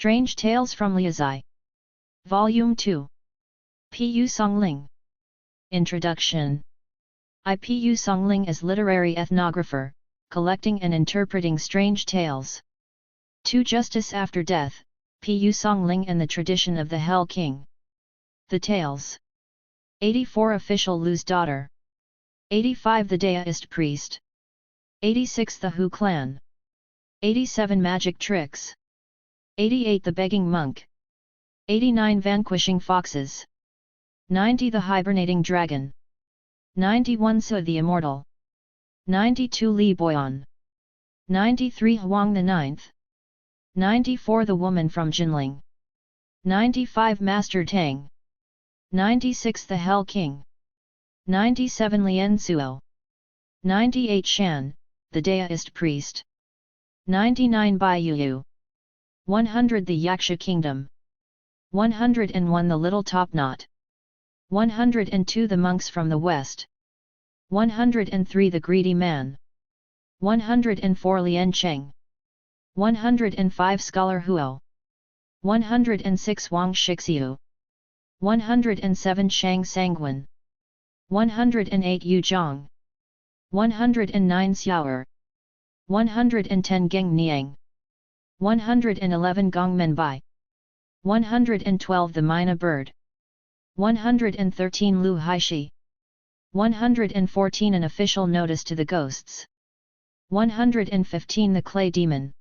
Strange Tales from Liaozhai. Volume 2. Pu Songling. Introduction. Pu Songling is literary ethnographer, collecting and interpreting strange tales. To Justice After Death, Pu Songling and the Tradition of the Hell King. The Tales. 84 Official Lu's Daughter. 85 The Daoist Priest. 86 The Hu Clan. 87 Magic Tricks. 88 The Begging Monk. 89 Vanquishing Foxes. 90 The Hibernating Dragon. 91 Su the Immortal. 92 Li Boyan. 93 Huang the Ninth. 94 The Woman from Jinling. 95 Master Tang. 96 The Hell King. 97 Lien Suo. 98 Shan, the Daoist Priest. 99 Bai Yu. 100 The Yaksha Kingdom. 101 The Little Topknot. 102 The Monks from the West. 103 The Greedy Man. 104 Lien Cheng. 105 Scholar Huo. 106 Wang Shixiu. 107 Shang Sanguine. 108 Yu Zhang. 109 Xiaoer. 110 Geng Niang. 111 Gongmen Bai. 112 The Mina Bird. 113 Lu Haishi. 114 An Official Notice to the Ghosts. 115 The Clay Demon.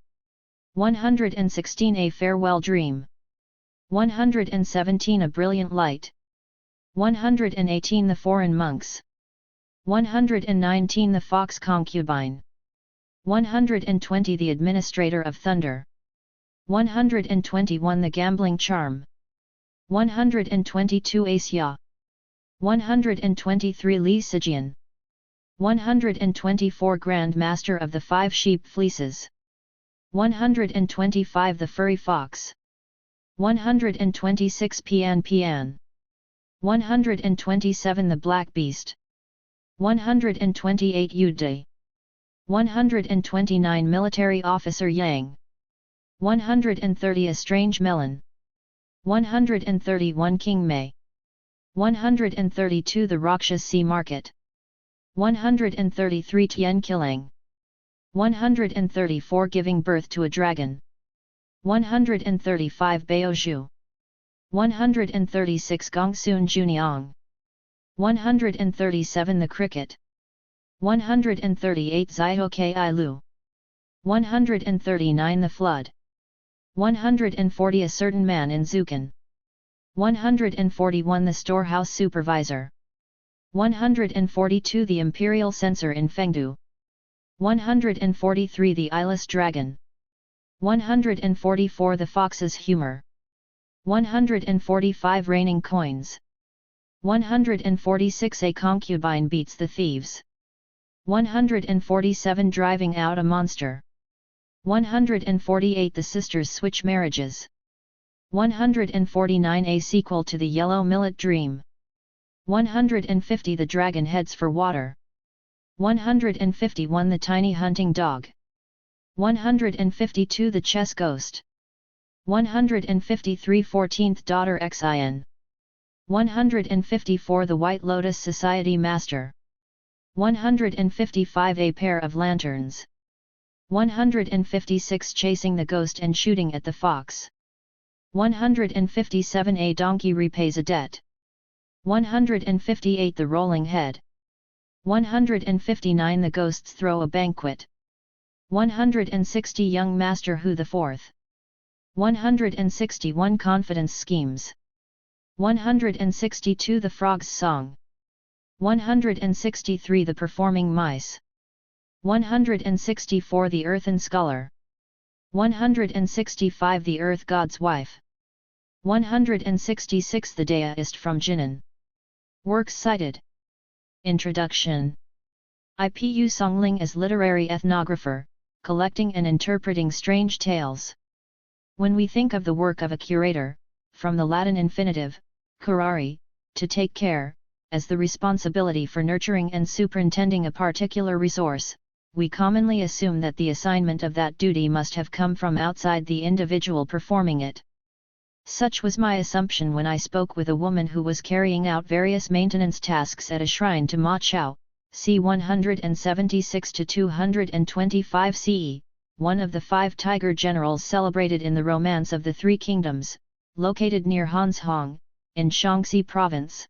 116 A Farewell Dream. 117 A Brilliant Light. 118 The Foreign Monks. 119 The Fox Concubine. 120 The Administrator of Thunder. 121 The Gambling Charm. 122 Asia. 123 Li Sijian. 124 Grand Master of the Five Sheep Fleeces. 125 The Furry Fox. 126 Pian Pian. 127 The Black Beast. 128 Yu Dai. 129 Military Officer Yang. 130 A Strange Melon. 131 King Mei. 132 The Rakshas Sea Market. 133 Tian Killing. 134 Giving Birth to a Dragon. 135 Baozhu. 136 Gongsun Juniang. 137 The Cricket. 138 Zaiho Lu. 139 The Flood. 140 A Certain Man in Zukan. 141 The Storehouse Supervisor. 142 The Imperial Censor in Fengdu. 143 The Eyeless Dragon. 144 The Fox's Humor. 145 Raining Coins. 146 A Concubine Beats the Thieves. 147 Driving Out a Monster. 148 The Sisters Switch Marriages. 149 A Sequel to the Yellow Millet Dream. 150 The Dragon Heads for Water. 151 The Tiny Hunting Dog. 152 The Chess Ghost. 153 14th Daughter Xin. 154 The White Lotus Society Master. 155 A Pair of Lanterns. 156 Chasing the Ghost and Shooting at the Fox. 157 A Donkey Repays a Debt. 158 The Rolling Head. 159 The Ghosts Throw a Banquet. 160 Young Master Hu IV. 161 Confidence Schemes. 162 The Frog's Song. 163 The Performing Mice. 164 The Earthen Scholar. 165 The Earth God's Wife. 166 The Daoist from Jinan. Works cited. Introduction. Pu Songling is literary ethnographer, collecting and interpreting strange tales. When we think of the work of a curator, from the Latin infinitive, curare, to take care, as the responsibility for nurturing and superintending a particular resource, we commonly assume that the assignment of that duty must have come from outside the individual performing it. Such was my assumption when I spoke with a woman who was carrying out various maintenance tasks at a shrine to Ma Chao, c. 176–225 CE, one of the 5 tiger generals celebrated in the Romance of the Three Kingdoms, located near Hanzhong, in Shaanxi Province.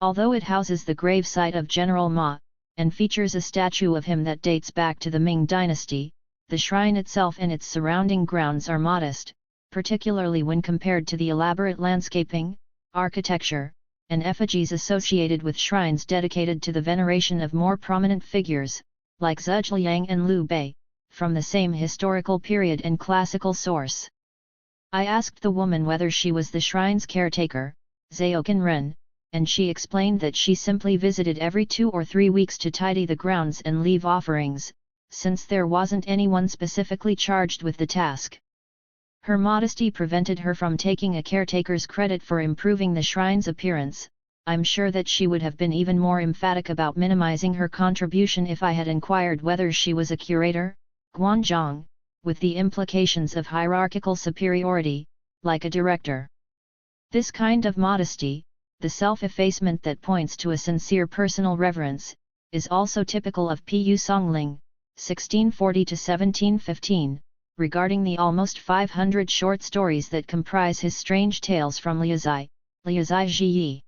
Although it houses the gravesite of General Ma, and features a statue of him that dates back to the Ming dynasty, the shrine itself and its surrounding grounds are modest, particularly when compared to the elaborate landscaping, architecture, and effigies associated with shrines dedicated to the veneration of more prominent figures, like Zhuge and Liu Bei, from the same historical period and classical source. I asked the woman whether she was the shrine's caretaker, Zhaokan Ren, and she explained that she simply visited every 2 or 3 weeks to tidy the grounds and leave offerings, since there wasn't anyone specifically charged with the task. Her modesty prevented her from taking a caretaker's credit for improving the shrine's appearance. I'm sure that she would have been even more emphatic about minimizing her contribution if I had inquired whether she was a curator, guanzhong, with the implications of hierarchical superiority, like a director. This kind of modesty, the self-effacement that points to a sincere personal reverence, is also typical of Pu Songling, 1640–1715. Regarding the almost 500 short stories that comprise his strange tales from Liaozhai, Liaozhai Ji.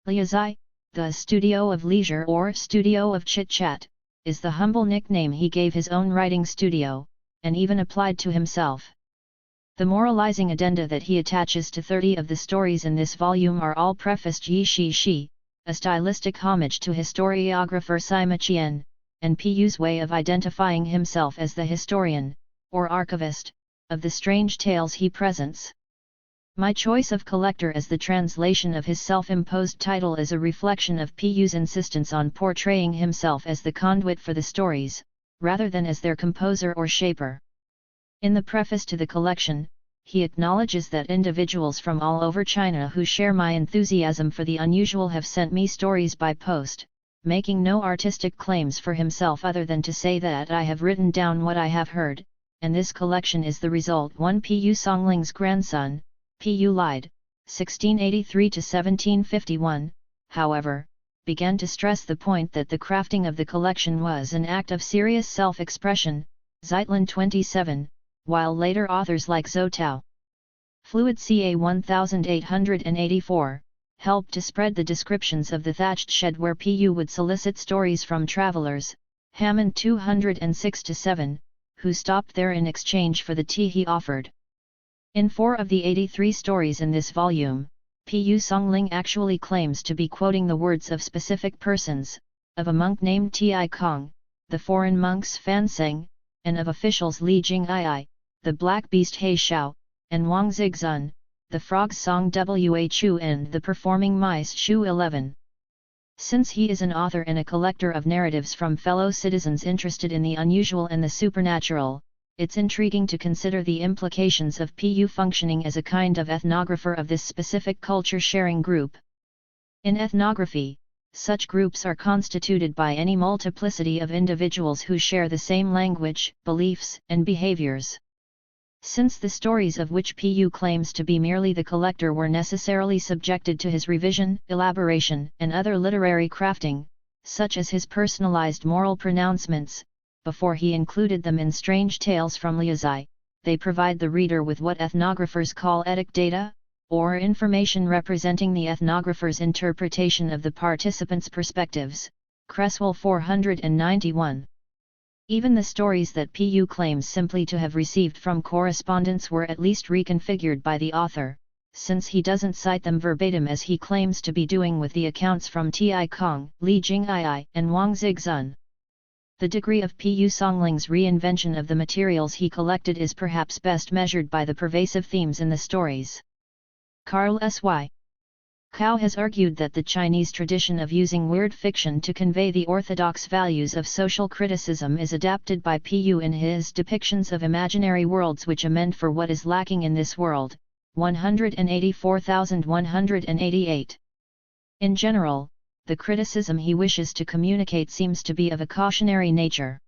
Liaozhai, the studio of leisure or studio of chit-chat, is the humble nickname he gave his own writing studio, and even applied to himself. The moralizing addenda that he attaches to 30 of the stories in this volume are all prefaced Yi Shi Shi, a stylistic homage to historiographer Sima Qian, and Pu's way of identifying himself as the historian, or archivist, of the strange tales he presents. My choice of collector as the translation of his self-imposed title is a reflection of Pu's insistence on portraying himself as the conduit for the stories, rather than as their composer or shaper. In the preface to the collection, he acknowledges that individuals from all over China who share my enthusiasm for the unusual have sent me stories by post, making no artistic claims for himself other than to say that I have written down what I have heard, and this collection is the result. One Pu Songling's grandson, Pu Lied, 1683–1751, however, began to stress the point that the crafting of the collection was an act of serious self-expression, Zeitlin 27, while later authors like Zhou Tao, Fluid ca. 1884, helped to spread the descriptions of the thatched shed where Pu would solicit stories from travelers, Hammond 206–7, who stopped there in exchange for the tea he offered. In 4 of the 83 stories in this volume, Pu Songling actually claims to be quoting the words of specific persons, of a monk named Ti Kong, the foreign monks Fan Seng, and of officials Li Jing'ai, the black beast He Shao, and Wang Zigzun, the frog Song Whu and the performing mice Shu 11. Since he is an author and a collector of narratives from fellow citizens interested in the unusual and the supernatural, it's intriguing to consider the implications of Pu functioning as a kind of ethnographer of this specific culture-sharing group. In ethnography, such groups are constituted by any multiplicity of individuals who share the same language, beliefs, and behaviors. Since the stories of which Pu claims to be merely the collector were necessarily subjected to his revision, elaboration, and other literary crafting, such as his personalized moral pronouncements, before he included them in Strange Tales from Liaozhai, they provide the reader with what ethnographers call etic data, or information representing the ethnographer's interpretation of the participants' perspectives, Cresswell 491. Even the stories that Pu claims simply to have received from correspondence were at least reconfigured by the author, since he doesn't cite them verbatim as he claims to be doing with the accounts from Ti Kong, Li Jing'ai, and Wang Zigzun. The degree of Pu Songling's reinvention of the materials he collected is perhaps best measured by the pervasive themes in the stories. Carl S.Y. Cao has argued that the Chinese tradition of using weird fiction to convey the orthodox values of social criticism is adapted by Pu in his depictions of imaginary worlds which amend for what is lacking in this world, 184,188. In general, the criticism he wishes to communicate seems to be of a cautionary nature.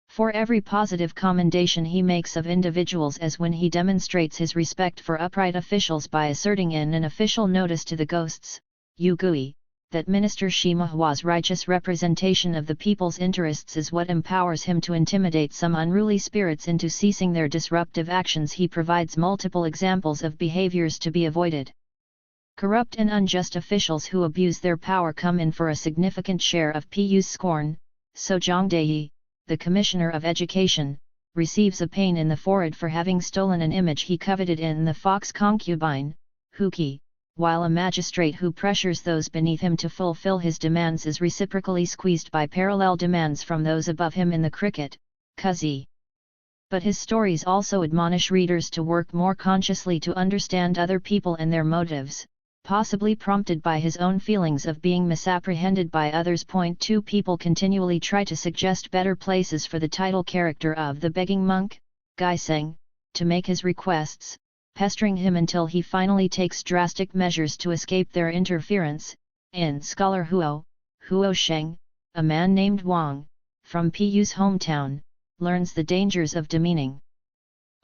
For every positive commendation he makes of individuals, as when he demonstrates his respect for upright officials by asserting in an official notice to the ghosts, Yugui, that Minister Shima Hua's righteous representation of the people's interests is what empowers him to intimidate some unruly spirits into ceasing their disruptive actions. He provides multiple examples of behaviors to be avoided. Corrupt and unjust officials who abuse their power come in for a significant share of Pu's scorn. So Zhangdei, the Commissioner of Education, receives a pain in the forehead for having stolen an image he coveted in the fox concubine, Huki, while a magistrate who pressures those beneath him to fulfill his demands is reciprocally squeezed by parallel demands from those above him in the cricket, Kuzi. But his stories also admonish readers to work more consciously to understand other people and their motives, possibly prompted by his own feelings of being misapprehended by others. Point 2. People continually try to suggest better places for the title character of the begging monk, Gaiseng, to make his requests, pestering him until he finally takes drastic measures to escape their interference. In Scholar Huo Sheng, a man named Wang, from Pu's hometown, learns the dangers of demeaning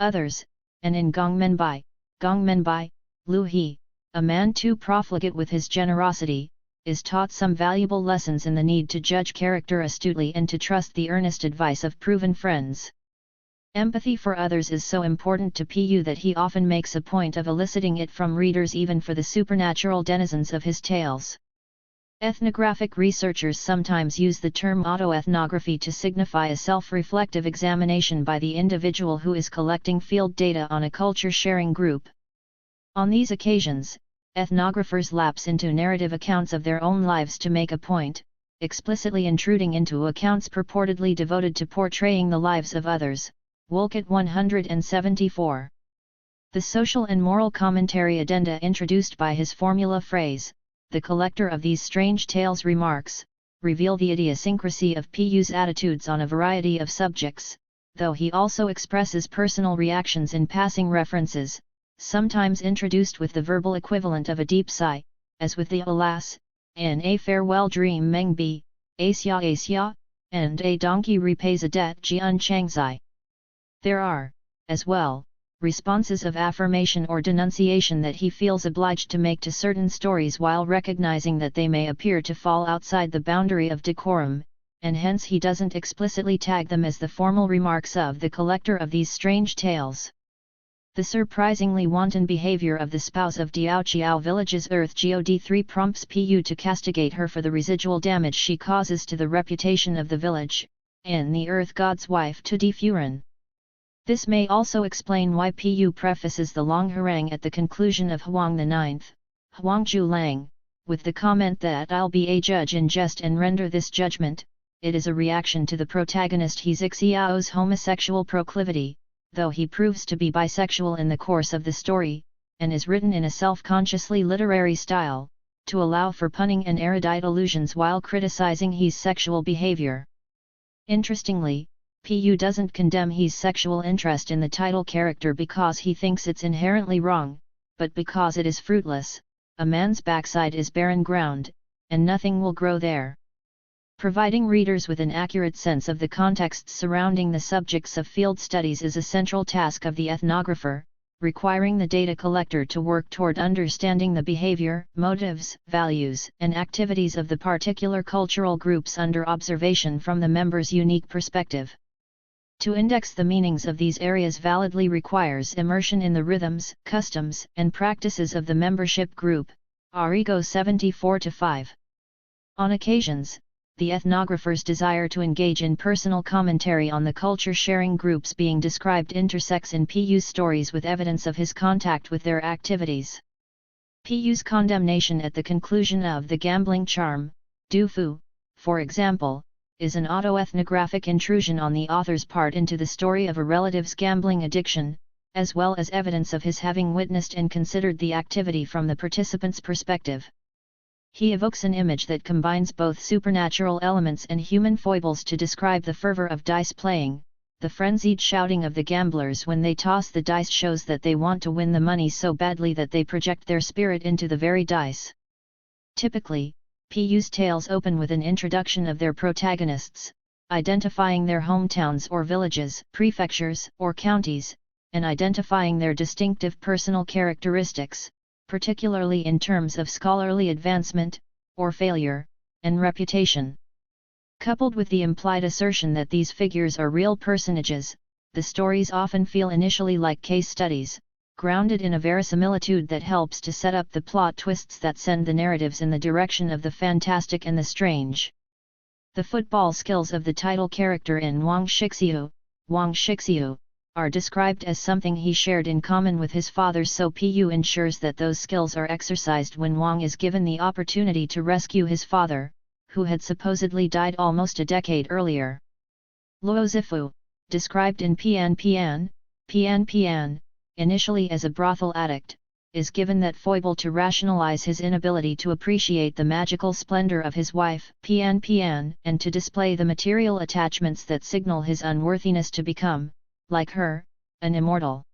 others, and in Gongmenbai, Lu He, a man too profligate with his generosity, is taught some valuable lessons in the need to judge character astutely and to trust the earnest advice of proven friends. Empathy for others is so important to Pu that he often makes a point of eliciting it from readers, even for the supernatural denizens of his tales. Ethnographic researchers sometimes use the term autoethnography to signify a self-reflective examination by the individual who is collecting field data on a culture-sharing group. On these occasions, ethnographers lapse into narrative accounts of their own lives to make a point, explicitly intruding into accounts purportedly devoted to portraying the lives of others. Wolcott 174. The social and moral commentary addenda introduced by his formula phrase, the collector of these strange tales remarks, reveal the idiosyncrasy of Pu's attitudes on a variety of subjects, though he also expresses personal reactions in passing references, sometimes introduced with the verbal equivalent of a deep sigh, as with the alas, in A Farewell Dream Meng Bi, Asia, and A Donkey Repays a Debt Jian Changzai. There are, as well, responses of affirmation or denunciation that he feels obliged to make to certain stories while recognizing that they may appear to fall outside the boundary of decorum, and hence he doesn't explicitly tag them as the formal remarks of the collector of these strange tales. The surprisingly wanton behavior of the spouse of Diaoqiao village's Earth God 3 prompts Pu to castigate her for the residual damage she causes to the reputation of the village, in the Earth God's wife to Furen. This may also explain why Pu prefaces the long harangue at the conclusion of Huang IX, Huangzhu Lang, with the comment that I'll be a judge in jest and render this judgment. It is a reaction to the protagonist He Zixiao's homosexual proclivity, though he proves to be bisexual in the course of the story, and is written in a self-consciously literary style, to allow for punning and erudite allusions while criticizing He's sexual behavior. Interestingly, Pu doesn't condemn He's sexual interest in the title character because he thinks it's inherently wrong, but because it is fruitless. A man's backside is barren ground, and nothing will grow there. Providing readers with an accurate sense of the contexts surrounding the subjects of field studies is a central task of the ethnographer, requiring the data collector to work toward understanding the behavior, motives, values, and activities of the particular cultural groups under observation from the member's unique perspective. To index the meanings of these areas validly requires immersion in the rhythms, customs, and practices of the membership group. Arrigo 74-5. On occasions, the ethnographer's desire to engage in personal commentary on the culture-sharing groups being described intersects in Pu's stories with evidence of his contact with their activities. Pu's condemnation at the conclusion of The Gambling Charm, Du Fu, for example, is an autoethnographic intrusion on the author's part into the story of a relative's gambling addiction, as well as evidence of his having witnessed and considered the activity from the participant's perspective. He evokes an image that combines both supernatural elements and human foibles to describe the fervor of dice playing. The frenzied shouting of the gamblers when they toss the dice shows that they want to win the money so badly that they project their spirit into the very dice. Typically, Pu's tales open with an introduction of their protagonists, identifying their hometowns or villages, prefectures or counties, and identifying their distinctive personal characteristics, particularly in terms of scholarly advancement, or failure, and reputation. Coupled with the implied assertion that these figures are real personages, the stories often feel initially like case studies, grounded in a verisimilitude that helps to set up the plot twists that send the narratives in the direction of the fantastic and the strange. The football skills of the title character in Wang Shixiu, are described as something he shared in common with his father, so Pu ensures that those skills are exercised when Wang is given the opportunity to rescue his father, who had supposedly died almost a decade earlier. Luo Zifu, described in Pian, initially as a brothel addict, is given that foible to rationalize his inability to appreciate the magical splendor of his wife, Pian, and to display the material attachments that signal his unworthiness to become, like her, an immortal.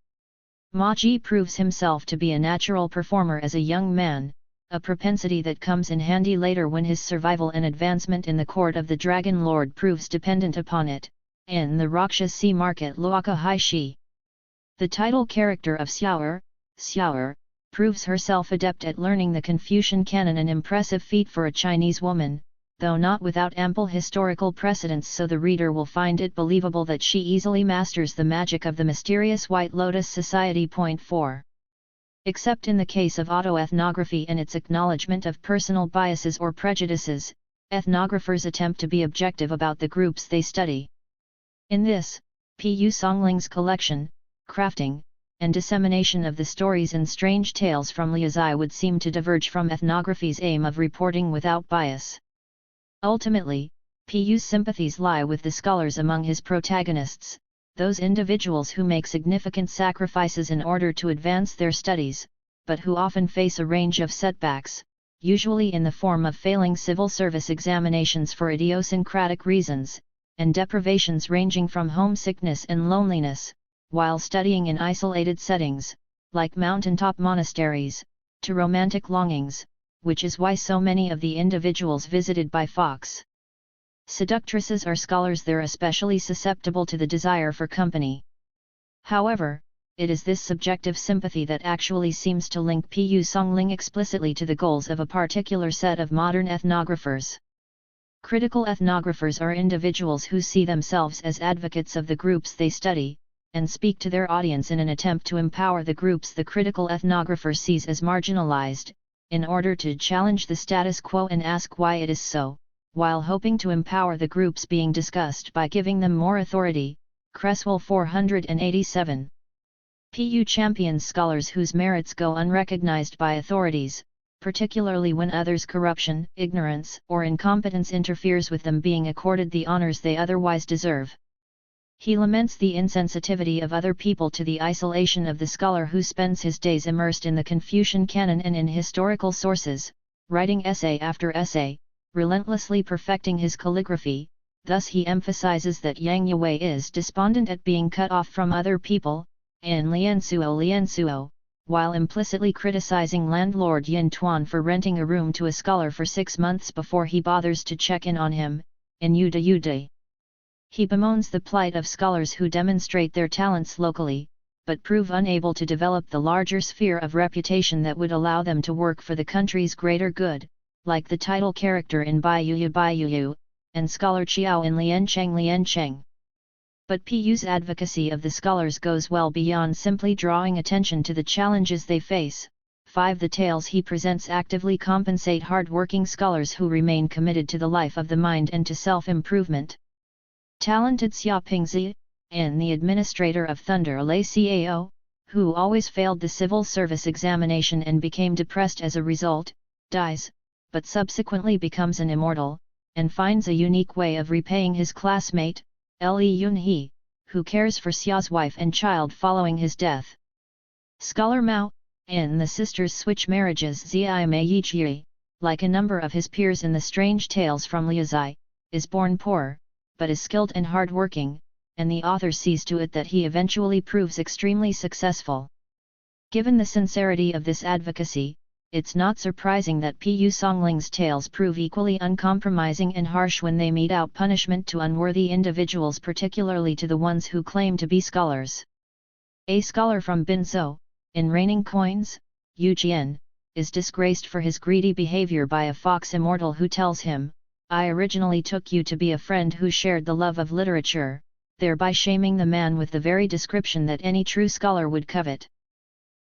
Ma Ji proves himself to be a natural performer as a young man, a propensity that comes in handy later when his survival and advancement in the court of the Dragon Lord proves dependent upon it, in the Rakshas Sea Market Luaka Hai Shi. The title character of Xiaoer, proves herself adept at learning the Confucian canon, an impressive feat for a Chinese woman, though not without ample historical precedents, so the reader will find it believable that she easily masters the magic of the mysterious White Lotus Society. 4. Except in the case of autoethnography and its acknowledgement of personal biases or prejudices, ethnographers attempt to be objective about the groups they study. In this, Pu Songling's collection, crafting, and dissemination of the stories and strange tales from Liaozhai would seem to diverge from ethnography's aim of reporting without bias. Ultimately, Pu's sympathies lie with the scholars among his protagonists, those individuals who make significant sacrifices in order to advance their studies, but who often face a range of setbacks, usually in the form of failing civil service examinations for idiosyncratic reasons, and deprivations ranging from homesickness and loneliness, while studying in isolated settings, like mountaintop monasteries, to romantic longings, which is why so many of the individuals visited by Fox seductresses are scholars. They're especially susceptible to the desire for company. However, it is this subjective sympathy that actually seems to link Pu Songling explicitly to the goals of a particular set of modern ethnographers. Critical ethnographers are individuals who see themselves as advocates of the groups they study, and speak to their audience in an attempt to empower the groups the critical ethnographer sees as marginalized, in order to challenge the status quo and ask why it is so, while hoping to empower the groups being discussed by giving them more authority. Cresswell 487. Pu champions scholars whose merits go unrecognized by authorities, particularly when others' corruption, ignorance, or incompetence interferes with them being accorded the honors they otherwise deserve. He laments the insensitivity of other people to the isolation of the scholar who spends his days immersed in the Confucian canon and in historical sources, writing essay after essay, relentlessly perfecting his calligraphy. Thus he emphasizes that Yang Yue is despondent at being cut off from other people, in Liansuo, while implicitly criticizing landlord Yin Tuan for renting a room to a scholar for 6 months before he bothers to check in on him, in Yude. He bemoans the plight of scholars who demonstrate their talents locally, but prove unable to develop the larger sphere of reputation that would allow them to work for the country's greater good, like the title character in Baiyu, and scholar Qiao in Liancheng. But Pu's advocacy of the scholars goes well beyond simply drawing attention to the challenges they face. 5. The tales he presents actively compensate hard-working scholars who remain committed to the life of the mind and to self-improvement. Talented Xia Pingzi, and the administrator of Thunder Lei Cao, who always failed the civil service examination and became depressed as a result, dies, but subsequently becomes an immortal, and finds a unique way of repaying his classmate, Li Yunhe, who cares for Xia's wife and child following his death. Scholar Mao, in the sisters switch marriages Zai Mei Yichi, like a number of his peers in the strange tales from Liaozhai, is born poor, but is skilled and hard-working, and the author sees to it that he eventually proves extremely successful. Given the sincerity of this advocacy, it's not surprising that Pu Songling's tales prove equally uncompromising and harsh when they mete out punishment to unworthy individuals, particularly to the ones who claim to be scholars. A scholar from Binzhou, in Raining Coins, Yu Jian, is disgraced for his greedy behavior by a fox immortal who tells him, "I originally took you to be a friend who shared the love of literature," thereby shaming the man with the very description that any true scholar would covet.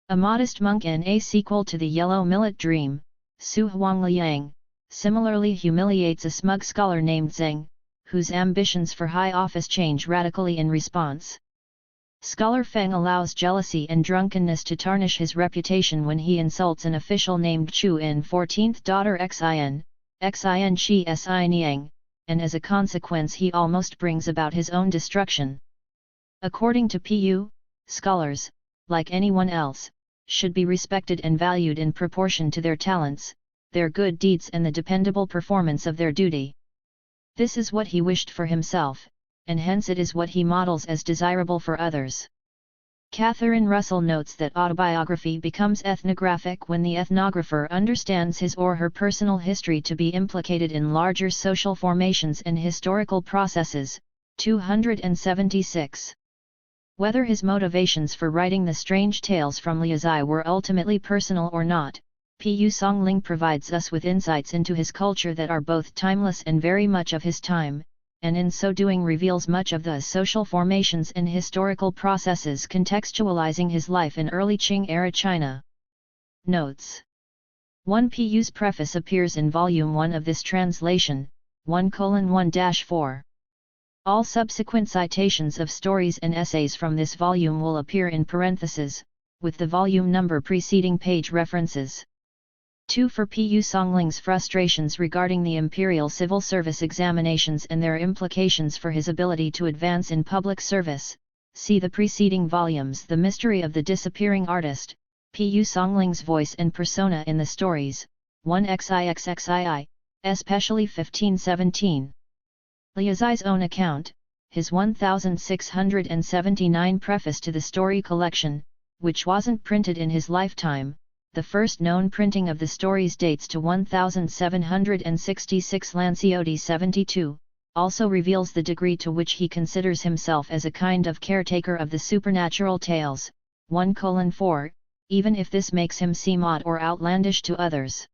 A modest monk in a sequel to the Yellow Millet Dream, Su Huangliang, similarly humiliates a smug scholar named Zheng, whose ambitions for high office change radically in response. Scholar Feng allows jealousy and drunkenness to tarnish his reputation when he insults an official named Chu in 14th daughter Xin Chi Si Niang, and as a consequence he almost brings about his own destruction. According to Pu, scholars, like anyone else, should be respected and valued in proportion to their talents, their good deeds and the dependable performance of their duty. This is what he wished for himself, and hence it is what he models as desirable for others. Catherine Russell notes that autobiography becomes ethnographic when the ethnographer understands his or her personal history to be implicated in larger social formations and historical processes. 276. Whether his motivations for writing the strange tales from Liaozhai were ultimately personal or not, Pu Songling provides us with insights into his culture that are both timeless and very much of his time, and in so doing reveals much of the social formations and historical processes contextualizing his life in early Qing-era China. Notes. 1. Pu's preface appears in Volume 1 of this translation, 1:1-4. All subsequent citations of stories and essays from this volume will appear in parentheses, with the volume number preceding page references. 2. For Pu Songling's frustrations regarding the imperial civil service examinations and their implications for his ability to advance in public service, see the preceding volumes. The Mystery of the Disappearing Artist, Pu Songling's voice and persona in the stories, 1xixxii, especially 1517. Liaozhai's own account, his 1679 preface to the story collection, which wasn't printed in his lifetime. The first known printing of the stories dates to 1766. Lanciotti 72, also reveals the degree to which he considers himself as a kind of caretaker of the supernatural tales, 1:4, even if this makes him seem odd or outlandish to others.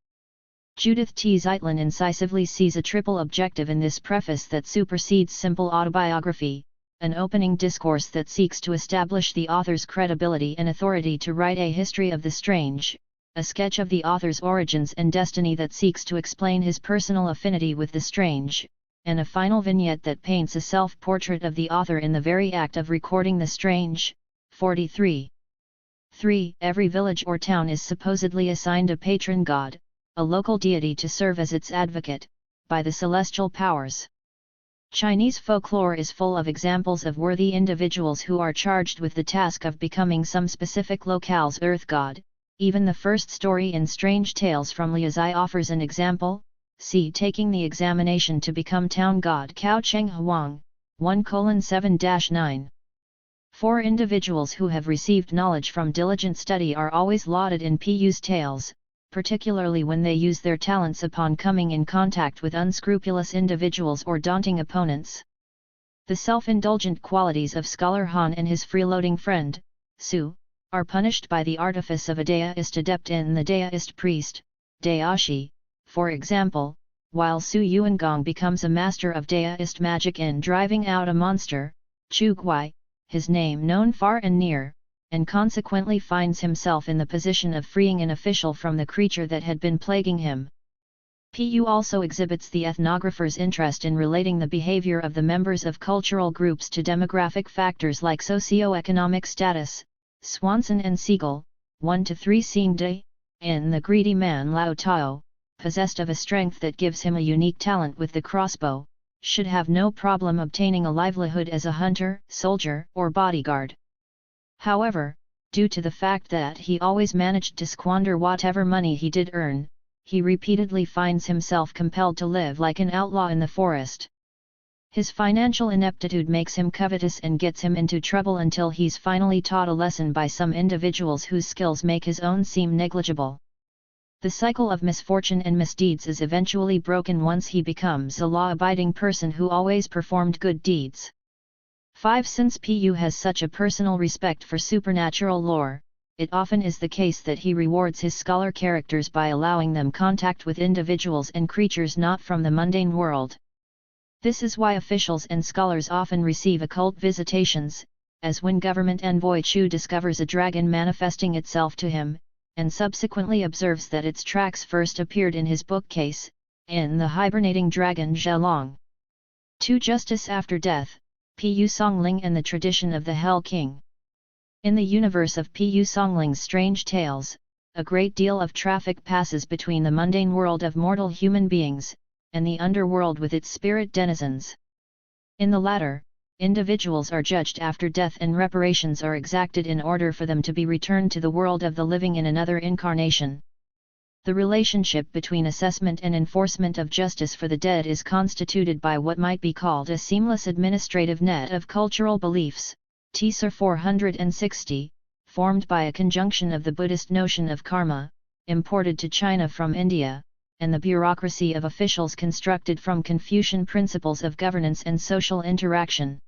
Judith T. Zeitlin incisively sees a triple objective in this preface that supersedes simple autobiography: an opening discourse that seeks to establish the author's credibility and authority to write a history of the strange, a sketch of the author's origins and destiny that seeks to explain his personal affinity with the strange, and a final vignette that paints a self-portrait of the author in the very act of recording the strange. 43. 3. Every village or town is supposedly assigned a patron god, a local deity to serve as its advocate, by the celestial powers. Chinese folklore is full of examples of worthy individuals who are charged with the task of becoming some specific locale's earth god. Even the first story in Strange Tales from Liaozhai offers an example. See taking the examination to become town god Cao Cheng Huang, 1:7-9. 4. Individuals who have received knowledge from diligent study are always lauded in Pu's tales, particularly when they use their talents upon coming in contact with unscrupulous individuals or daunting opponents. The self-indulgent qualities of Scholar Han and his freeloading friend, Su, are punished by the artifice of a Daoist adept in the Daoist priest, Daoshi. For example, while Su Yuangong becomes a master of Daoist magic in driving out a monster, Chu Guai, his name known far and near, and consequently finds himself in the position of freeing an official from the creature that had been plaguing him. Pu also exhibits the ethnographer's interest in relating the behavior of the members of cultural groups to demographic factors like socio-economic status. Swanson and Siegel, 1-3. Scene Day, in The Greedy Man Lao Tao, possessed of a strength that gives him a unique talent with the crossbow, should have no problem obtaining a livelihood as a hunter, soldier, or bodyguard. However, due to the fact that he always managed to squander whatever money he did earn, he repeatedly finds himself compelled to live like an outlaw in the forest. His financial ineptitude makes him covetous and gets him into trouble until he's finally taught a lesson by some individuals whose skills make his own seem negligible. The cycle of misfortune and misdeeds is eventually broken once he becomes a law-abiding person who always performed good deeds. 5. Since Pu has such a personal respect for supernatural lore, it often is the case that he rewards his scholar characters by allowing them contact with individuals and creatures not from the mundane world. This is why officials and scholars often receive occult visitations, as when government envoy Chu discovers a dragon manifesting itself to him, and subsequently observes that its tracks first appeared in his bookcase, in the hibernating dragon Zhalong. 2. Justice after death, Pu Songling and the tradition of the Hell King. In the universe of Pu Songling's strange tales, a great deal of traffic passes between the mundane world of mortal human beings, and the underworld with its spirit denizens. In the latter, individuals are judged after death and reparations are exacted in order for them to be returned to the world of the living in another incarnation. The relationship between assessment and enforcement of justice for the dead is constituted by what might be called a seamless administrative net of cultural beliefs, THIRD 460, formed by a conjunction of the Buddhist notion of karma, imported to China from India, and the bureaucracy of officials constructed from Confucian principles of governance and social interaction.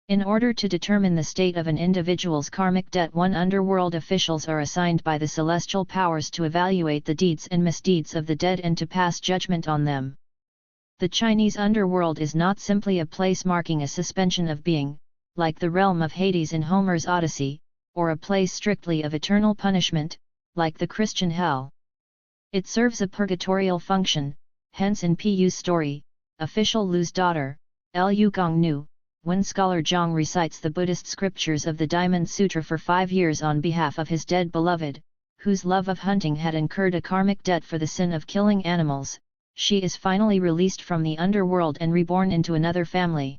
In order to determine the state of an individual's karmic debt, underworld officials are assigned by the celestial powers to evaluate the deeds and misdeeds of the dead and to pass judgment on them. The Chinese underworld is not simply a place marking a suspension of being, like the realm of Hades in Homer's Odyssey, or a place strictly of eternal punishment, like the Christian hell. It serves a purgatorial function, hence in Pu's story, official Lu's daughter, Lu Gongnu, when scholar Zhang recites the Buddhist scriptures of the Diamond Sutra for 5 years on behalf of his dead beloved, whose love of hunting had incurred a karmic debt for the sin of killing animals, she is finally released from the underworld and reborn into another family.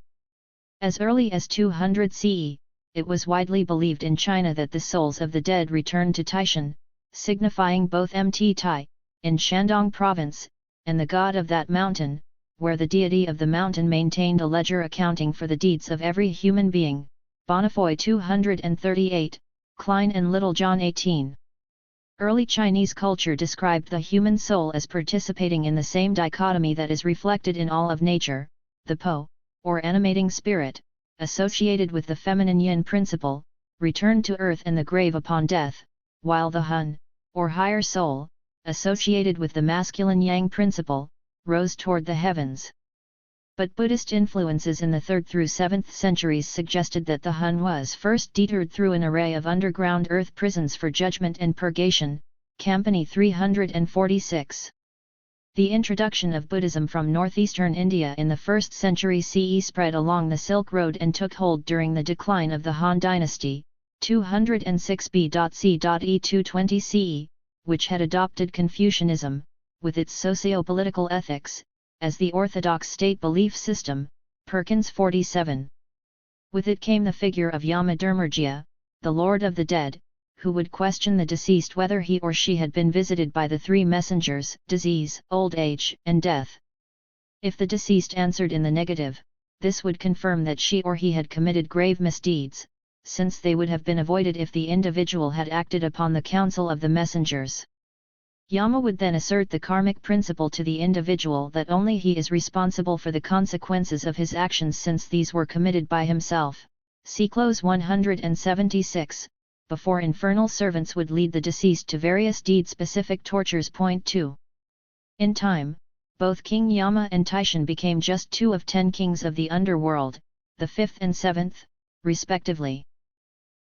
As early as 200 CE, it was widely believed in China that the souls of the dead returned to Taishan, signifying both Mt Tai, in Shandong province, and the god of that mountain, where the deity of the mountain maintained a ledger accounting for the deeds of every human being, Bonnefoy 238, Klein and Littlejohn 18. Early Chinese culture described the human soul as participating in the same dichotomy that is reflected in all of nature, the Po, or animating spirit, associated with the feminine yin principle, returned to earth and the grave upon death, while the Hun, or higher soul, associated with the masculine yang principle, rose toward the heavens. But Buddhist influences in the 3rd through 7th centuries suggested that the Hun was first deterred through an array of underground earth prisons for judgment and purgation, Company 346. The introduction of Buddhism from northeastern India in the 1st century CE spread along the Silk Road and took hold during the decline of the Han dynasty, 206 BC e 220 CE, which had adopted Confucianism, with its socio-political ethics, as the orthodox state belief system, Perkins 47. With it came the figure of Yama Dharmarjya, the Lord of the Dead, who would question the deceased whether he or she had been visited by the 3 messengers, disease, old age, and death. If the deceased answered in the negative, this would confirm that she or he had committed grave misdeeds, since they would have been avoided if the individual had acted upon the counsel of the messengers. Yama would then assert the karmic principle to the individual that only he is responsible for the consequences of his actions since these were committed by himself. See Close 176, before infernal servants would lead the deceased to various deed-specific tortures. Point 2. In time, both King Yama and Taishan became just 2 of 10 kings of the underworld, the 5th and 7th, respectively.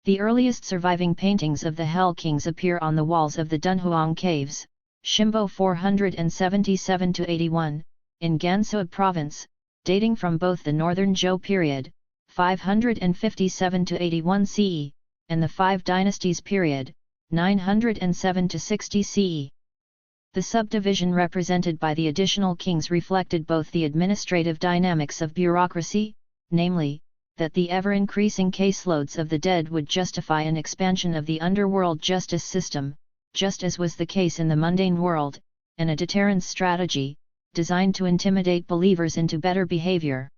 The earliest surviving paintings of the Hell Kings appear on the walls of the Dunhuang Caves, Shimbo 477-81, in Gansu Province, dating from both the Northern Zhou period, 557-81 CE, and the 5 Dynasties period, 907-60 CE. The subdivision represented by the additional kings reflected both the administrative dynamics of bureaucracy, namely, that the ever-increasing caseloads of the dead would justify an expansion of the underworld justice system, just as was the case in the mundane world, and a deterrence strategy, designed to intimidate believers into better behavior.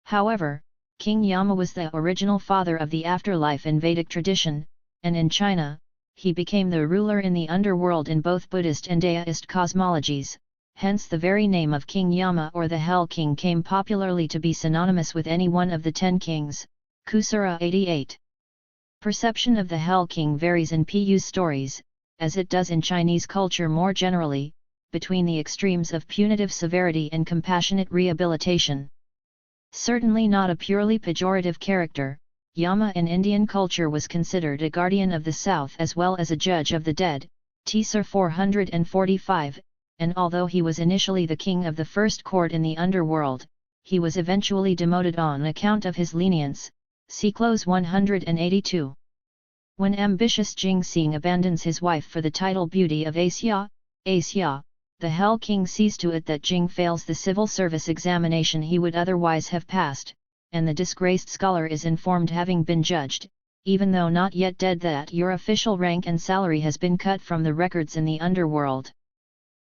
However, King Yama was the original father of the afterlife in Vedic tradition, and in China, he became the ruler in the underworld in both Buddhist and Daoist cosmologies, hence the very name of King Yama or the Hell King came popularly to be synonymous with any one of the 10 kings. Kusura 88. Perception of the Hell King varies in Pu's stories, as it does in Chinese culture more generally, between the extremes of punitive severity and compassionate rehabilitation. Certainly not a purely pejorative character, Yama in Indian culture was considered a guardian of the South as well as a judge of the dead, THIRD 445, and although he was initially the king of the first court in the underworld, he was eventually demoted on account of his lenience. See Close 182. When ambitious Jing Xing abandons his wife for the title beauty of Asia, the Hell King sees to it that Jing fails the civil service examination he would otherwise have passed, and the disgraced scholar is informed, having been judged, even though not yet dead, that your official rank and salary has been cut from the records in the underworld.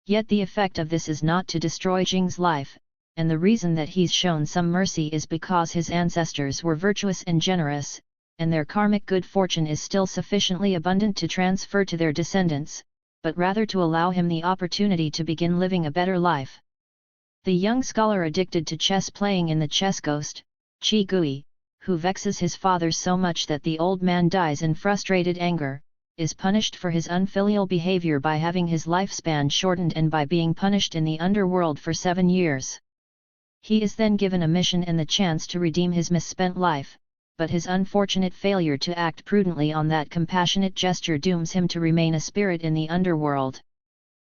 Yet the effect of this is not to destroy Jing's life, and the reason that he's shown some mercy is because his ancestors were virtuous and generous, and their karmic good fortune is still sufficiently abundant to transfer to their descendants, but rather to allow him the opportunity to begin living a better life. The young scholar addicted to chess playing in the chess ghost, Chi Gui, who vexes his father so much that the old man dies in frustrated anger, is punished for his unfilial behavior by having his lifespan shortened and by being punished in the underworld for 7 years. He is then given a mission and the chance to redeem his misspent life, but his unfortunate failure to act prudently on that compassionate gesture dooms him to remain a spirit in the underworld.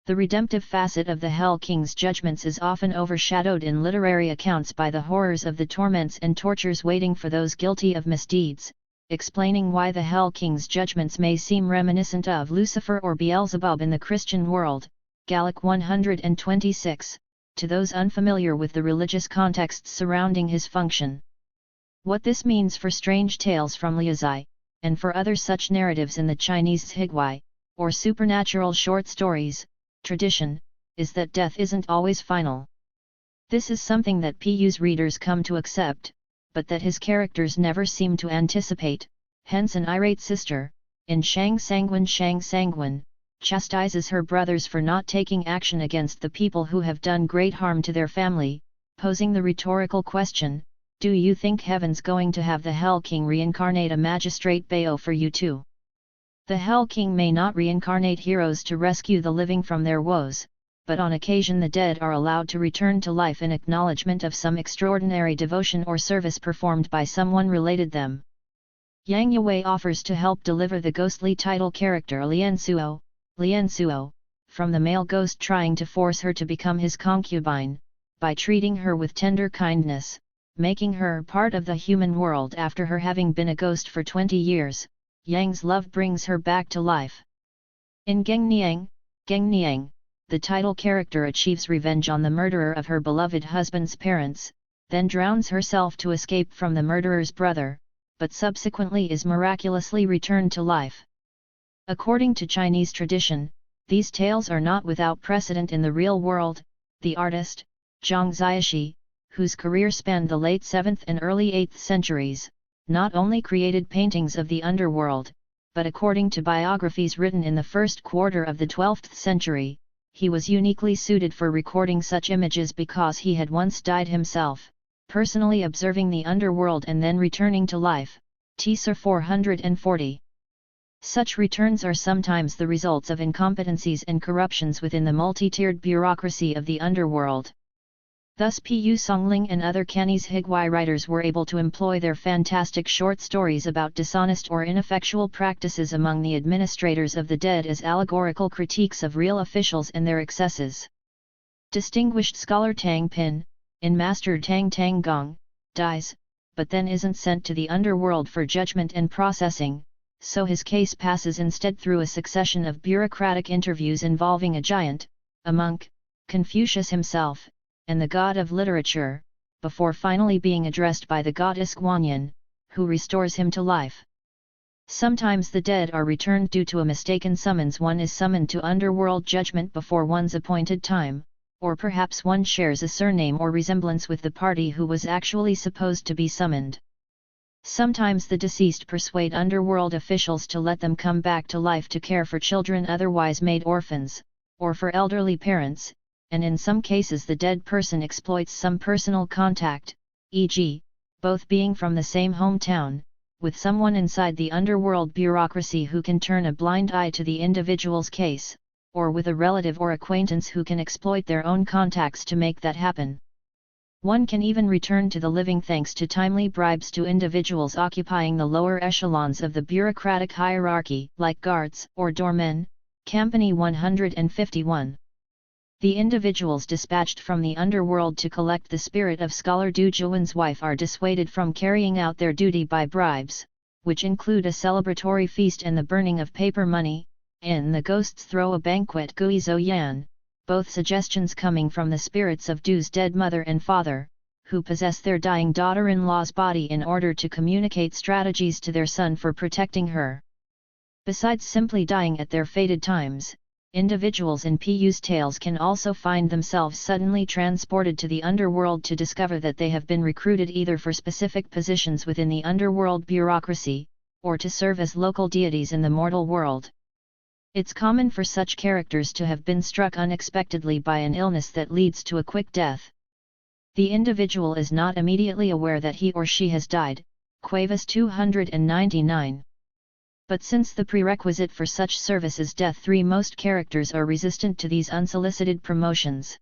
The redemptive facet of the Hell King's judgments is often overshadowed in literary accounts by the horrors of the torments and tortures waiting for those guilty of misdeeds, explaining why the Hell King's judgments may seem reminiscent of Lucifer or Beelzebub in the Christian world. Gallic 126, to those unfamiliar with the religious contexts surrounding his function. What this means for strange tales from Liaozhai, and for other such narratives in the Chinese Zhigwai, or supernatural short stories, tradition, is that death isn't always final. This is something that Pu's readers come to accept, but that his characters never seem to anticipate, hence an irate sister, in Shang Sanguine, chastises her brothers for not taking action against the people who have done great harm to their family, posing the rhetorical question, do you think heaven's going to have the Hell King reincarnate a magistrate Bao for you too? The Hell King may not reincarnate heroes to rescue the living from their woes, but on occasion the dead are allowed to return to life in acknowledgement of some extraordinary devotion or service performed by someone related them. Yang Yue offers to help deliver the ghostly title character Liansuo, from the male ghost trying to force her to become his concubine, by treating her with tender kindness, making her part of the human world after her having been a ghost for 20 years. Yang's love brings her back to life. In Geng Niang, the title character achieves revenge on the murderer of her beloved husband's parents, then drowns herself to escape from the murderer's brother, but subsequently is miraculously returned to life. According to Chinese tradition, these tales are not without precedent in the real world. The artist, Zhang Ziaxi, whose career spanned the late 7th and early 8th centuries, not only created paintings of the underworld, but according to biographies written in the first quarter of the 12th century, he was uniquely suited for recording such images because he had once died himself, personally observing the underworld and then returning to life. THIRD 440. Such returns are sometimes the results of incompetencies and corruptions within the multi-tiered bureaucracy of the underworld. Thus Pu Songling and other Chinese Zhigwai writers were able to employ their fantastic short stories about dishonest or ineffectual practices among the administrators of the dead as allegorical critiques of real officials and their excesses. Distinguished scholar Tang Pin, in Master Tang Gong, dies, but then isn't sent to the underworld for judgment and processing, so his case passes instead through a succession of bureaucratic interviews involving a giant, a monk, Confucius himself, and the god of literature, before finally being addressed by the goddess Guanyin, who restores him to life. Sometimes the dead are returned due to a mistaken summons. One is summoned to underworld judgment before one's appointed time, or perhaps one shares a surname or resemblance with the party who was actually supposed to be summoned. Sometimes the deceased persuade underworld officials to let them come back to life to care for children otherwise made orphans, or for elderly parents, and in some cases the dead person exploits some personal contact, e.g., both being from the same hometown, with someone inside the underworld bureaucracy who can turn a blind eye to the individual's case, or with a relative or acquaintance who can exploit their own contacts to make that happen. One can even return to the living thanks to timely bribes to individuals occupying the lower echelons of the bureaucratic hierarchy, like guards or doormen. Company 151. The individuals dispatched from the underworld to collect the spirit of Scholar Du Juan's wife are dissuaded from carrying out their duty by bribes, which include a celebratory feast and the burning of paper money, and the ghosts throw a banquet Gui Zhou Yan, both suggestions coming from the spirits of Du's dead mother and father, who possess their dying daughter-in-law's body in order to communicate strategies to their son for protecting her. Besides simply dying at their fated times, individuals in Pu's tales can also find themselves suddenly transported to the underworld to discover that they have been recruited either for specific positions within the underworld bureaucracy, or to serve as local deities in the mortal world. It's common for such characters to have been struck unexpectedly by an illness that leads to a quick death. The individual is not immediately aware that he or she has died, Cuevas 299. But since the prerequisite for such service is death, most characters are resistant to these unsolicited promotions.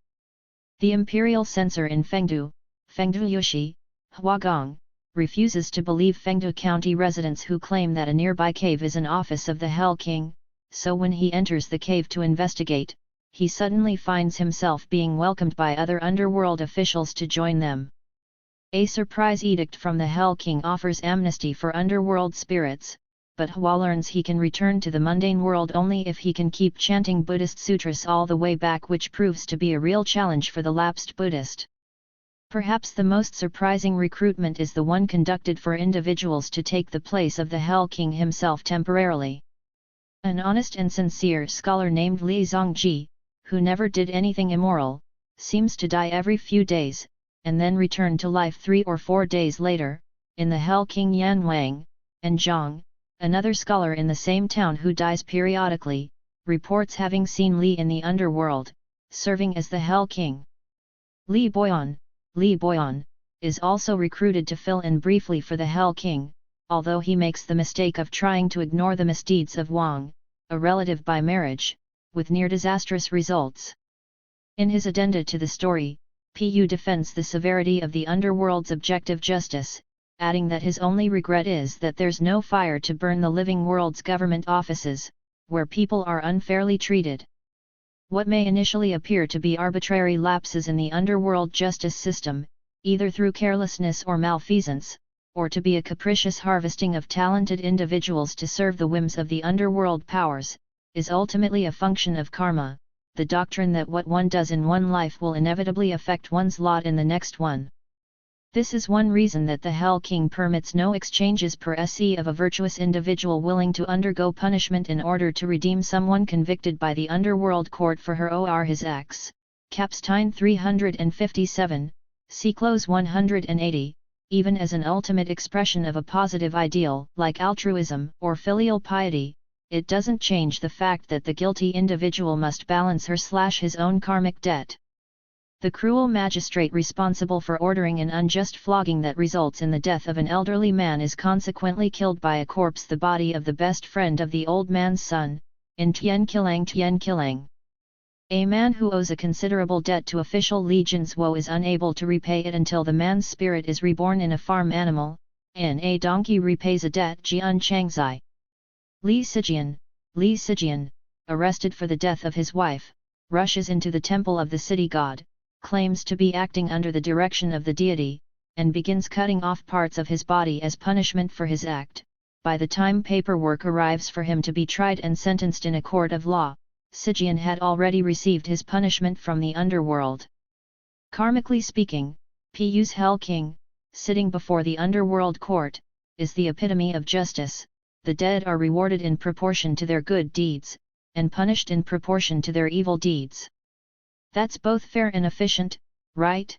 The imperial censor in Fengdu, Fengdu Yushi, Huagong, refuses to believe Fengdu County residents who claim that a nearby cave is an office of the Hell King, so when he enters the cave to investigate, he suddenly finds himself being welcomed by other underworld officials to join them. A surprise edict from the Hell King offers amnesty for underworld spirits, but Hua learns he can return to the mundane world only if he can keep chanting Buddhist sutras all the way back, which proves to be a real challenge for the lapsed Buddhist. Perhaps the most surprising recruitment is the one conducted for individuals to take the place of the Hell King himself temporarily. An honest and sincere scholar named Li Zongji, who never did anything immoral, seems to die every few days, and then return to life 3 or 4 days later, in the Hell King Yan Wang, and Zhang, another scholar in the same town who dies periodically, reports having seen Li in the underworld, serving as the Hell King. Li Boyan, is also recruited to fill in briefly for the Hell King, although he makes the mistake of trying to ignore the misdeeds of Wang, a relative by marriage, with near disastrous results. In his addenda to the story, Pu defends the severity of the underworld's objective justice, adding that his only regret is that there's no fire to burn the living world's government offices, where people are unfairly treated. What may initially appear to be arbitrary lapses in the underworld justice system, either through carelessness or malfeasance, or to be a capricious harvesting of talented individuals to serve the whims of the underworld powers, is ultimately a function of karma, the doctrine that what one does in one life will inevitably affect one's lot in the next one. This is one reason that the Hell King permits no exchanges per se of a virtuous individual willing to undergo punishment in order to redeem someone convicted by the underworld court for her or his acts. Capstein 357, see Close 180. Even as an ultimate expression of a positive ideal, like altruism or filial piety, it doesn't change the fact that the guilty individual must balance her/his own karmic debt. The cruel magistrate responsible for ordering an unjust flogging that results in the death of an elderly man is consequently killed by a corpse, the body of the best friend of the old man's son, in Tian Kilang. A man who owes a considerable debt to official legions is unable to repay it until the man's spirit is reborn in a farm animal, and a donkey repays a debt. Jian Changzai. Li Sijian, arrested for the death of his wife, rushes into the temple of the city god, claims to be acting under the direction of the deity, and begins cutting off parts of his body as punishment for his act. By the time paperwork arrives for him to be tried and sentenced in a court of law, Sijian had already received his punishment from the underworld. Karmically speaking, Pu's Hell King, sitting before the underworld court, is the epitome of justice. The dead are rewarded in proportion to their good deeds, and punished in proportion to their evil deeds. That's both fair and efficient, right?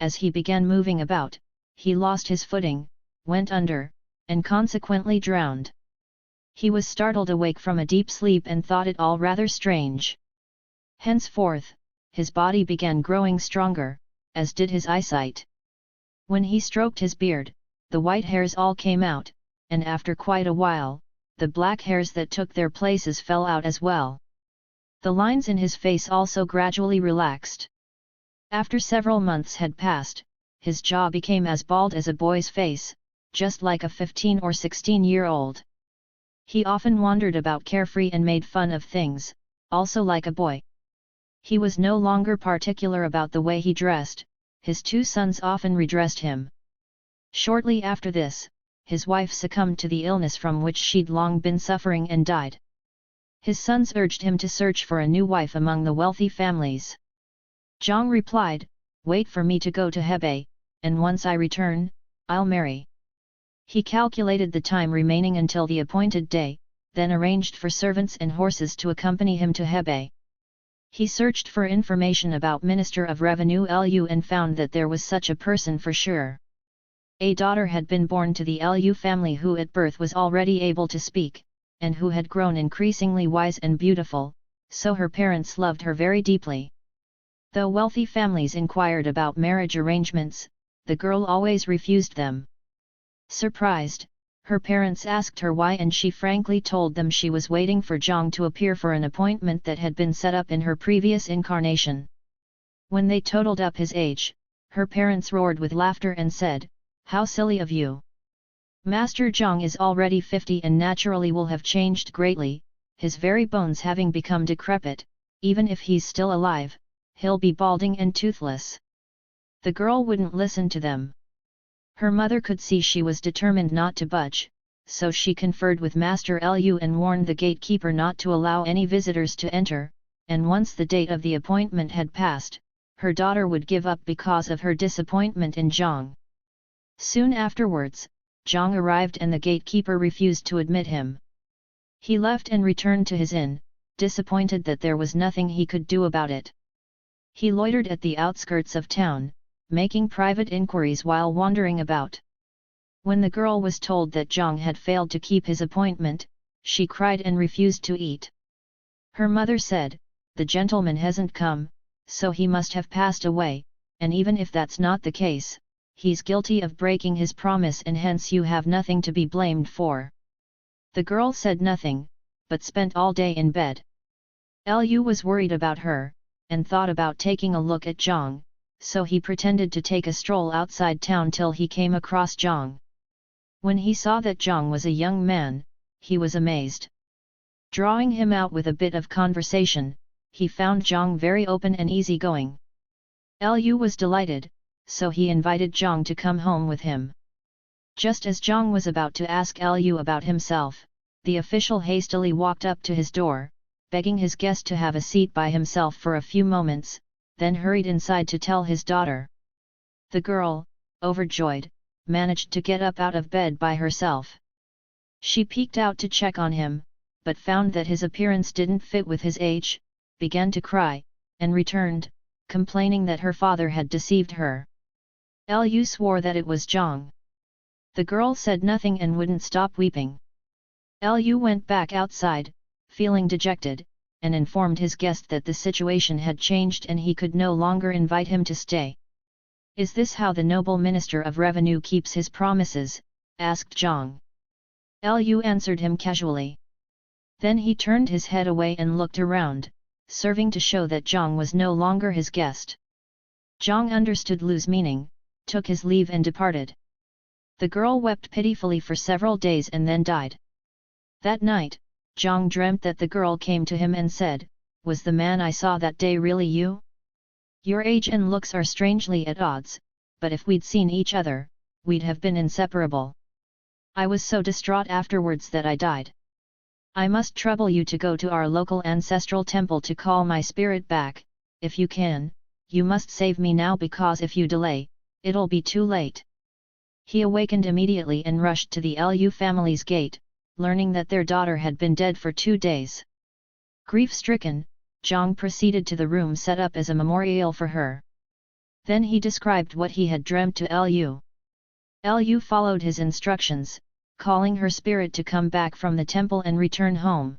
as he began moving about, he lost his footing, went under, and consequently drowned. He was startled awake from a deep sleep and thought it all rather strange. Henceforth, his body began growing stronger, as did his eyesight. When he stroked his beard, the white hairs all came out, and after quite a while, the black hairs that took their places fell out as well. The lines in his face also gradually relaxed. After several months had passed, his jaw became as bald as a boy's face, just like a 15 or 16-year-old. He often wandered about carefree and made fun of things, also like a boy. He was no longer particular about the way he dressed, his two sons often redressed him. Shortly after this, his wife succumbed to the illness from which she'd long been suffering and died. His sons urged him to search for a new wife among the wealthy families. Zhang replied, "Wait for me to go to Hebei, and once I return, I'll marry." He calculated the time remaining until the appointed day, then arranged for servants and horses to accompany him to Hebei. He searched for information about Minister of Revenue Lu and found that there was such a person for sure. A daughter had been born to the Lu family who at birth was already able to speak, and who had grown increasingly wise and beautiful, so her parents loved her very deeply. Though wealthy families inquired about marriage arrangements, the girl always refused them. Surprised, her parents asked her why, and she frankly told them she was waiting for Zhang to appear for an appointment that had been set up in her previous incarnation. When they totaled up his age, her parents roared with laughter and said, "How silly of you! Master Zhang is already 50 and naturally will have changed greatly, his very bones having become decrepit. Even if he's still alive, he'll be balding and toothless." The girl wouldn't listen to them. Her mother could see she was determined not to budge, so she conferred with Master Lu and warned the gatekeeper not to allow any visitors to enter, and once the date of the appointment had passed, her daughter would give up because of her disappointment in Zhang. Soon afterwards, Zhang arrived and the gatekeeper refused to admit him. He left and returned to his inn, disappointed that there was nothing he could do about it. He loitered at the outskirts of town, making private inquiries while wandering about. When the girl was told that Zhang had failed to keep his appointment, she cried and refused to eat. Her mother said, "The gentleman hasn't come, so he must have passed away, and even if that's not the case, he's guilty of breaking his promise and hence you have nothing to be blamed for." The girl said nothing, but spent all day in bed. Lu was worried about her, and thought about taking a look at Zhang, so he pretended to take a stroll outside town till he came across Zhang. When he saw that Zhang was a young man, he was amazed. Drawing him out with a bit of conversation, he found Zhang very open and easygoing. Lu was delighted, so he invited Zhang to come home with him. Just as Zhang was about to ask Lu about himself, the official hastily walked up to his door, begging his guest to have a seat by himself for a few moments, then hurried inside to tell his daughter. The girl, overjoyed, managed to get up out of bed by herself. She peeked out to check on him, but found that his appearance didn't fit with his age, began to cry, and returned, complaining that her father had deceived her. Lu swore that it was Zhang. The girl said nothing and wouldn't stop weeping. Lu went back outside, feeling dejected, and informed his guest that the situation had changed and he could no longer invite him to stay. "Is this how the noble Minister of Revenue keeps his promises?" asked Zhang. Lu answered him casually. Then he turned his head away and looked around, serving to show that Zhang was no longer his guest. Zhang understood Lu's meaning, took his leave and departed. The girl wept pitifully for several days and then died. That night, Zhang dreamt that the girl came to him and said, "Was the man I saw that day really you? Your age and looks are strangely at odds, but if we'd seen each other, we'd have been inseparable. I was so distraught afterwards that I died. I must trouble you to go to our local ancestral temple to call my spirit back. If you can, you must save me now because if you delay, it'll be too late." He awakened immediately and rushed to the Lu family's gate, learning that their daughter had been dead for 2 days. Grief-stricken, Zhang proceeded to the room set up as a memorial for her. Then he described what he had dreamt to Lu. Lu followed his instructions, calling her spirit to come back from the temple and return home.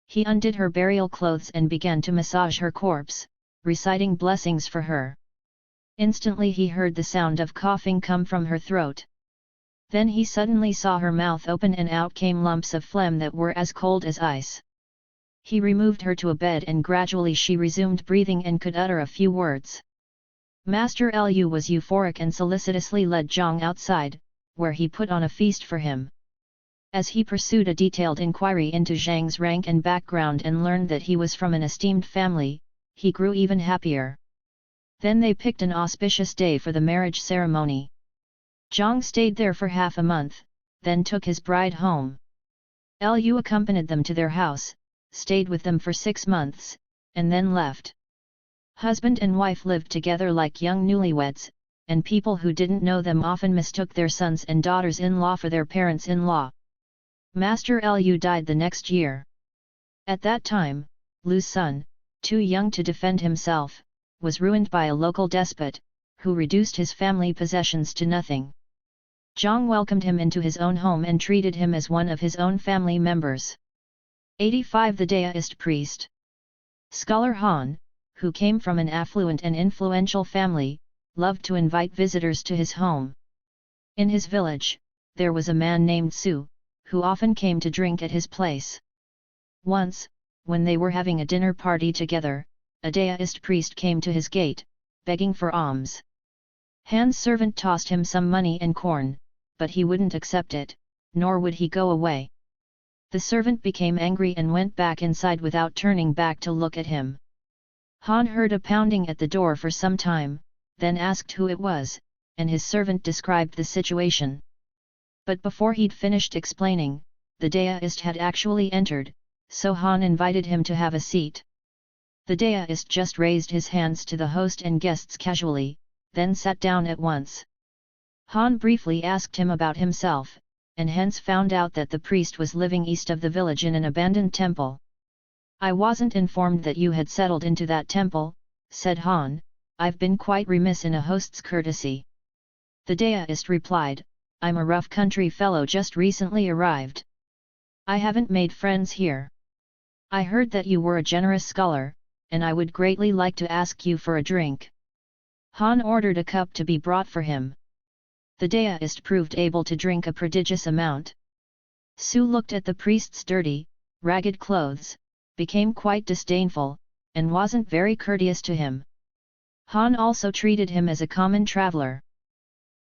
He undid her burial clothes and began to massage her corpse, reciting blessings for her. Instantly he heard the sound of coughing come from her throat. Then he suddenly saw her mouth open and out came lumps of phlegm that were as cold as ice. He removed her to a bed and gradually she resumed breathing and could utter a few words. Master Lu was euphoric and solicitously led Zhang outside, where he put on a feast for him. As he pursued a detailed inquiry into Zhang's rank and background and learned that he was from an esteemed family, he grew even happier. Then they picked an auspicious day for the marriage ceremony. Zhang stayed there for half a month, then took his bride home. Lu accompanied them to their house, stayed with them for 6 months, and then left. Husband and wife lived together like young newlyweds, and people who didn't know them often mistook their sons and daughters-in-law for their parents-in-law. Master Lu died the next year. At that time, Lu's son, too young to defend himself, was ruined by a local despot, who reduced his family possessions to nothing. Zhang welcomed him into his own home and treated him as one of his own family members. 85. The Daoist priest. Scholar Han, who came from an affluent and influential family, loved to invite visitors to his home. In his village, there was a man named Su, who often came to drink at his place. Once, when they were having a dinner party together, a Daoist priest came to his gate, begging for alms. Han's servant tossed him some money and corn, but he wouldn't accept it, nor would he go away. The servant became angry and went back inside without turning back to look at him. Han heard a pounding at the door for some time, then asked who it was, and his servant described the situation. But before he'd finished explaining, the Daoist had actually entered, so Han invited him to have a seat. The Daoist just raised his hands to the host and guests casually, then sat down at once. Han briefly asked him about himself, and hence found out that the priest was living east of the village in an abandoned temple. "I wasn't informed that you had settled into that temple," said Han. "I've been quite remiss in a host's courtesy." The Daoist replied, "I'm a rough country fellow just recently arrived. I haven't made friends here. I heard that you were a generous scholar, and I would greatly like to ask you for a drink." Han ordered a cup to be brought for him. The Daoist proved able to drink a prodigious amount. Su looked at the priest's dirty, ragged clothes, became quite disdainful, and wasn't very courteous to him. Han also treated him as a common traveler.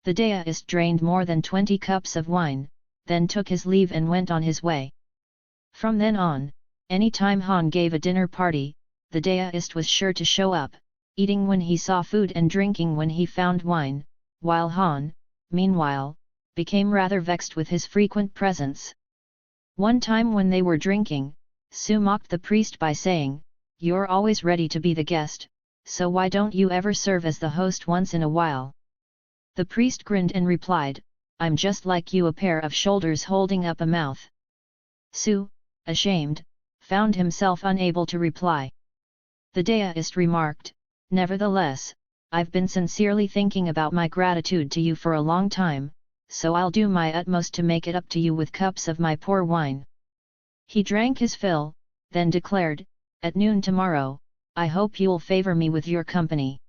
The Daoist drained more than 20 cups of wine, then took his leave and went on his way. From then on, any time Han gave a dinner party, the Daoist was sure to show up, eating when he saw food and drinking when he found wine, while Han, meanwhile, became rather vexed with his frequent presence. One time when they were drinking, Su mocked the priest by saying, "You're always ready to be the guest, so why don't you ever serve as the host once in a while?" The priest grinned and replied, "I'm just like you, a pair of shoulders holding up a mouth." Su, ashamed, found himself unable to reply. The Daoist remarked, "Nevertheless, I've been sincerely thinking about my gratitude to you for a long time, so I'll do my utmost to make it up to you with cups of my poor wine." He drank his fill, then declared, "At noon tomorrow, I hope you'll favor me with your company."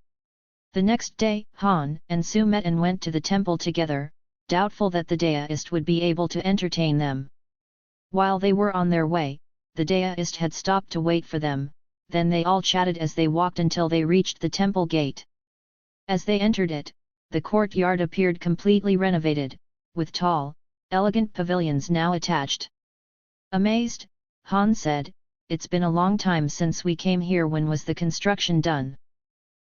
The next day, Han and Su met and went to the temple together, doubtful that the Daoist would be able to entertain them. While they were on their way, the Daoist had stopped to wait for them, then they all chatted as they walked until they reached the temple gate. As they entered it, the courtyard appeared completely renovated, with tall, elegant pavilions now attached. Amazed, Han said, "It's been a long time since we came here. When was the construction done?"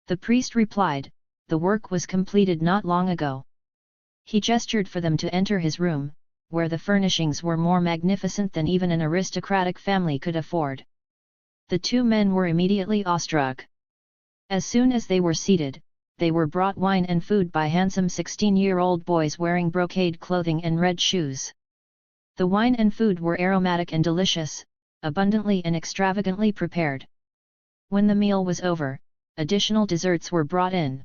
The priest replied, "The work was completed not long ago." He gestured for them to enter his room, where the furnishings were more magnificent than even an aristocratic family could afford. The two men were immediately awestruck. As soon as they were seated, they were brought wine and food by handsome 16-year-old boys wearing brocade clothing and red shoes. The wine and food were aromatic and delicious, abundantly and extravagantly prepared. When the meal was over, additional desserts were brought in.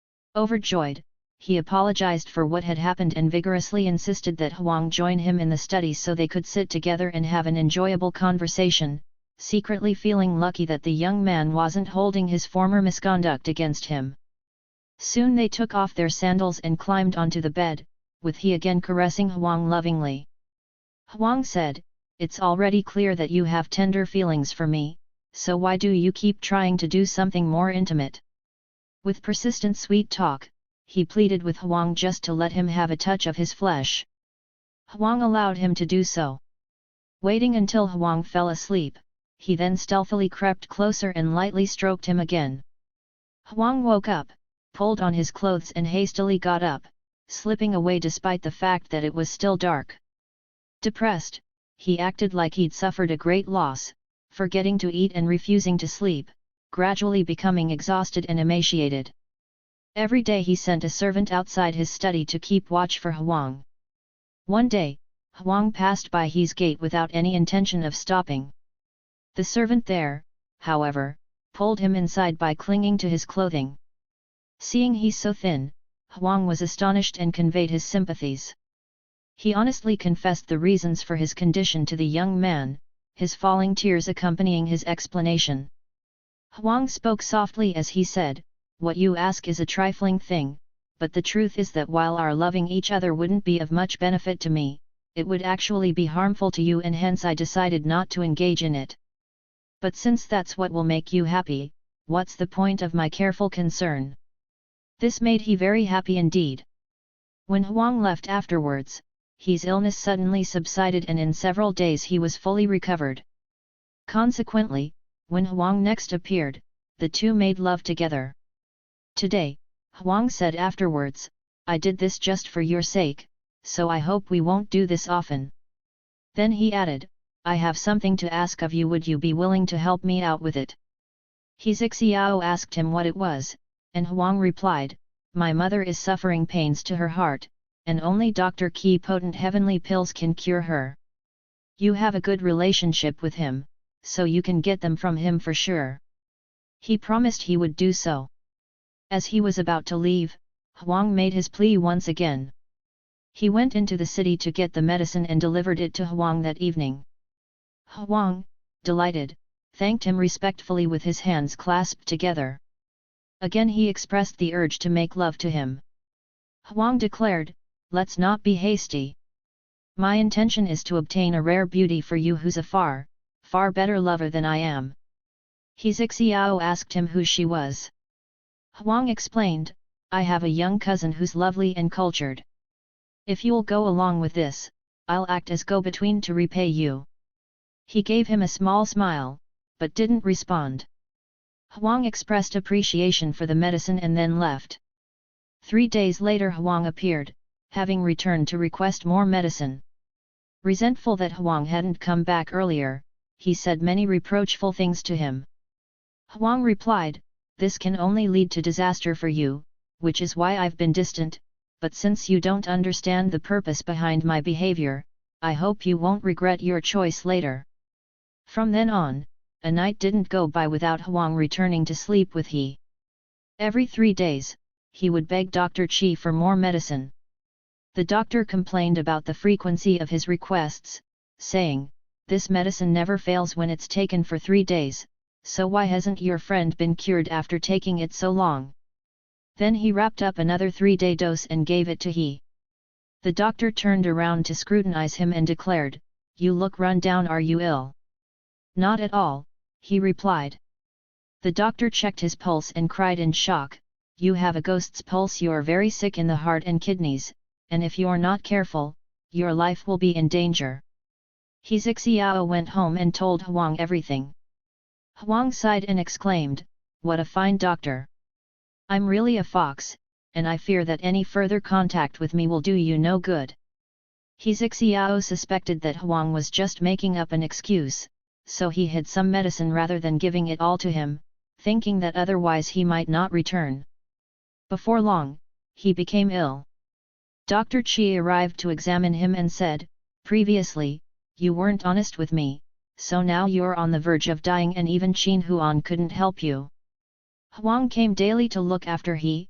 Overjoyed, he apologized for what had happened and vigorously insisted that Huang join him in the study so they could sit together and have an enjoyable conversation, secretly feeling lucky that the young man wasn't holding his former misconduct against him. Soon they took off their sandals and climbed onto the bed, with he again caressing Huang lovingly. Huang said, "It's already clear that you have tender feelings for me, so why do you keep trying to do something more intimate?" With persistent sweet talk, he pleaded with Huang just to let him have a touch of his flesh. Huang allowed him to do so. Waiting until Huang fell asleep, he then stealthily crept closer and lightly stroked him again. Huang woke up, pulled on his clothes and hastily got up, slipping away despite the fact that it was still dark. Depressed, he acted like he'd suffered a great loss, forgetting to eat and refusing to sleep, gradually becoming exhausted and emaciated. Every day he sent a servant outside his study to keep watch for Huang. One day, Huang passed by his gate without any intention of stopping. The servant there, however, pulled him inside by clinging to his clothing. Seeing he's so thin, Huang was astonished and conveyed his sympathies. He honestly confessed the reasons for his condition to the young man, his falling tears accompanying his explanation. Huang spoke softly as he said, "What you ask is a trifling thing, but the truth is that while our loving each other wouldn't be of much benefit to me, it would actually be harmful to you, and hence I decided not to engage in it. But since that's what will make you happy, what's the point of my careful concern?" This made he very happy indeed. When Huang left afterwards, his illness suddenly subsided and in several days he was fully recovered. Consequently, when Huang next appeared, the two made love together. "Today," Huang said afterwards, "I did this just for your sake, so I hope we won't do this often." Then he added, "I have something to ask of you, would you be willing to help me out with it?" He Xiao asked him what it was, and Huang replied, "My mother is suffering pains to her heart, and only Dr. Qi potent heavenly pills can cure her. You have a good relationship with him, so you can get them from him for sure." He promised he would do so. As he was about to leave, Huang made his plea once again. He went into the city to get the medicine and delivered it to Huang that evening. Huang, delighted, thanked him respectfully with his hands clasped together. Again he expressed the urge to make love to him. Huang declared, "Let's not be hasty. My intention is to obtain a rare beauty for you who's a far better lover than I am." He Xiao asked him who she was. Huang explained, "I have a young cousin who's lovely and cultured. If you'll go along with this, I'll act as go-between to repay you." He gave him a small smile, but didn't respond. Huang expressed appreciation for the medicine and then left. 3 days later Huang appeared, having returned to request more medicine. Resentful that Huang hadn't come back earlier, he said many reproachful things to him. Huang replied, "This can only lead to disaster for you, which is why I've been distant, but since you don't understand the purpose behind my behavior, I hope you won't regret your choice later." From then on, a night didn't go by without Huang returning to sleep with he. Every 3 days, he would beg Dr. Qi for more medicine. The doctor complained about the frequency of his requests, saying, "This medicine never fails when it's taken for 3 days, so why hasn't your friend been cured after taking it so long?" Then he wrapped up another 3-day dose and gave it to he. The doctor turned around to scrutinize him and declared, "You look run down, are you ill?" "Not at all," he replied. The doctor checked his pulse and cried in shock, "You have a ghost's pulse, you're very sick in the heart and kidneys, and if you're not careful, your life will be in danger." He Xiao went home and told Huang everything. Huang sighed and exclaimed, "What a fine doctor! I'm really a fox, and I fear that any further contact with me will do you no good." He Xiao suspected that Huang was just making up an excuse, so he hid some medicine rather than giving it all to him, thinking that otherwise he might not return. Before long, he became ill. Dr. Qi arrived to examine him and said, "Previously, you weren't honest with me, so now you're on the verge of dying and even Qin Huan couldn't help you." Huang came daily to look after he,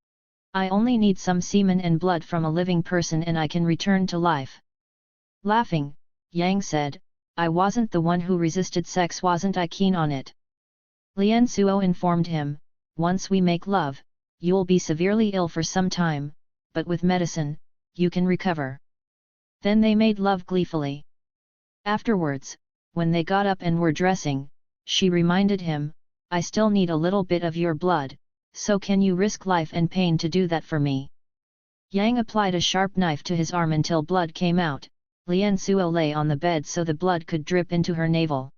I only need some semen and blood from a living person and I can return to life. Laughing, Yang said, I wasn't the one who resisted sex, wasn't I keen on it? Lian Suo informed him, once we make love, you'll be severely ill for some time, but with medicine, you can recover. Then they made love gleefully. Afterwards, when they got up and were dressing, she reminded him, I still need a little bit of your blood, so can you risk life and pain to do that for me? Yang applied a sharp knife to his arm until blood came out. Lian Suo lay on the bed so the blood could drip into her navel.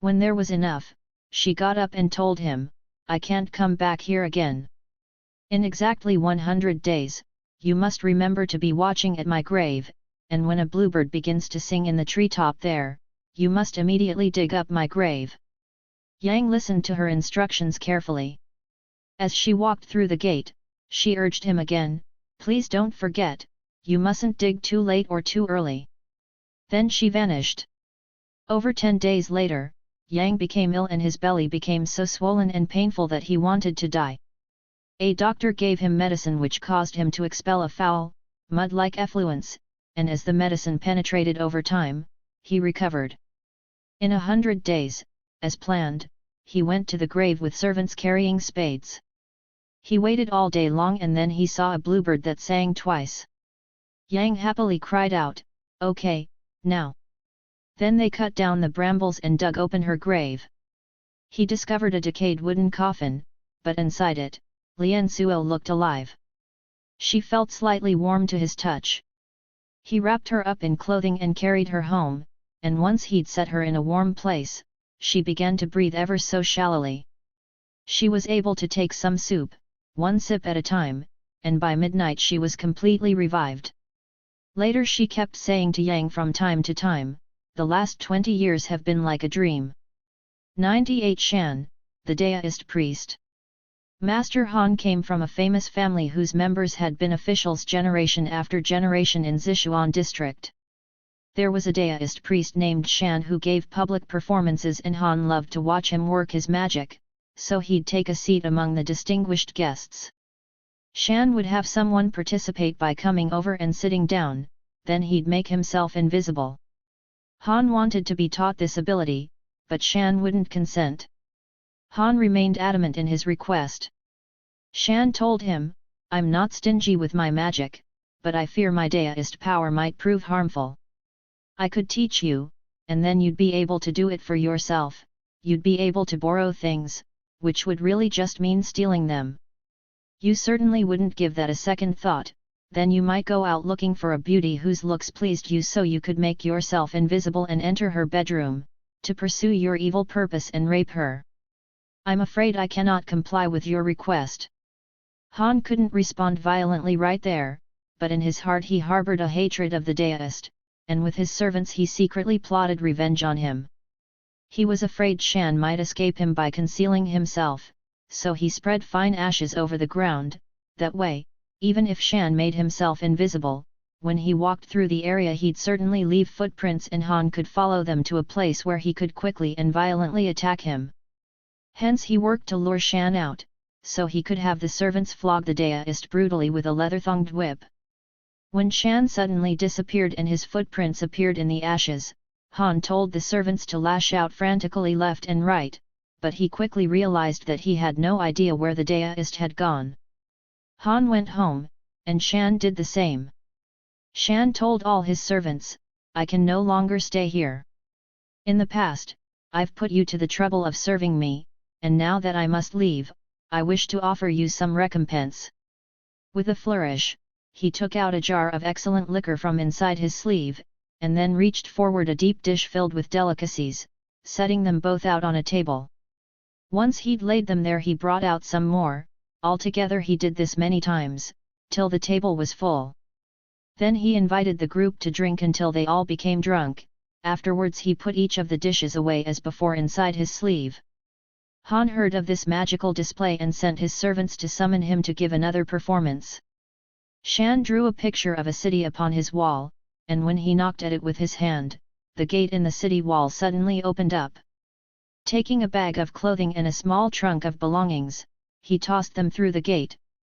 When there was enough, she got up and told him, I can't come back here again. In exactly 100 days, you must remember to be watching at my grave, and when a bluebird begins to sing in the treetop there, you must immediately dig up my grave. Yang listened to her instructions carefully. As she walked through the gate, she urged him again, please don't forget, you mustn't dig too late or too early. Then she vanished. Over 10 days later, Yang became ill and his belly became so swollen and painful that he wanted to die. A doctor gave him medicine which caused him to expel a foul, mud-like effluence, and as the medicine penetrated over time, he recovered. In 100 days, as planned, he went to the grave with servants carrying spades. He waited all day long and then he saw a bluebird that sang twice. Yang happily cried out, okay, now. Then they cut down the brambles and dug open her grave. He discovered a decayed wooden coffin, but inside it, Lian Suo looked alive. She felt slightly warm to his touch. He wrapped her up in clothing and carried her home, and once he'd set her in a warm place, she began to breathe ever so shallowly. She was able to take some soup, one sip at a time, and by midnight she was completely revived. Later she kept saying to Yang from time to time, the last 20 years have been like a dream. 98 Shan, the Daoist priest. Master Han came from a famous family whose members had been officials generation after generation in Sichuan district. There was a Daoist priest named Shan who gave public performances and Han loved to watch him work his magic, so he'd take a seat among the distinguished guests. Shan would have someone participate by coming over and sitting down, then he'd make himself invisible. Han wanted to be taught this ability, but Shan wouldn't consent. Han remained adamant in his request. Shan told him, I'm not stingy with my magic, but I fear my Daoist power might prove harmful. I could teach you, and then you'd be able to do it for yourself, you'd be able to borrow things, which would really just mean stealing them. You certainly wouldn't give that a second thought, then you might go out looking for a beauty whose looks pleased you so you could make yourself invisible and enter her bedroom, to pursue your evil purpose and rape her. I'm afraid I cannot comply with your request. Han couldn't respond violently right there, but in his heart he harbored a hatred of the Daoist, and with his servants he secretly plotted revenge on him. He was afraid Shan might escape him by concealing himself, so he spread fine ashes over the ground, that way, even if Shan made himself invisible, when he walked through the area he'd certainly leave footprints and Han could follow them to a place where he could quickly and violently attack him. Hence he worked to lure Shan out, so he could have the servants flog the Daoist brutally with a leather-thonged whip. When Shan suddenly disappeared and his footprints appeared in the ashes, Han told the servants to lash out frantically left and right, but he quickly realized that he had no idea where the Daoist had gone. Han went home, and Shan did the same. Shan told all his servants, I can no longer stay here. In the past, I've put you to the trouble of serving me, and now that I must leave, I wish to offer you some recompense. With a flourish, he took out a jar of excellent liquor from inside his sleeve, and then reached forward a deep dish filled with delicacies, setting them both out on a table. Once he'd laid them there he brought out some more. Altogether he did this many times, till the table was full. Then he invited the group to drink until they all became drunk, afterwards he put each of the dishes away as before inside his sleeve. Han heard of this magical display and sent his servants to summon him to give another performance. Shan drew a picture of a city upon his wall, and when he knocked at it with his hand, the gate in the city wall suddenly opened up. Taking a bag of clothing and a small trunk of belongings, he tossed them through the gate,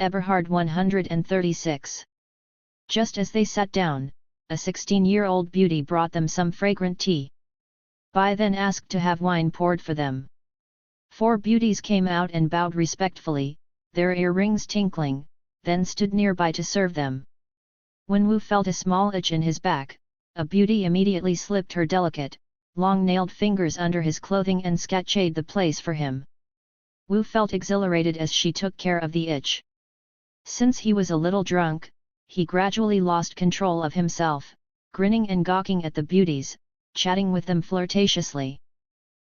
Eberhard 136. Just as they sat down, a 16-year-old beauty brought them some fragrant tea. Bai then asked to have wine poured for them. 4 beauties came out and bowed respectfully, their earrings tinkling, then stood nearby to serve them. When Wu felt a small itch in his back, a beauty immediately slipped her delicate, long-nailed fingers under his clothing and scratched the place for him. Wu felt exhilarated as she took care of the itch. Since he was a little drunk, he gradually lost control of himself, grinning and gawking at the beauties, chatting with them flirtatiously.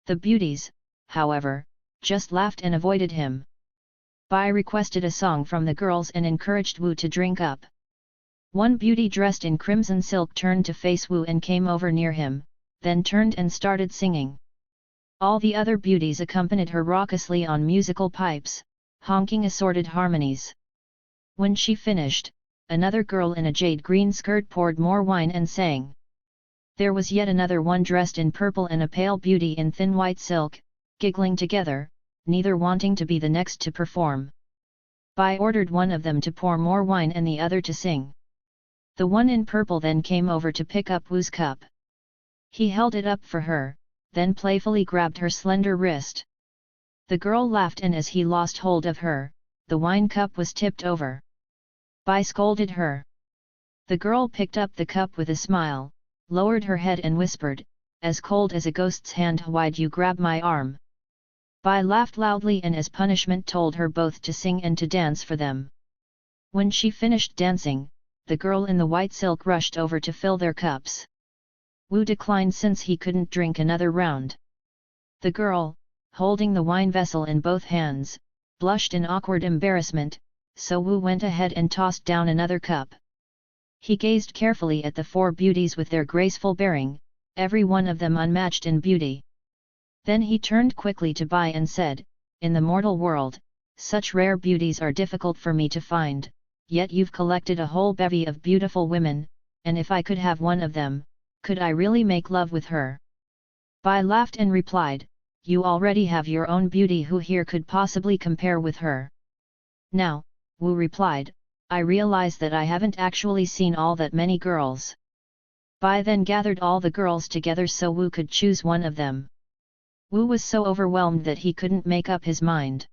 The beauties, however, just laughed and avoided him. Bai requested a song from the girls and encouraged Wu to drink up. One beauty dressed in crimson silk turned to face Wu and came over near him, then turned and started singing. All the other beauties accompanied her raucously on musical pipes, honking assorted harmonies. When she finished, another girl in a jade green skirt poured more wine and sang. There was yet another one dressed in purple and a pale beauty in thin white silk, giggling together, neither wanting to be the next to perform. Bai ordered one of them to pour more wine and the other to sing. The one in purple then came over to pick up Wu's cup. He held it up for her, then playfully grabbed her slender wrist. The girl laughed, and as he lost hold of her, the wine cup was tipped over. Bai scolded her. The girl picked up the cup with a smile, lowered her head and whispered, "As cold as a ghost's hand, why'd you grab my arm?" Bai laughed loudly and as punishment told her both to sing and to dance for them. When she finished dancing, the girl in the white silk rushed over to fill their cups. Wu declined since he couldn't drink another round. The girl, holding the wine vessel in both hands, blushed in awkward embarrassment, so Wu went ahead and tossed down another cup. He gazed carefully at the 4 beauties with their graceful bearing, every one of them unmatched in beauty. Then he turned quickly to Bai and said, "In the mortal world, such rare beauties are difficult for me to find, yet you've collected a whole bevy of beautiful women, and if I could have one of them, could I really make love with her?" Bai laughed and replied, "You already have your own beauty, who here could possibly compare with her?" "Now," Wu replied, "I realize that I haven't actually seen all that many girls." Bai then gathered all the girls together so Wu could choose one of them. Wu was so overwhelmed that he couldn't make up his mind.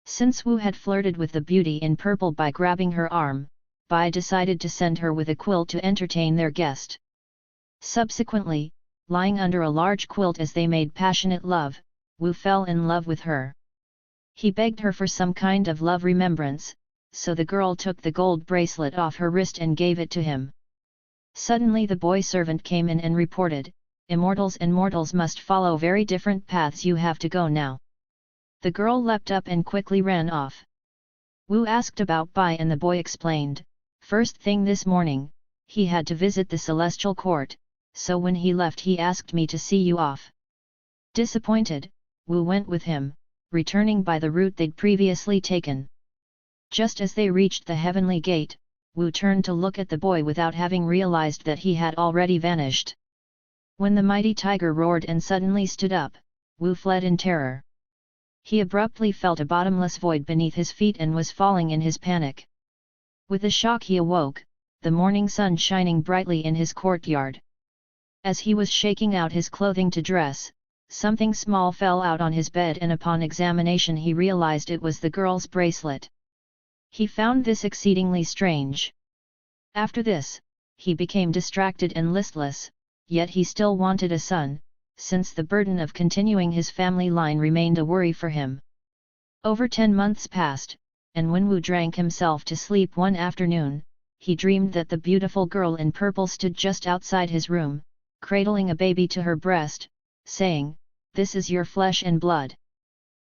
Since Wu had flirted with the beauty in purple by grabbing her arm, Bai decided to send her with a quilt to entertain their guest. Subsequently, lying under a large quilt as they made passionate love, Wu fell in love with her. He begged her for some kind of love remembrance, so the girl took the gold bracelet off her wrist and gave it to him. Suddenly the boy servant came in and reported, "Immortals and mortals must follow very different paths, you have to go now." The girl leapt up and quickly ran off. Wu asked about Bai and the boy explained, "First thing this morning, he had to visit the celestial court, so when he left he asked me to see you off." Disappointed, Wu went with him, returning by the route they'd previously taken. Just as they reached the heavenly gate, Wu turned to look at the boy without having realized that he had already vanished. When the mighty tiger roared and suddenly stood up, Wu fled in terror. He abruptly felt a bottomless void beneath his feet and was falling in his panic. With a shock he awoke, the morning sun shining brightly in his courtyard. As he was shaking out his clothing to dress, something small fell out on his bed, and upon examination he realized it was the girl's bracelet. He found this exceedingly strange. After this, he became distracted and listless, yet he still wanted a son, since the burden of continuing his family line remained a worry for him. Over 10 months passed, and when Wu drank himself to sleep one afternoon, he dreamed that the beautiful girl in purple stood just outside his room, cradling a baby to her breast, saying, "This is your flesh and blood.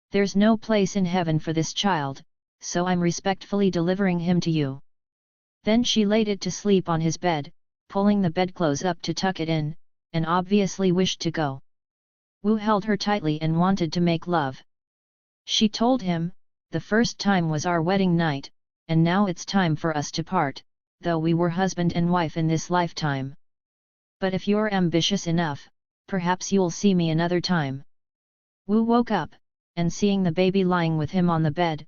There's no place in heaven for this child, so I'm respectfully delivering him to you." Then she laid it to sleep on his bed, pulling the bedclothes up to tuck it in, and obviously wished to go. Wu held her tightly and wanted to make love. She told him, "The first time was our wedding night, and now it's time for us to part, though we were husband and wife in this lifetime. But if you're ambitious enough, perhaps you'll see me another time." Wu woke up, and seeing the baby lying with him on the bed,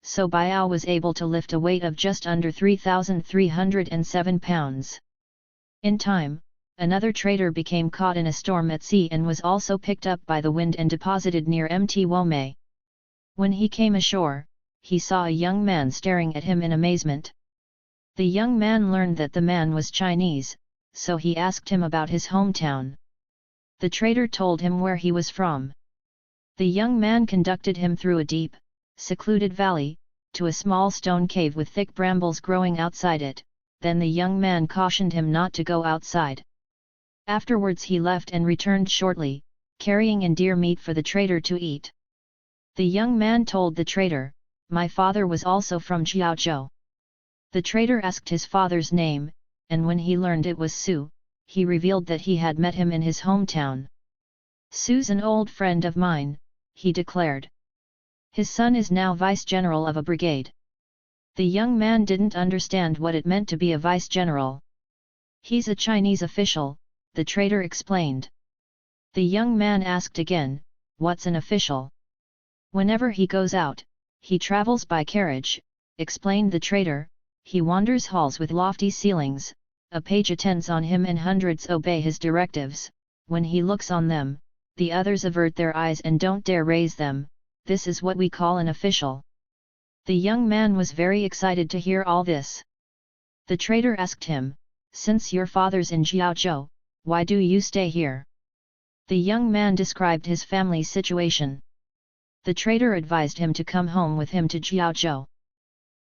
so Biao was able to lift a weight of just under 3,307 pounds. In time, another trader became caught in a storm at sea and was also picked up by the wind and deposited near Mt. Womei. When he came ashore, he saw a young man staring at him in amazement. The young man learned that the man was Chinese, so he asked him about his hometown. The trader told him where he was from. The young man conducted him through a deep, secluded valley, to a small stone cave with thick brambles growing outside it. Then the young man cautioned him not to go outside. Afterwards he left and returned shortly, carrying in deer meat for the trader to eat. The young man told the trader, "My father was also from Jiaozhou." The trader asked his father's name, and when he learned it was Su, he revealed that he had met him in his hometown. "Su's an old friend of mine," he declared. "His son is now vice-general of a brigade." The young man didn't understand what it meant to be a vice-general. "He's a Chinese official," the trader explained. The young man asked again, "What's an official?" "Whenever he goes out, he travels by carriage," explained the trader. "He wanders halls with lofty ceilings, a page attends on him and hundreds obey his directives. When he looks on them, the others avert their eyes and don't dare raise them. This is what we call an official." The young man was very excited to hear all this. The trader asked him, "Since your father's in Jiaozhou, why do you stay here?" The young man described his family's situation. The trader advised him to come home with him to Jiaozhou.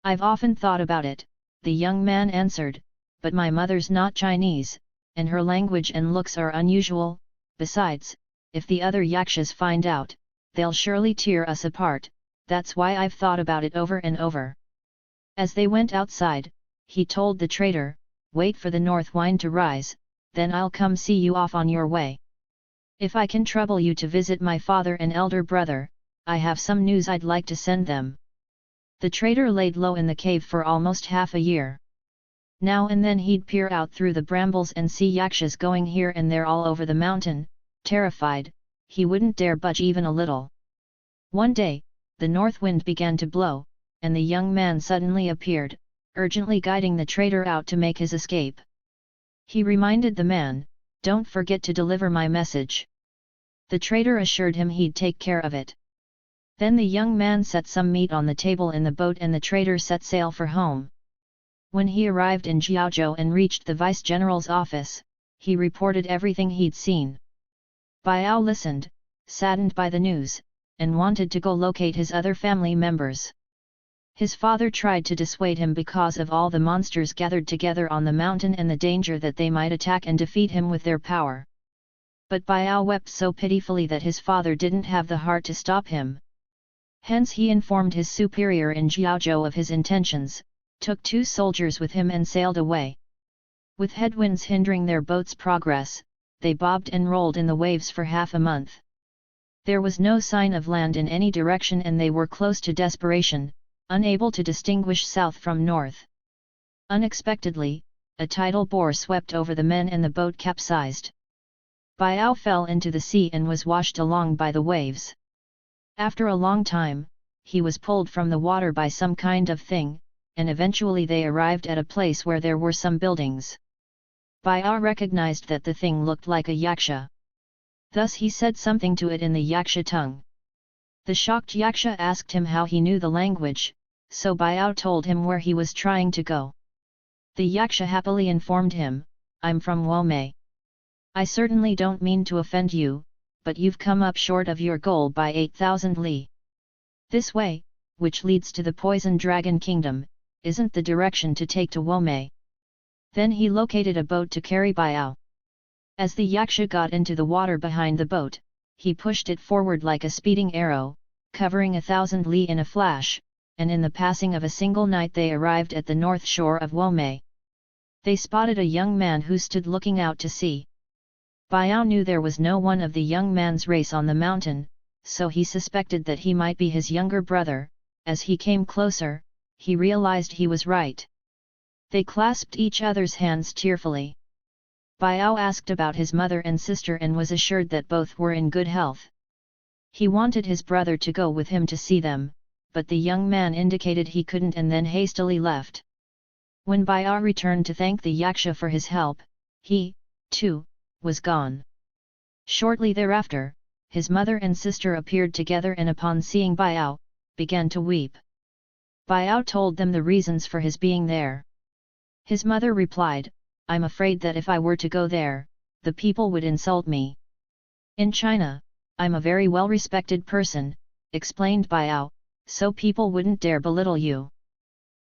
"I've often thought about it," the young man answered, "but my mother's not Chinese, and her language and looks are unusual. Besides, if the other yakshas find out, they'll surely tear us apart. That's why I've thought about it over and over." As they went outside, he told the trader, "Wait for the north wind to rise, then I'll come see you off on your way. If I can trouble you to visit my father and elder brother, I have some news I'd like to send them." The trader laid low in the cave for almost half a year. Now and then he'd peer out through the brambles and see yakshas going here and there all over the mountain. Terrified, he wouldn't dare budge even a little. One day, the north wind began to blow, and the young man suddenly appeared, urgently guiding the trader out to make his escape. He reminded the man, "Don't forget to deliver my message." The trader assured him he'd take care of it. Then the young man set some meat on the table in the boat and the trader set sail for home. When he arrived in Jiaozhou and reached the vice-general's office, he reported everything he'd seen. Biao listened, saddened by the news, and wanted to go locate his other family members. His father tried to dissuade him because of all the monsters gathered together on the mountain and the danger that they might attack and defeat him with their power. But Biao wept so pitifully that his father didn't have the heart to stop him. Hence he informed his superior in Jiaozhou of his intentions, took 2 soldiers with him and sailed away. With headwinds hindering their boat's progress, they bobbed and rolled in the waves for half a month. There was no sign of land in any direction and they were close to desperation, unable to distinguish south from north. Unexpectedly, a tidal bore swept over the men and the boat capsized. Biao fell into the sea and was washed along by the waves. After a long time, he was pulled from the water by some kind of thing, and eventually they arrived at a place where there were some buildings. Biao recognized that the thing looked like a yaksha. Thus he said something to it in the yaksha tongue. The shocked yaksha asked him how he knew the language, so Biao told him where he was trying to go. The yaksha happily informed him, "I'm from Womei. I certainly don't mean to offend you, but you've come up short of your goal by 8,000 li. This way, which leads to the Poison Dragon Kingdom, isn't the direction to take to Womei." Then he located a boat to carry Biao. As the yaksha got into the water behind the boat, he pushed it forward like a speeding arrow, covering 1,000 li in a flash, and in the passing of a single night they arrived at the north shore of Womei. They spotted a young man who stood looking out to sea. Biao knew there was no one of the young man's race on the mountain, so he suspected that he might be his younger brother. As he came closer, he realized he was right. They clasped each other's hands tearfully. Biao asked about his mother and sister and was assured that both were in good health. He wanted his brother to go with him to see them, but the young man indicated he couldn't and then hastily left. When Baiao returned to thank the yaksha for his help, he, too, was gone. Shortly thereafter, his mother and sister appeared together and upon seeing Baiao, began to weep. Baiao told them the reasons for his being there. His mother replied, "I'm afraid that if I were to go there, the people would insult me. In China, I'm a very well-respected person," explained Baiao, "so people wouldn't dare belittle you."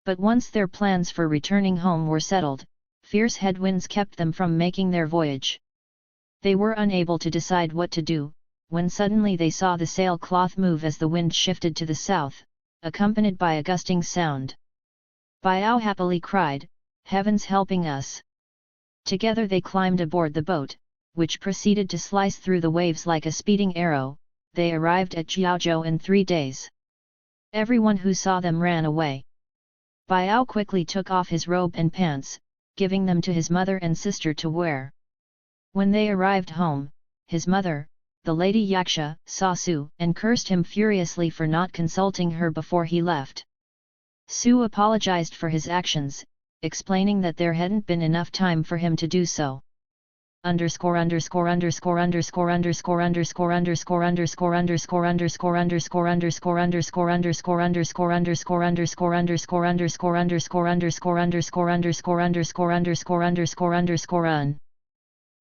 But once their plans for returning home were settled, fierce headwinds kept them from making their voyage. They were unable to decide what to do, when suddenly they saw the sailcloth move as the wind shifted to the south, accompanied by a gusting sound. Baiao happily cried, "Heavens helping us!" Together they climbed aboard the boat, which proceeded to slice through the waves like a speeding arrow. They arrived at Jiaozhou in 3 days. Everyone who saw them ran away. Baiao quickly took off his robe and pants, giving them to his mother and sister to wear. When they arrived home, his mother, the lady Yaksha, saw Su and cursed him furiously for not consulting her before he left. Su apologized for his actions, explaining that there hadn't been enough time for him to do so.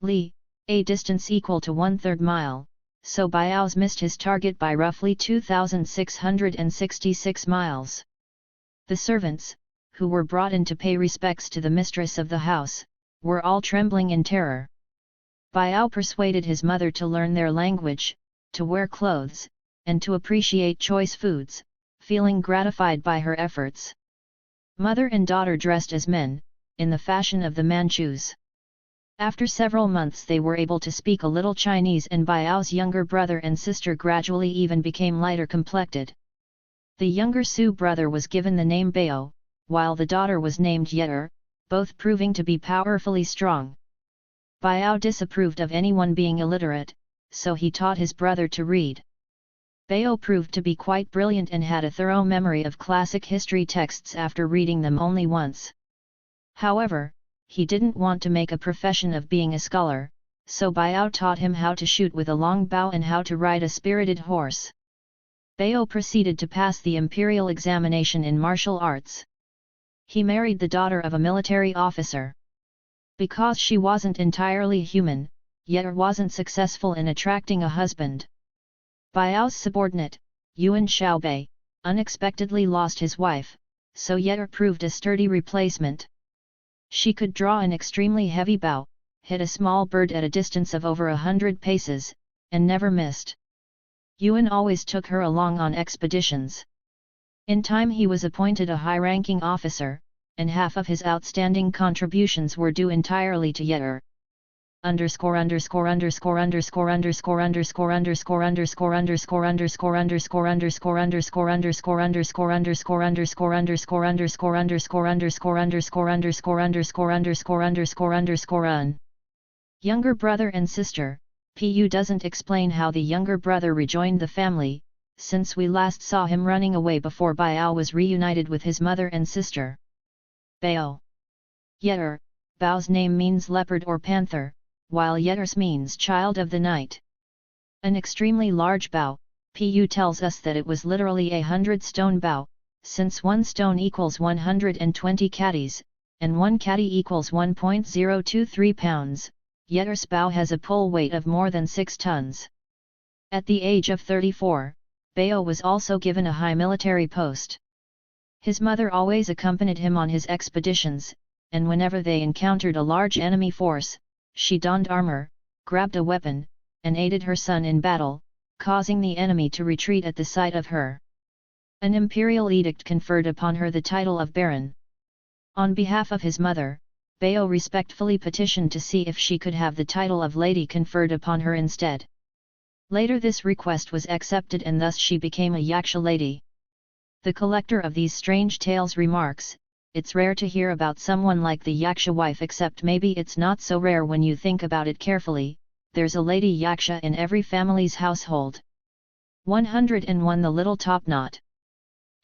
Li, a distance equal to 1/3 mile, so Baiao missed his target by roughly 2,666 miles. The servants, who were brought in to pay respects to the mistress of the house, were all trembling in terror. Baiao persuaded his mother to learn their language, to wear clothes, and to appreciate choice foods, feeling gratified by her efforts. Mother and daughter dressed as men, in the fashion of the Manchus. After several months they were able to speak a little Chinese, and Baiao's younger brother and sister gradually even became lighter complected. The younger Su brother was given the name Bao, while the daughter was named Yeter, both proving to be powerfully strong. Baiao disapproved of anyone being illiterate, so he taught his brother to read. Bao proved to be quite brilliant and had a thorough memory of classic history texts after reading them only once. However, he didn't want to make a profession of being a scholar, so Baiao taught him how to shoot with a long bow and how to ride a spirited horse. Bao proceeded to pass the imperial examination in martial arts. He married the daughter of a military officer. Because she wasn't entirely human, Yeter wasn't successful in attracting a husband. Baiao's subordinate, Yuan Xiaobei, unexpectedly lost his wife, so Yeter proved a sturdy replacement. She could draw an extremely heavy bow, hit a small bird at a distance of over 100 paces, and never missed. Yuan always took her along on expeditions. In time he was appointed a high-ranking officer, and half of his outstanding contributions were due entirely to Yeter. Younger brother and sister. Pu doesn't explain how the younger brother rejoined the family, since we last saw him running away before Baiao was reunited with his mother and sister. Bao. Yeter, Bao's name means leopard or panther, while Yeter's means child of the night. An extremely large bao, Pu tells us that it was literally 100-stone bao, since 1 stone equals 120 catties, and 1 catty equals 1.023 pounds. Yeter's bao has a pull weight of more than 6 tons. At the age of 34, Bao was also given a high military post. His mother always accompanied him on his expeditions, and whenever they encountered a large enemy force, she donned armor, grabbed a weapon, and aided her son in battle, causing the enemy to retreat at the sight of her. An imperial edict conferred upon her the title of Baron. On behalf of his mother, Bao respectfully petitioned to see if she could have the title of lady conferred upon her instead. Later this request was accepted and thus she became a yaksha lady. The collector of these strange tales remarks, "It's rare to hear about someone like the yaksha wife, except maybe it's not so rare when you think about it carefully. There's a lady yaksha in every family's household." 101 The Little Top Knot.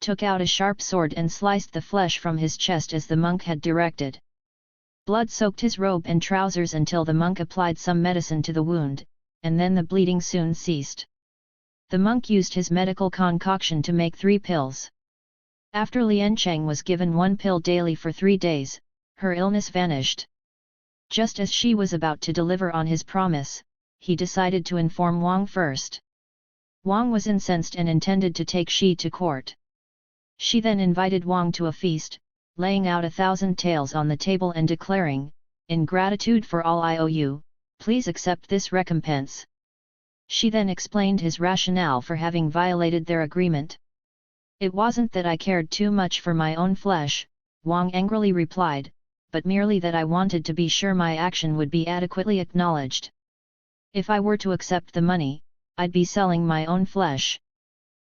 took out a sharp sword and sliced the flesh from his chest as the monk had directed. Blood soaked his robe and trousers until the monk applied some medicine to the wound, and then the bleeding soon ceased. The monk used his medical concoction to make 3 pills. After Liancheng was given 1 pill daily for 3 days, her illness vanished. Just as she was about to deliver on his promise, he decided to inform Wang first. Wang was incensed and intended to take she to court. She then invited Wang to a feast, laying out 1,000 taels on the table and declaring, "In gratitude for all I owe you, please accept this recompense." She then explained his rationale for having violated their agreement. "It wasn't that I cared too much for my own flesh," Wang angrily replied, "but merely that I wanted to be sure my action would be adequately acknowledged. If I were to accept the money, I'd be selling my own flesh."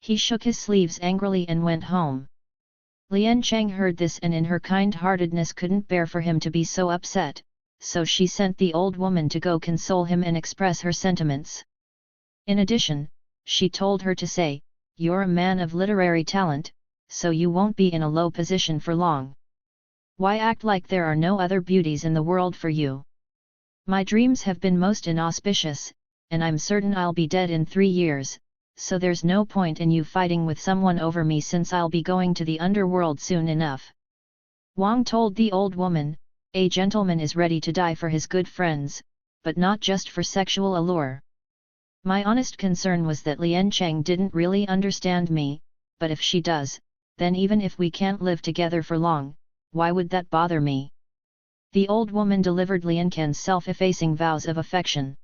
He shook his sleeves angrily and went home. Liancheng heard this and in her kind-heartedness couldn't bear for him to be so upset, so she sent the old woman to go console him and express her sentiments. In addition, she told her to say, "You're a man of literary talent, so you won't be in a low position for long. Why act like there are no other beauties in the world for you? My dreams have been most inauspicious, and I'm certain I'll be dead in 3 years, so there's no point in you fighting with someone over me since I'll be going to the underworld soon enough." Wang told the old woman, "A gentleman is ready to die for his good friends, but not just for sexual allure. My honest concern was that Liancheng didn't really understand me, but if she does, then even if we can't live together for long, why would that bother me?" The old woman delivered Liancheng's self-effacing vows of affection.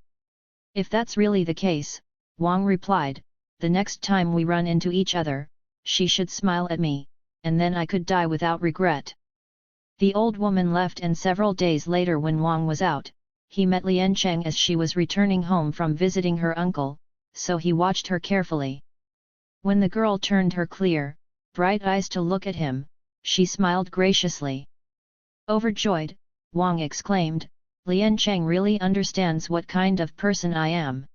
"If that's really the case," Wang replied, "the next time we run into each other, she should smile at me, and then I could die without regret." The old woman left and several days later when Wang was out, he met Liancheng as she was returning home from visiting her uncle, so he watched her carefully. When the girl turned her clear, bright eyes to look at him, she smiled graciously. Overjoyed, Wang exclaimed, "Liancheng really understands what kind of person I am."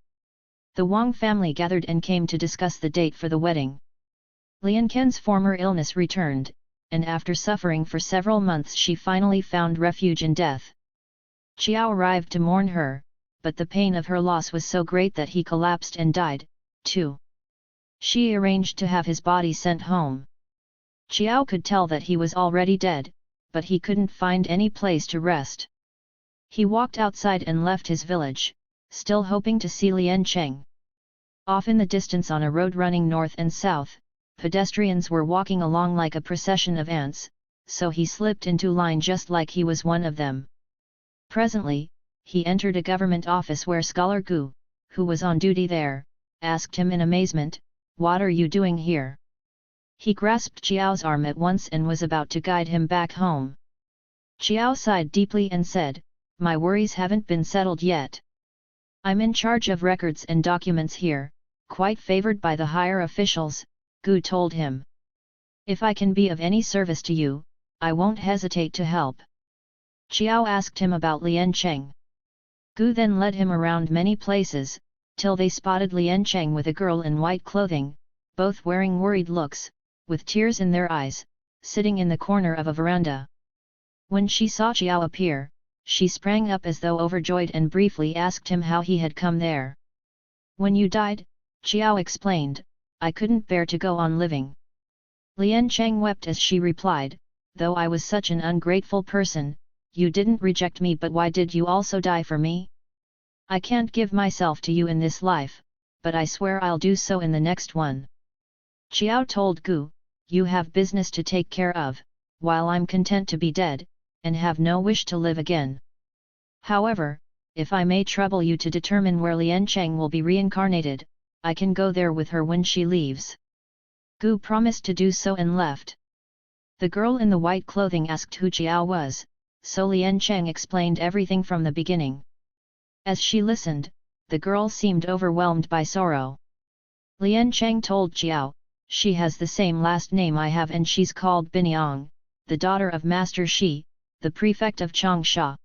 The Wang family gathered and came to discuss the date for the wedding. Liancheng's former illness returned, and after suffering for several months she finally found refuge in death. Qiao arrived to mourn her, but the pain of her loss was so great that he collapsed and died, too. She arranged to have his body sent home. Qiao could tell that he was already dead, but he couldn't find any place to rest. He walked outside and left his village, still hoping to see Liancheng. Off in the distance on a road running north and south, pedestrians were walking along like a procession of ants, so he slipped into line just like he was one of them. Presently, he entered a government office where Scholar Gu, who was on duty there, asked him in amazement, "What are you doing here?" He grasped Qiao's arm at once and was about to guide him back home. Qiao sighed deeply and said, "My worries haven't been settled yet. I'm in charge of records and documents here, quite favored by the higher officials," Gu told him. "If I can be of any service to you, I won't hesitate to help." Qiao asked him about Liancheng. Gu then led him around many places, till they spotted Liancheng with a girl in white clothing, both wearing worried looks, with tears in their eyes, sitting in the corner of a veranda. When she saw Qiao appear, she sprang up as though overjoyed and briefly asked him how he had come there. "When you died," Qiao explained, "I couldn't bear to go on living." Liancheng wept as she replied, "Though I was such an ungrateful person, you didn't reject me, but why did you also die for me? I can't give myself to you in this life, but I swear I'll do so in the next one." Qiao told Gu, "You have business to take care of, while I'm content to be dead, and have no wish to live again. However, if I may trouble you to determine where Liancheng will be reincarnated, I can go there with her when she leaves." Gu promised to do so and left. The girl in the white clothing asked who Qiao was, so Liancheng explained everything from the beginning. As she listened, the girl seemed overwhelmed by sorrow. Liancheng told Qiao, "She has the same last name I have and she's called Binyang, the daughter of Master Shi, the prefect of Changsha.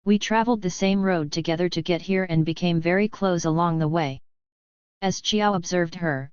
We travelled the same road together to get here and became very close along the way." As Qiao observed her,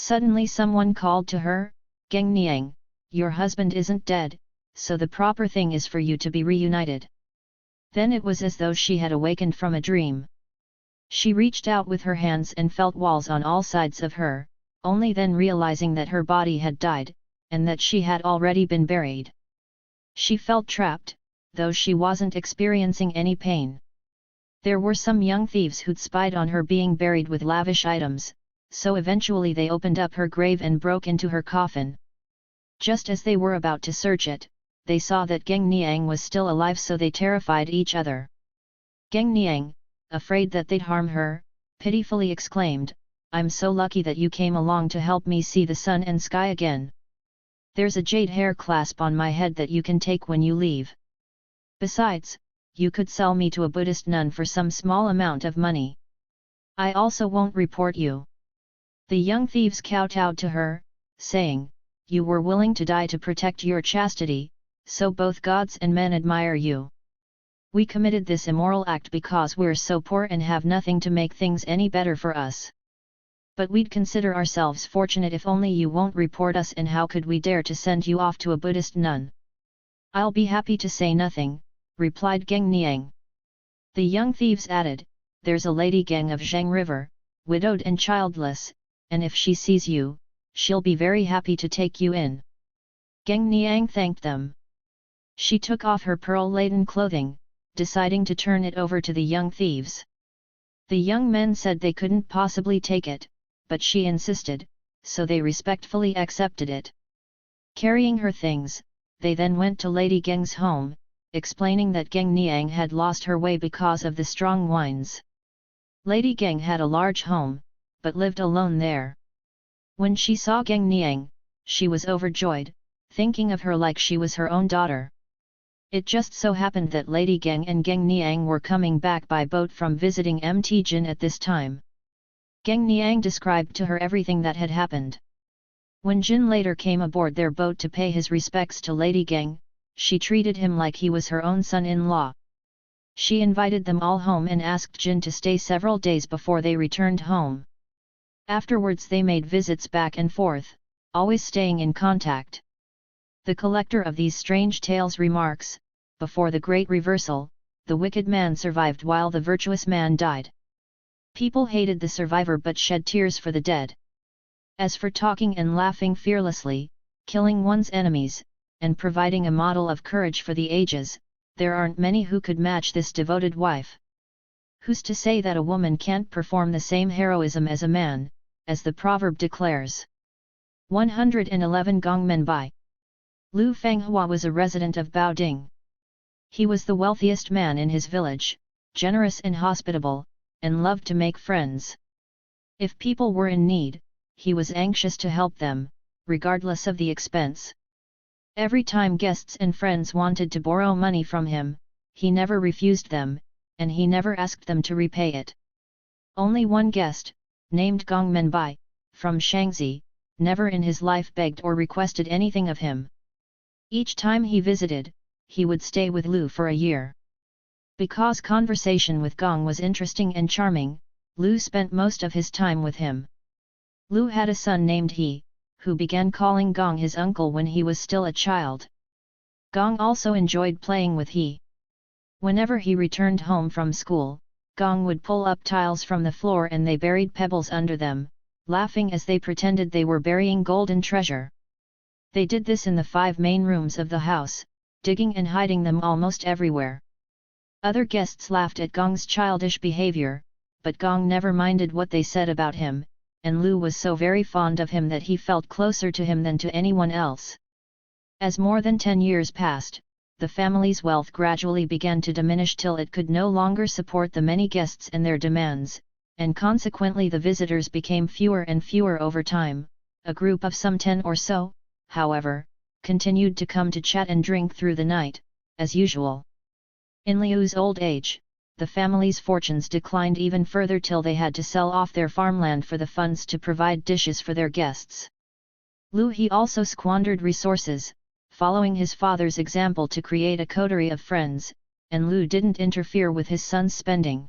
Suddenly someone called to her, "Geng Niang, your husband isn't dead, so the proper thing is for you to be reunited." Then it was as though she had awakened from a dream. She reached out with her hands and felt walls on all sides of her, only then realizing that her body had died, and that she had already been buried. She felt trapped, though she wasn't experiencing any pain. There were some young thieves who'd spied on her being buried with lavish items, so eventually they opened up her grave and broke into her coffin. Just as they were about to search it, they saw that Geng Niang was still alive, so they terrified each other. Geng Niang, afraid that they'd harm her, pitifully exclaimed, "I'm so lucky that you came along to help me see the sun and sky again. There's a jade hair clasp on my head that you can take when you leave. Besides, you could sell me to a Buddhist nun for some small amount of money. I also won't report you." The young thieves kowtowed to her, saying, "You were willing to die to protect your chastity, so both gods and men admire you. We committed this immoral act because we're so poor and have nothing to make things any better for us. But we'd consider ourselves fortunate if only you won't report us, and how could we dare to send you off to a Buddhist nun?" "I'll be happy to say nothing," replied Geng Niang. The young thieves added, "There's a lady Geng of Zhang River, widowed and childless, and if she sees you, she'll be very happy to take you in." Geng Niang thanked them. She took off her pearl-laden clothing, deciding to turn it over to the young thieves. The young men said they couldn't possibly take it, but she insisted, so they respectfully accepted it. Carrying her things, they then went to Lady Geng's home, explaining that Geng Niang had lost her way because of the strong winds. Lady Geng had a large home, but lived alone there. When she saw Geng Niang, she was overjoyed, thinking of her like she was her own daughter. It just so happened that Lady Geng and Geng Niang were coming back by boat from visiting Mt Jin at this time. Geng Niang described to her everything that had happened. When Jin later came aboard their boat to pay his respects to Lady Geng, she treated him like he was her own son-in-law. She invited them all home and asked Jin to stay several days before they returned home. Afterwards they made visits back and forth, always staying in contact. The collector of these strange tales remarks, "Before the great reversal, the wicked man survived while the virtuous man died. People hated the survivor but shed tears for the dead. As for talking and laughing fearlessly, killing one's enemies, and providing a model of courage for the ages, there aren't many who could match this devoted wife. Who's to say that a woman can't perform the same heroism as a man, as the proverb declares?" 111 Gongmen Bai. Lu Fanghua was a resident of Baoding. He was the wealthiest man in his village, generous and hospitable, and loved to make friends. If people were in need, he was anxious to help them, regardless of the expense. Every time guests and friends wanted to borrow money from him, he never refused them, and he never asked them to repay it. Only one guest, named Gongmen Bai, from Shangzi, never in his life begged or requested anything of him. Each time he visited, he would stay with Lu for a year. Because conversation with Gong was interesting and charming, Lu spent most of his time with him. Lu had a son named He, who began calling Gong his uncle when he was still a child. Gong also enjoyed playing with He. Whenever he returned home from school, Gong would pull up tiles from the floor and they buried pebbles under them, laughing as they pretended they were burying golden treasure. They did this in the 5 main rooms of the house, digging and hiding them almost everywhere. Other guests laughed at Gong's childish behavior, but Gong never minded what they said about him, and Lu was so very fond of him that he felt closer to him than to anyone else. As more than 10 years passed, the family's wealth gradually began to diminish till it could no longer support the many guests and their demands, and consequently the visitors became fewer and fewer over time. A group of some 10 or so, however, continued to come to chat and drink through the night, as usual. In Liu's old age, the family's fortunes declined even further till they had to sell off their farmland for the funds to provide dishes for their guests. Lu He also squandered resources, following his father's example to create a coterie of friends, and Lu didn't interfere with his son's spending.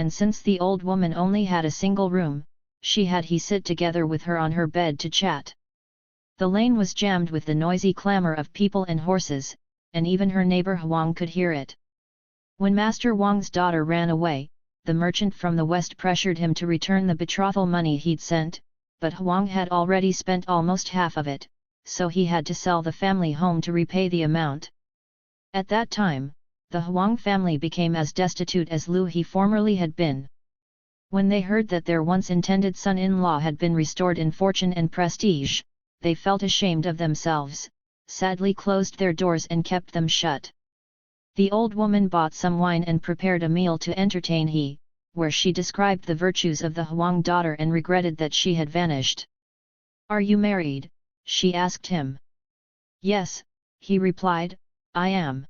and since the old woman only had a single room, she had he sit together with her on her bed to chat. The lane was jammed with the noisy clamor of people and horses, and even her neighbor Huang could hear it. When Master Wang's daughter ran away, the merchant from the west pressured him to return the betrothal money he'd sent, but Huang had already spent almost half of it, so he had to sell the family home to repay the amount. At that time, the Huang family became as destitute as Lu He formerly had been. When they heard that their once intended son-in-law had been restored in fortune and prestige, they felt ashamed of themselves, sadly closed their doors and kept them shut. The old woman bought some wine and prepared a meal to entertain he, where she described the virtues of the Huang daughter and regretted that she had vanished. "Are you married?" she asked him. "Yes," he replied, "I am."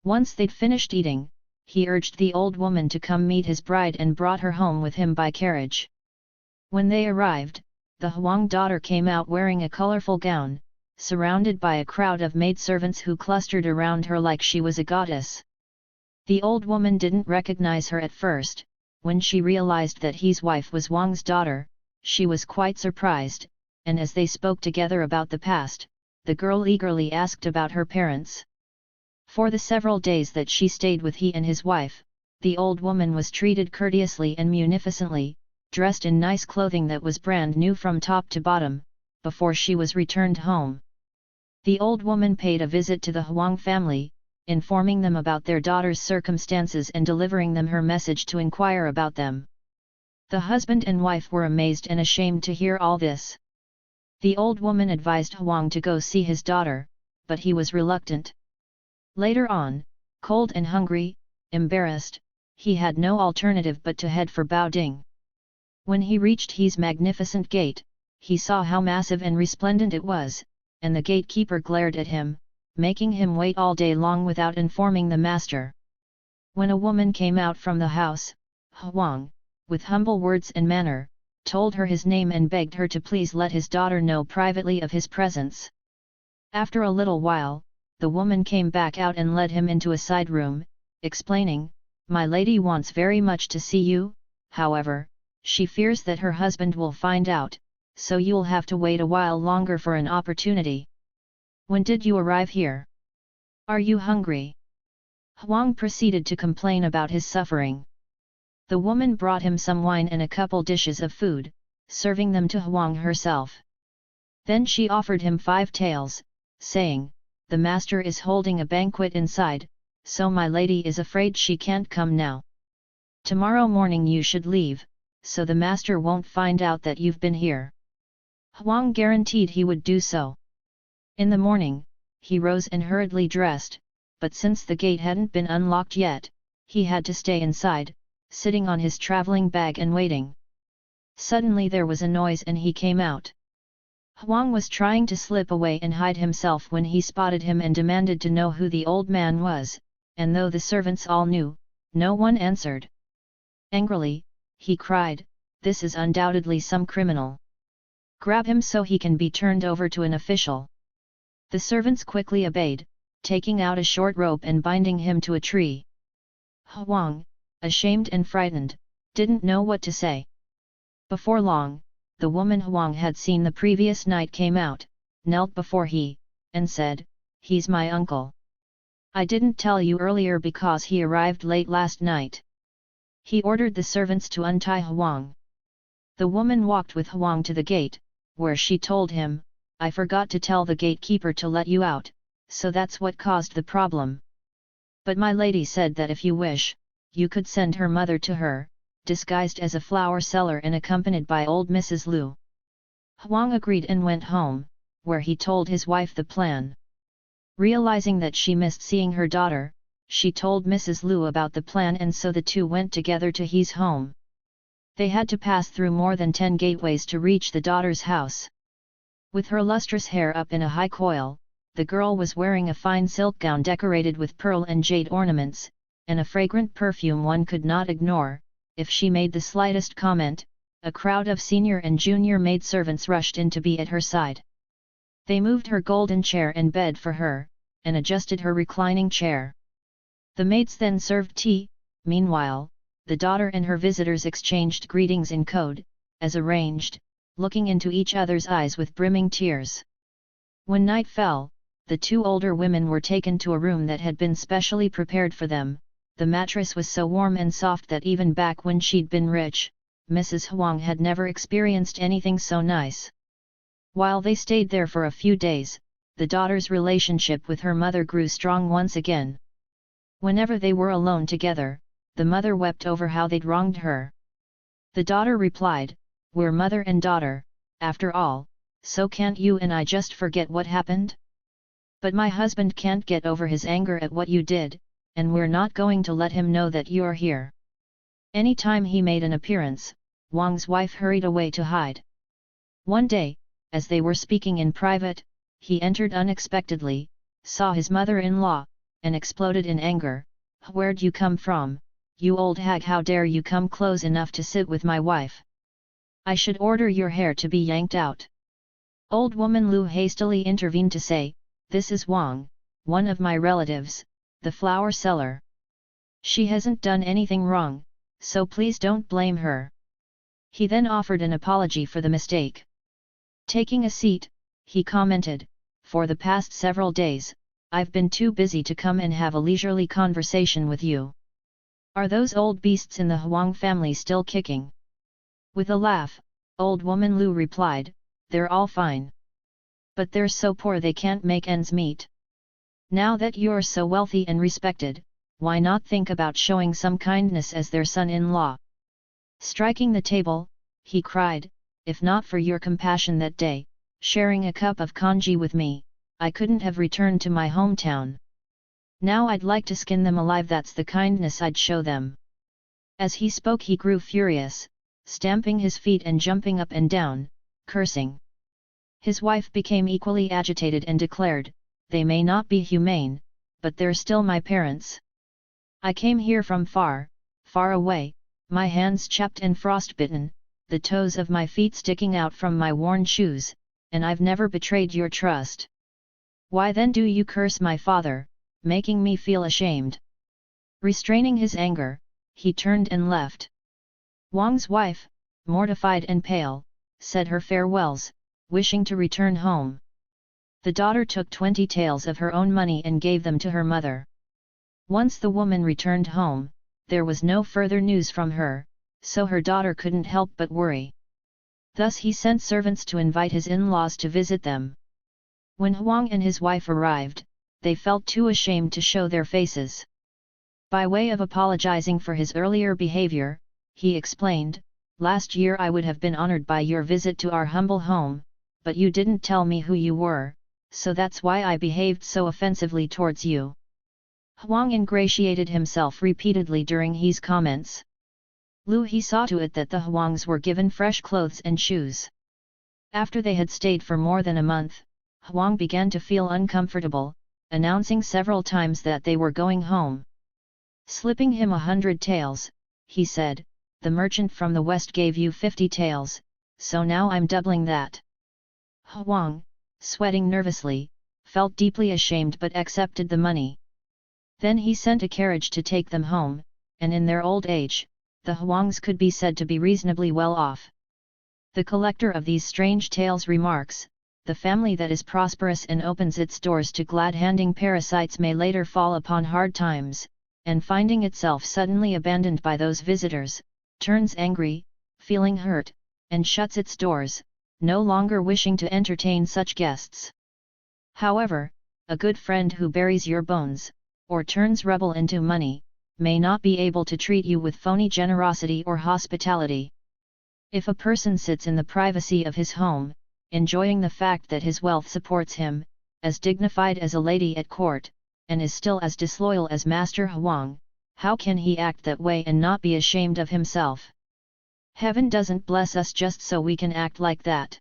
Once they'd finished eating, he urged the old woman to come meet his bride and brought her home with him by carriage. When they arrived, the Huang daughter came out wearing a colorful gown, surrounded by a crowd of maidservants who clustered around her like she was a goddess. The old woman didn't recognize her at first. When she realized that his wife was Wang's daughter, she was quite surprised, and as they spoke together about the past, the girl eagerly asked about her parents. For the several days that she stayed with he and his wife, the old woman was treated courteously and munificently, dressed in nice clothing that was brand new from top to bottom, before she was returned home. The old woman paid a visit to the Huang family, informing them about their daughter's circumstances and delivering them her message to inquire about them. The husband and wife were amazed and ashamed to hear all this. The old woman advised Huang to go see his daughter, but he was reluctant. Later on, cold and hungry, embarrassed, he had no alternative but to head for Baoding. When he reached his magnificent gate, he saw how massive and resplendent it was, and the gatekeeper glared at him, making him wait all day long without informing the master. When a woman came out from the house, Huang, with humble words and manner, told her his name and begged her to please let his daughter know privately of his presence. After a little while, the woman came back out and led him into a side room, explaining, "My lady wants very much to see you, however, she fears that her husband will find out, so you'll have to wait a while longer for an opportunity. When did you arrive here? Are you hungry?" Huang proceeded to complain about his suffering. The woman brought him some wine and a couple dishes of food, serving them to Huang herself. Then she offered him 5 taels, saying, "The master is holding a banquet inside, so my lady is afraid she can't come now. Tomorrow morning you should leave, so the master won't find out that you've been here." Huang guaranteed he would do so. In the morning, he rose and hurriedly dressed, but since the gate hadn't been unlocked yet, he had to stay inside, sitting on his traveling bag and waiting. Suddenly there was a noise and he came out. Huang was trying to slip away and hide himself when he spotted him and demanded to know who the old man was, and though the servants all knew, no one answered. Angrily, he cried, "This is undoubtedly some criminal. Grab him so he can be turned over to an official." The servants quickly obeyed, taking out a short rope and binding him to a tree. Huang, ashamed and frightened, didn't know what to say. Before long, the woman Huang had seen the previous night came out, knelt before he, and said, "He's my uncle. I didn't tell you earlier because he arrived late last night." He ordered the servants to untie Huang. The woman walked with Huang to the gate, where she told him, "I forgot to tell the gatekeeper to let you out, so that's what caused the problem. But my lady said that if you wish, you could send her mother to her, disguised as a flower seller and accompanied by old Mrs. Lu." Huang agreed and went home, where he told his wife the plan. Realizing that she missed seeing her daughter, she told Mrs. Lu about the plan and so the two went together to his home. They had to pass through more than 10 gateways to reach the daughter's house. With her lustrous hair up in a high coil, the girl was wearing a fine silk gown decorated with pearl and jade ornaments, and a fragrant perfume one could not ignore. If she made the slightest comment, a crowd of senior and junior maidservants rushed in to be at her side. They moved her golden chair and bed for her, and adjusted her reclining chair. The maids then served tea. Meanwhile, the daughter and her visitors exchanged greetings in code, as arranged, looking into each other's eyes with brimming tears. When night fell, the two older women were taken to a room that had been specially prepared for them. The mattress was so warm and soft that even back when she'd been rich, Mrs. Huang had never experienced anything so nice. While they stayed there for a few days, the daughter's relationship with her mother grew strong once again. Whenever they were alone together, the mother wept over how they'd wronged her. The daughter replied, "We're mother and daughter, after all, so can't you and I just forget what happened? But my husband can't get over his anger at what you did, and we're not going to let him know that you're here." Any time he made an appearance, Wang's wife hurried away to hide. One day, as they were speaking in private, he entered unexpectedly, saw his mother-in-law, and exploded in anger. "Where'd you come from, you old hag? How dare you come close enough to sit with my wife? I should order your hair to be yanked out." Old woman Lu hastily intervened to say, "This is Wang, one of my relatives, the flower seller. She hasn't done anything wrong, so please don't blame her." He then offered an apology for the mistake. Taking a seat, he commented, "For the past several days, I've been too busy to come and have a leisurely conversation with you. Are those old beasts in the Huang family still kicking?" With a laugh, old woman Lu replied, "They're all fine. But they're so poor they can't make ends meet. Now that you're so wealthy and respected, why not think about showing some kindness as their son-in-law?" Striking the table, he cried, "If not for your compassion that day, sharing a cup of congee with me, I couldn't have returned to my hometown. Now I'd like to skin them alive. That's the kindness I'd show them." As he spoke he grew furious, stamping his feet and jumping up and down, cursing. His wife became equally agitated and declared, "They may not be humane, but they're still my parents. I came here from far, far away, my hands chapped and frostbitten, the toes of my feet sticking out from my worn shoes, and I've never betrayed your trust. Why then do you curse my father, making me feel ashamed?" Restraining his anger, he turned and left. Wang's wife, mortified and pale, said her farewells, wishing to return home. The daughter took 20 taels of her own money and gave them to her mother. Once the woman returned home, there was no further news from her, so her daughter couldn't help but worry. Thus he sent servants to invite his in-laws to visit them. When Huang and his wife arrived, they felt too ashamed to show their faces. By way of apologizing for his earlier behavior, he explained, "Last year I would have been honored by your visit to our humble home, but you didn't tell me who you were, so that's why I behaved so offensively towards you." Huang ingratiated himself repeatedly during his comments. Lu He saw to it that the Huangs were given fresh clothes and shoes. After they had stayed for more than a month, Huang began to feel uncomfortable, announcing several times that they were going home. Slipping him 100 taels, he said, "The merchant from the west gave you 50 taels, so now I'm doubling that." Huang, sweating nervously, felt deeply ashamed but accepted the money. Then he sent a carriage to take them home, and in their old age, the Huangs could be said to be reasonably well off. The collector of these strange tales remarks, "The family that is prosperous and opens its doors to glad-handing parasites may later fall upon hard times, and finding itself suddenly abandoned by those visitors, turns angry, feeling hurt, and shuts its doors, no longer wishing to entertain such guests. However, a good friend who buries your bones, or turns rubble into money, may not be able to treat you with phony generosity or hospitality. If a person sits in the privacy of his home, enjoying the fact that his wealth supports him, as dignified as a lady at court, and is still as disloyal as Master Huang, how can he act that way and not be ashamed of himself? Heaven doesn't bless us just so we can act like that.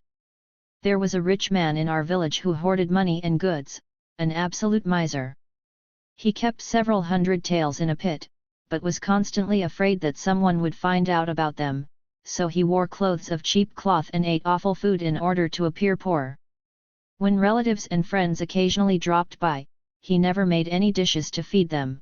There was a rich man in our village who hoarded money and goods, an absolute miser. He kept several hundred taels in a pit, but was constantly afraid that someone would find out about them, so he wore clothes of cheap cloth and ate awful food in order to appear poor. When relatives and friends occasionally dropped by, he never made any dishes to feed them.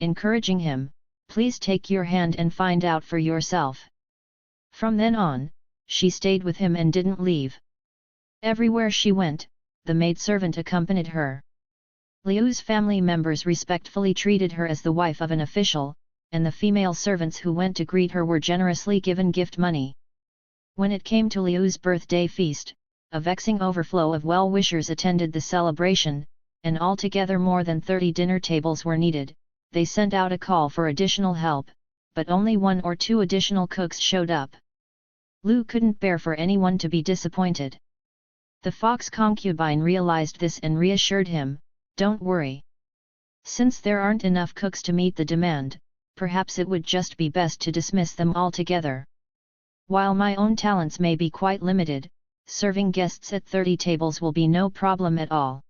encouraging him, "Please take your hand and find out for yourself." From then on, she stayed with him and didn't leave. Everywhere she went, the maidservant accompanied her. Liu's family members respectfully treated her as the wife of an official, and the female servants who went to greet her were generously given gift money. When it came to Liu's birthday feast, a vexing overflow of well-wishers attended the celebration, and altogether more than 30 dinner tables were needed. They sent out a call for additional help, but only 1 or 2 additional cooks showed up. Liu couldn't bear for anyone to be disappointed. The fox concubine realized this and reassured him, "Don't worry. Since there aren't enough cooks to meet the demand, perhaps it would just be best to dismiss them altogether. While my own talents may be quite limited, serving guests at 30 tables will be no problem at all."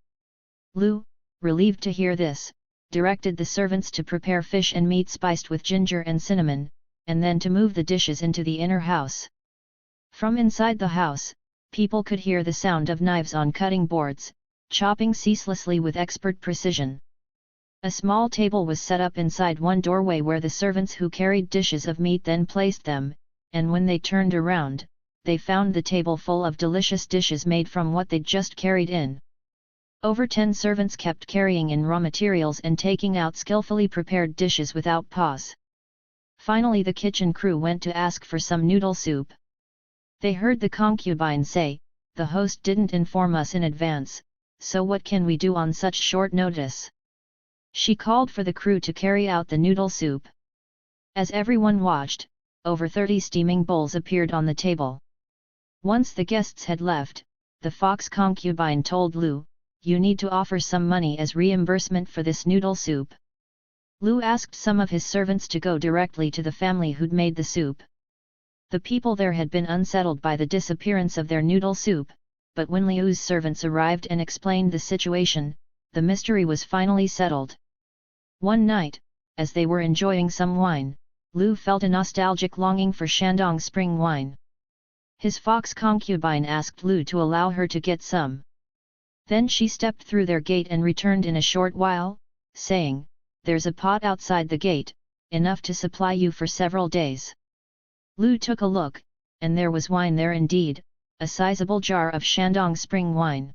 Liu, relieved to hear this, directed the servants to prepare fish and meat spiced with ginger and cinnamon, and then to move the dishes into the inner house. From inside the house, people could hear the sound of knives on cutting boards, chopping ceaselessly with expert precision. A small table was set up inside one doorway where the servants who carried dishes of meat then placed them, and when they turned around, they found the table full of delicious dishes made from what they'd just carried in. Over 10 servants kept carrying in raw materials and taking out skillfully prepared dishes without pause. Finally the kitchen crew went to ask for some noodle soup. They heard the concubine say, "The host didn't inform us in advance, so what can we do on such short notice?" She called for the crew to carry out the noodle soup. As everyone watched, over 30 steaming bowls appeared on the table. Once the guests had left, the fox concubine told Liu, "You need to offer some money as reimbursement for this noodle soup." Liu asked some of his servants to go directly to the family who'd made the soup. The people there had been unsettled by the disappearance of their noodle soup, but when Liu's servants arrived and explained the situation, the mystery was finally settled. One night, as they were enjoying some wine, Liu felt a nostalgic longing for Shandong spring wine. His fox concubine asked Liu to allow her to get some. Then she stepped through their gate and returned in a short while, saying, "There's a pot outside the gate, enough to supply you for several days." Liu took a look, and there was wine there indeed, a sizable jar of Shandong spring wine.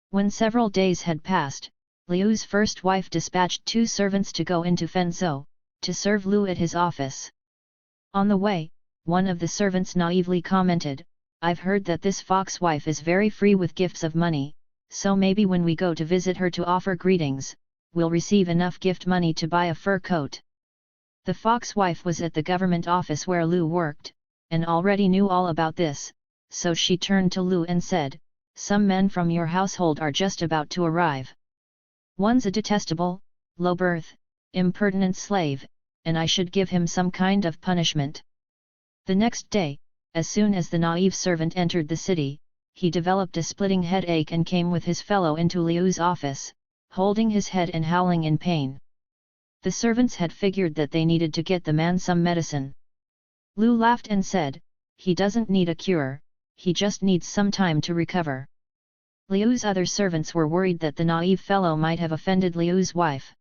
When several days had passed, Liu's first wife dispatched 2 servants to go into Fenzhou, to serve Liu at his office. On the way, one of the servants naively commented, "I've heard that this fox wife is very free with gifts of money, so maybe when we go to visit her to offer greetings, we'll receive enough gift money to buy a fur coat." The fox wife was at the government office where Liu worked, and already knew all about this, so she turned to Liu and said, "Some men from your household are just about to arrive. One's a detestable, low-birth, impertinent slave, and I should give him some kind of punishment." The next day, as soon as the naive servant entered the city, he developed a splitting headache and came with his fellow into Liu's office, holding his head and howling in pain. The servants had figured that they needed to get the man some medicine. Liu laughed and said, "He doesn't need a cure, he just needs some time to recover." Liu's other servants were worried that the naive fellow might have offended Liu's wife.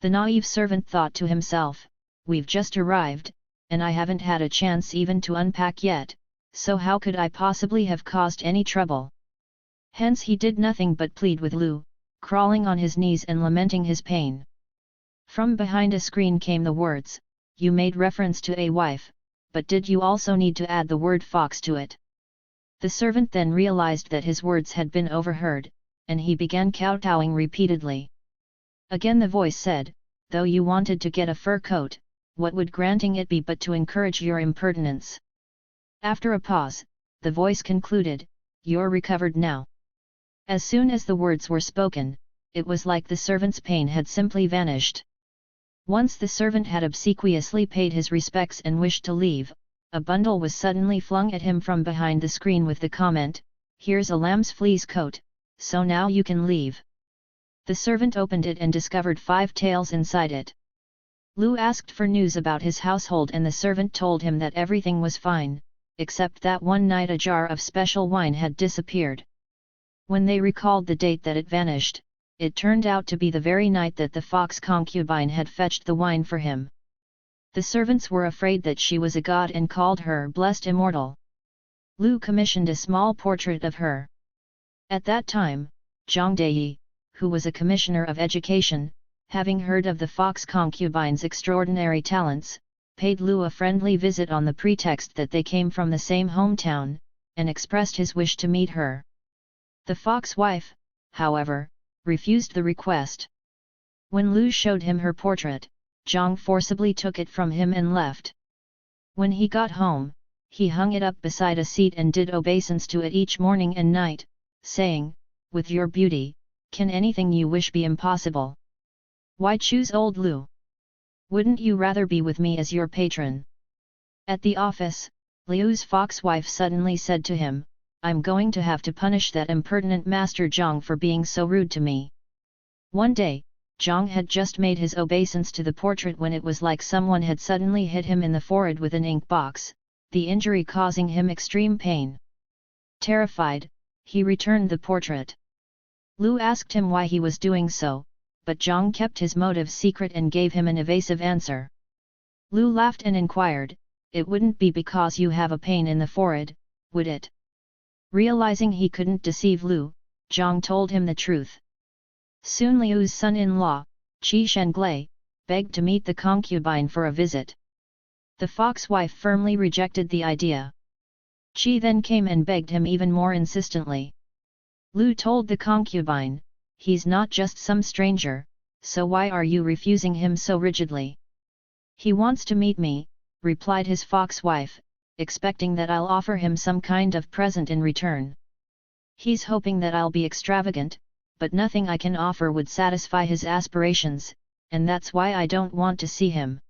The naive servant thought to himself, "We've just arrived, and I haven't had a chance even to unpack yet, so how could I possibly have caused any trouble?" Hence he did nothing but plead with Liu, crawling on his knees and lamenting his pain. From behind a screen came the words, "You made reference to a wife, but did you also need to add the word fox to it?" The servant then realized that his words had been overheard, and he began kowtowing repeatedly. Again the voice said, "Though you wanted to get a fur coat, what would granting it be but to encourage your impertinence?" After a pause, the voice concluded, "You're recovered now." As soon as the words were spoken, it was like the servant's pain had simply vanished. Once the servant had obsequiously paid his respects and wished to leave, a bundle was suddenly flung at him from behind the screen with the comment, "Here's a lamb's fleece coat, so now you can leave." The servant opened it and discovered 5 tails inside it. Liu asked for news about his household and the servant told him that everything was fine, except that one night a jar of special wine had disappeared. When they recalled the date that it vanished, it turned out to be the very night that the fox concubine had fetched the wine for him. The servants were afraid that she was a god and called her blessed immortal. Lu commissioned a small portrait of her. At that time, Zhang Daiyi, who was a commissioner of education, having heard of the fox concubine's extraordinary talents, paid Lu a friendly visit on the pretext that they came from the same hometown, and expressed his wish to meet her. The fox wife, however, refused the request. When Lu showed him her portrait, Zhang forcibly took it from him and left. When he got home, he hung it up beside a seat and did obeisance to it each morning and night, saying, "With your beauty, can anything you wish be impossible? Why choose old Lu? Wouldn't you rather be with me as your patron?" At the office, Liu's fox wife suddenly said to him, "I'm going to have to punish that impertinent Master Zhang for being so rude to me." One day, Zhang had just made his obeisance to the portrait when it was like someone had suddenly hit him in the forehead with an ink box, the injury causing him extreme pain. Terrified, he returned the portrait. Lu asked him why he was doing so, but Zhang kept his motive secret and gave him an evasive answer. Lu laughed and inquired, "It wouldn't be because you have a pain in the forehead, would it?" Realizing he couldn't deceive Lu, Zhang told him the truth. Soon Liu's son-in-law, Qi Shenglei, begged to meet the concubine for a visit. The fox wife firmly rejected the idea. Qi then came and begged him even more insistently. Lu told the concubine, "He's not just some stranger, so why are you refusing him so rigidly?" "He wants to meet me," replied his fox wife, expecting that I'll offer him some kind of present in return. "He's hoping that I'll be extravagant, but nothing I can offer would satisfy his aspirations, and that's why I don't want to see him.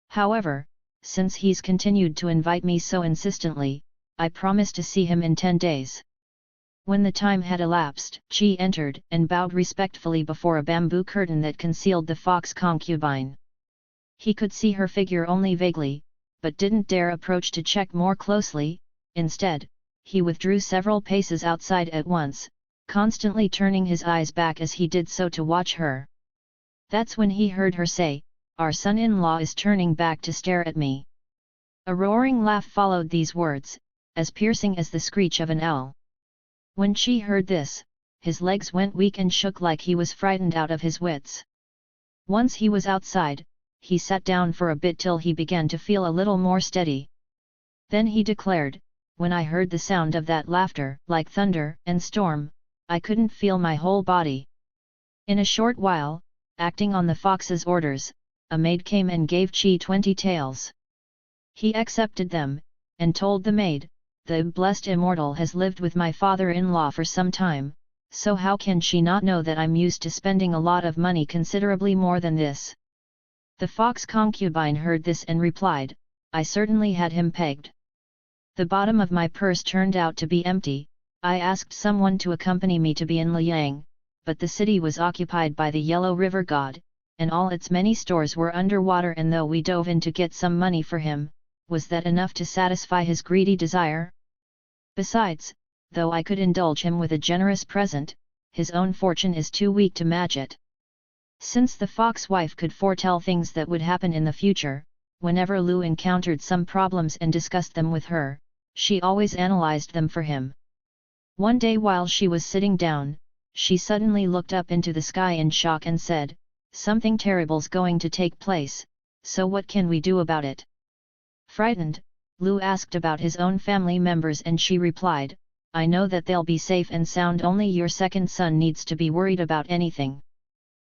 However, since he's continued to invite me so insistently, I promise to see him in 10 days. When the time had elapsed, Qi entered and bowed respectfully before a bamboo curtain that concealed the fox concubine. He could see her figure only vaguely, but didn't dare approach to check more closely. Instead, he withdrew several paces outside at once, constantly turning his eyes back as he did so to watch her. That's when he heard her say, "Our son-in-law is turning back to stare at me." A roaring laugh followed these words, as piercing as the screech of an owl. When Qi heard this, his legs went weak and shook like he was frightened out of his wits. Once he was outside, he sat down for a bit till he began to feel a little more steady. Then he declared, "When I heard the sound of that laughter, like thunder and storm, I couldn't feel my whole body." In a short while, acting on the fox's orders, a maid came and gave Qi 20 taels. He accepted them, and told the maid, "The blessed immortal has lived with my father-in-law for some time, so how can she not know that I'm used to spending a lot of money, considerably more than this?" The fox concubine heard this and replied, "I certainly had him pegged. The bottom of my purse turned out to be empty. I asked someone to accompany me to be in Liang, but the city was occupied by the Yellow River God, and all its many stores were underwater, and though we dove in to get some money for him, was that enough to satisfy his greedy desire? Besides, though I could indulge him with a generous present, his own fortune is too weak to match it." Since the fox wife could foretell things that would happen in the future, whenever Lu encountered some problems and discussed them with her, she always analyzed them for him. One day while she was sitting down, she suddenly looked up into the sky in shock and said, "Something terrible's going to take place, so what can we do about it?" Frightened, Lu asked about his own family members and she replied, "I know that they'll be safe and sound, only your second son needs to be worried about anything.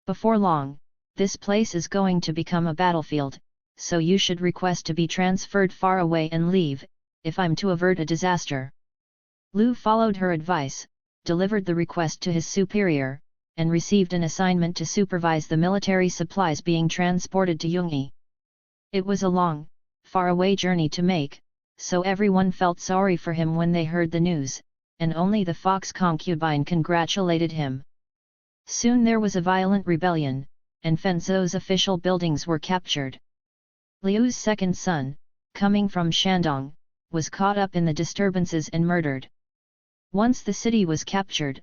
Before long, this place is going to become a battlefield, so you should request to be transferred far away and leave, if I'm to avert a disaster." Lu followed her advice, delivered the request to his superior, and received an assignment to supervise the military supplies being transported to Yongyi. It was a long, far-away journey to make, so everyone felt sorry for him when they heard the news, and only the fox concubine congratulated him. Soon there was a violent rebellion, and Fenzhou's official buildings were captured. Liu's second son, coming from Shandong, was caught up in the disturbances and murdered. Once the city was captured,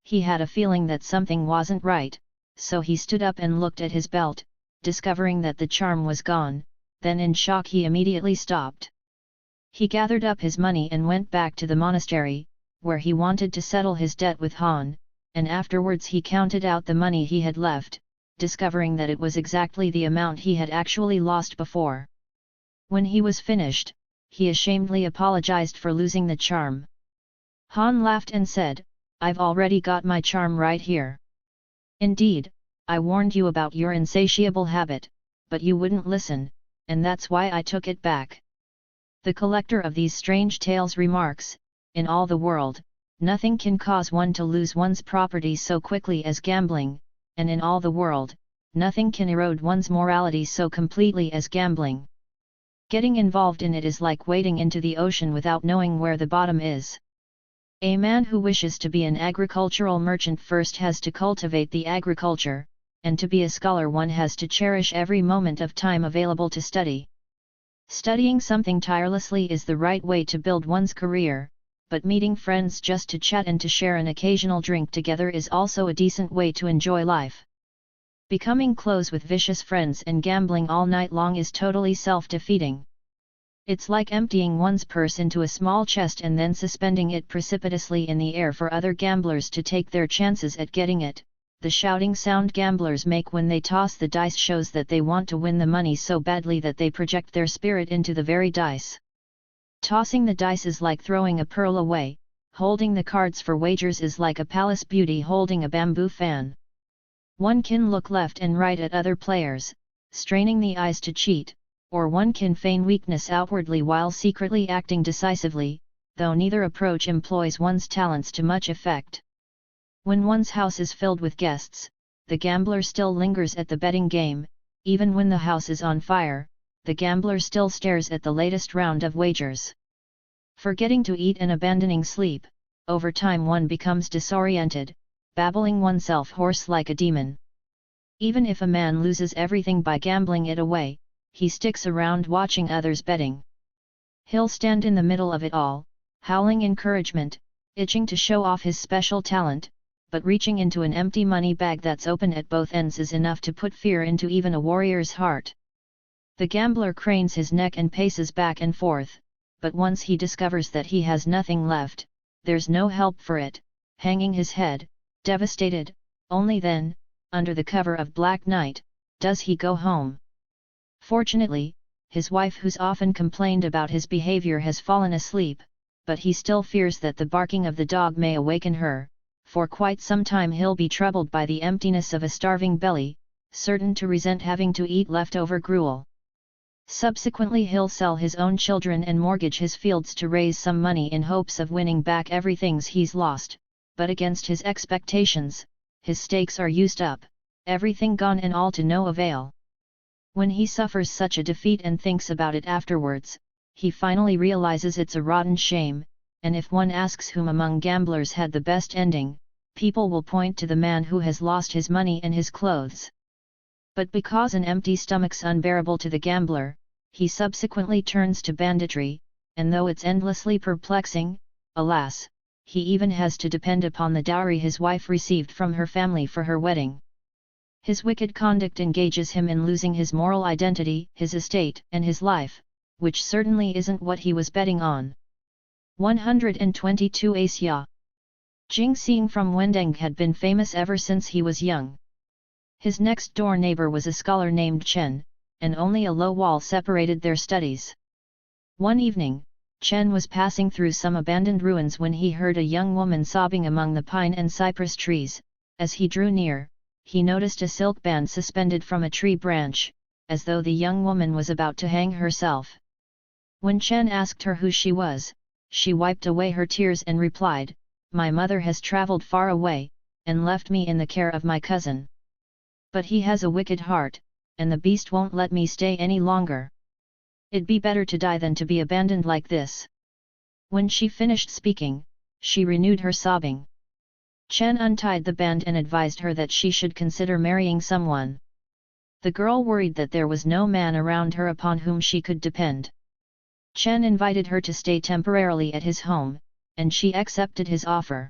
He had a feeling that something wasn't right, so he stood up and looked at his belt, discovering that the charm was gone. Then in shock he immediately stopped. He gathered up his money and went back to the monastery, where he wanted to settle his debt with Han, and afterwards he counted out the money he had left, discovering that it was exactly the amount he had actually lost before. When he was finished, he ashamedly apologized for losing the charm. Han laughed and said, "I've already got my charm right here." "Indeed, I warned you about your insatiable habit, but you wouldn't listen, and that's why I took it back." The collector of these strange tales remarks, "In all the world, nothing can cause one to lose one's property so quickly as gambling, and in all the world, nothing can erode one's morality so completely as gambling. Getting involved in it is like wading into the ocean without knowing where the bottom is." A man who wishes to be an agricultural merchant first has to cultivate the agriculture, and to be a scholar one has to cherish every moment of time available to study. Studying something tirelessly is the right way to build one's career, but meeting friends just to chat and to share an occasional drink together is also a decent way to enjoy life. Becoming close with vicious friends and gambling all night long is totally self-defeating. It's like emptying one's purse into a small chest and then suspending it precipitously in the air for other gamblers to take their chances at getting it. The shouting sound gamblers make when they toss the dice shows that they want to win the money so badly that they project their spirit into the very dice. Tossing the dice is like throwing a pearl away, holding the cards for wagers is like a palace beauty holding a bamboo fan. One can look left and right at other players, straining the eyes to cheat, or one can feign weakness outwardly while secretly acting decisively, though neither approach employs one's talents to much effect. When one's house is filled with guests, the gambler still lingers at the betting game. Even when the house is on fire, the gambler still stares at the latest round of wagers. Forgetting to eat and abandoning sleep, over time one becomes disoriented, babbling oneself hoarse like a demon. Even if a man loses everything by gambling it away, he sticks around watching others betting. He'll stand in the middle of it all, howling encouragement, itching to show off his special talent, but reaching into an empty money bag that's open at both ends is enough to put fear into even a warrior's heart. The gambler cranes his neck and paces back and forth, but once he discovers that he has nothing left, there's no help for it, hanging his head, devastated, only then, under the cover of black night, does he go home. Fortunately, his wife who's often complained about his behavior has fallen asleep, but he still fears that the barking of the dog may awaken her. For quite some time he'll be troubled by the emptiness of a starving belly, certain to resent having to eat leftover gruel. Subsequently he'll sell his own children and mortgage his fields to raise some money in hopes of winning back everything he's lost, but against his expectations, his stakes are used up, everything gone and all to no avail. When he suffers such a defeat and thinks about it afterwards, he finally realizes it's a rotten shame, and if one asks whom among gamblers had the best ending, people will point to the man who has lost his money and his clothes. But because an empty stomach's unbearable to the gambler, he subsequently turns to banditry, and though it's endlessly perplexing, alas, he even has to depend upon the dowry his wife received from her family for her wedding. His wicked conduct engages him in losing his moral identity, his estate, and his life, which certainly isn't what he was betting on. 122 Asia. Jing Xing from Wendeng had been famous ever since he was young. His next-door neighbor was a scholar named Chen, and only a low wall separated their studies. One evening, Chen was passing through some abandoned ruins when he heard a young woman sobbing among the pine and cypress trees. As he drew near, he noticed a silk band suspended from a tree branch, as though the young woman was about to hang herself. When Chen asked her who she was, she wiped away her tears and replied, "My mother has traveled far away, and left me in the care of my cousin. But he has a wicked heart, and the beast won't let me stay any longer. It'd be better to die than to be abandoned like this." When she finished speaking, she renewed her sobbing. Chen untied the band and advised her that she should consider marrying someone. The girl worried that there was no man around her upon whom she could depend. Chen invited her to stay temporarily at his home, and she accepted his offer.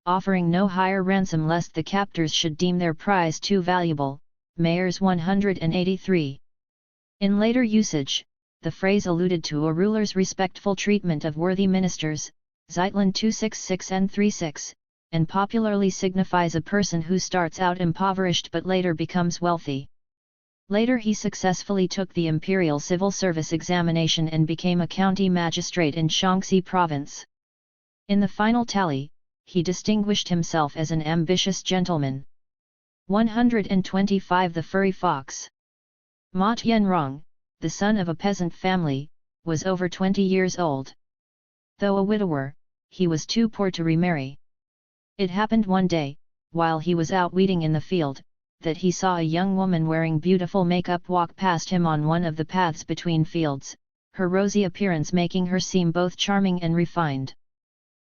offering no higher ransom lest the captors should deem their prize too valuable. Mayors 183. In later usage, the phrase alluded to a ruler's respectful treatment of worthy ministers, Zeitlin 266 and 36, and popularly signifies a person who starts out impoverished but later becomes wealthy. Later he successfully took the imperial civil service examination and became a county magistrate in Shaanxi province. In the final tally, he distinguished himself as an ambitious gentleman. 125. The Furry Fox. Ma Tianrong, the son of a peasant family, was over 20 years old. Though a widower, he was too poor to remarry. It happened one day, while he was out weeding in the field, that he saw a young woman wearing beautiful makeup walk past him on one of the paths between fields, her rosy appearance making her seem both charming and refined.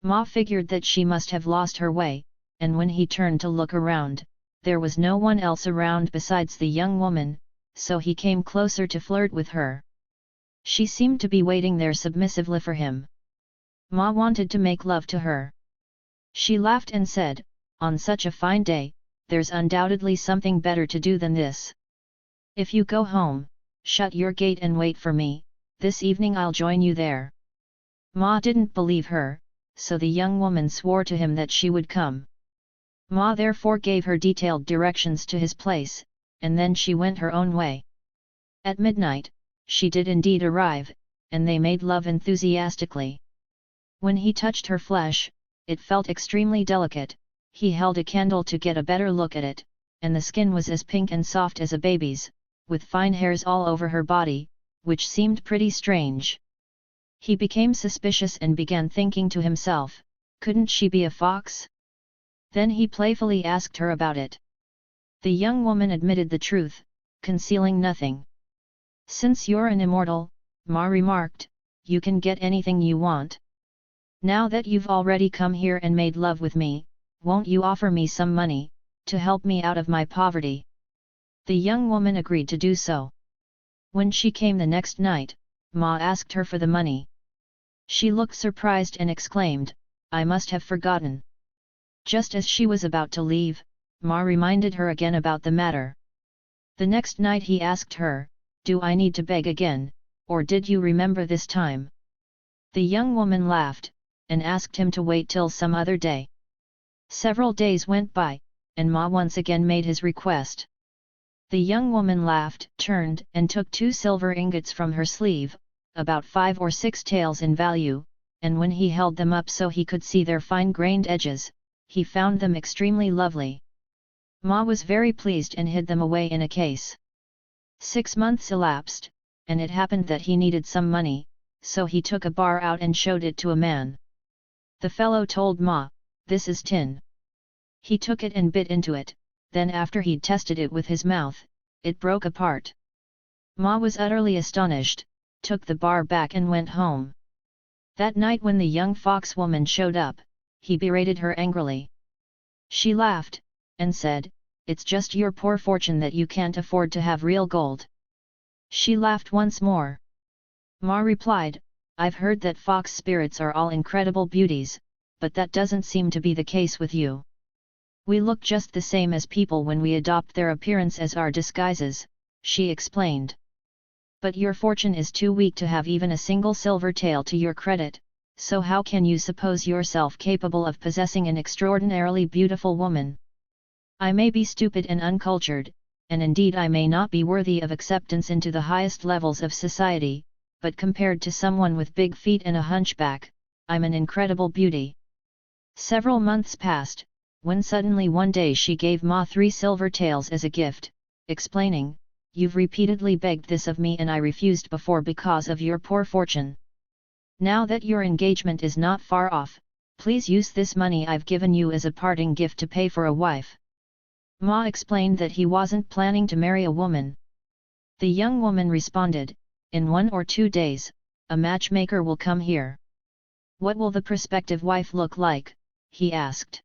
Ma figured that she must have lost her way, and when he turned to look around, there was no one else around besides the young woman, so he came closer to flirt with her. She seemed to be waiting there submissively for him. Ma wanted to make love to her. She laughed and said, "On such a fine day, there's undoubtedly something better to do than this. If you go home, shut your gate and wait for me, this evening I'll join you there." Ma didn't believe her, so the young woman swore to him that she would come. Ma therefore gave her detailed directions to his place, and then she went her own way. At midnight, she did indeed arrive, and they made love enthusiastically. When he touched her flesh, it felt extremely delicate. He held a candle to get a better look at it, and the skin was as pink and soft as a baby's, with fine hairs all over her body, which seemed pretty strange. He became suspicious and began thinking to himself, couldn't she be a fox? Then he playfully asked her about it. The young woman admitted the truth, concealing nothing. "Since you're an immortal," Ma remarked, "you can get anything you want. Now that you've already come here and made love with me, won't you offer me some money, to help me out of my poverty?" The young woman agreed to do so. When she came the next night, Ma asked her for the money. She looked surprised and exclaimed, "I must have forgotten." Just as she was about to leave, Ma reminded her again about the matter. The next night he asked her, "Do I need to beg again, or did you remember this time?" The young woman laughed, and asked him to wait till some other day. Several days went by, and Ma once again made his request. The young woman laughed, turned, and took 2 silver ingots from her sleeve, about 5 or 6 taels in value, and when he held them up so he could see their fine-grained edges, he found them extremely lovely. Ma was very pleased and hid them away in a case. 6 months elapsed, and it happened that he needed some money, so he took a bar out and showed it to a man. The fellow told Ma, "This is tin." He took it and bit into it, then after he'd tested it with his mouth, it broke apart. Ma was utterly astonished, took the bar back and went home. That night when the young fox woman showed up, he berated her angrily. She laughed, and said, "It's just your poor fortune that you can't afford to have real gold." She laughed once more. Ma replied, "I've heard that fox spirits are all incredible beauties, but that doesn't seem to be the case with you. We look just the same as people when we adopt their appearance as our disguises," she explained. "But your fortune is too weak to have even a single silver tael to your credit, so how can you suppose yourself capable of possessing an extraordinarily beautiful woman? I may be stupid and uncultured, and indeed I may not be worthy of acceptance into the highest levels of society, but compared to someone with big feet and a hunchback, I'm an incredible beauty." Several months passed, when suddenly one day she gave Ma 3 silver taels as a gift, explaining, "You've repeatedly begged this of me and I refused before because of your poor fortune. Now that your engagement is not far off, please use this money I've given you as a parting gift to pay for a wife." Ma explained that he wasn't planning to marry a woman. The young woman responded, "In 1 or 2 days, a matchmaker will come here." "What will the prospective wife look like?" he asked.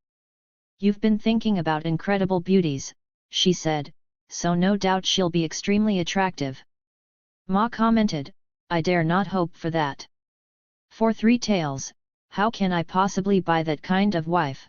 "You've been thinking about incredible beauties," she said, "so no doubt she'll be extremely attractive." Ma commented, "I dare not hope for that. For 3 taels, how can I possibly buy that kind of wife?"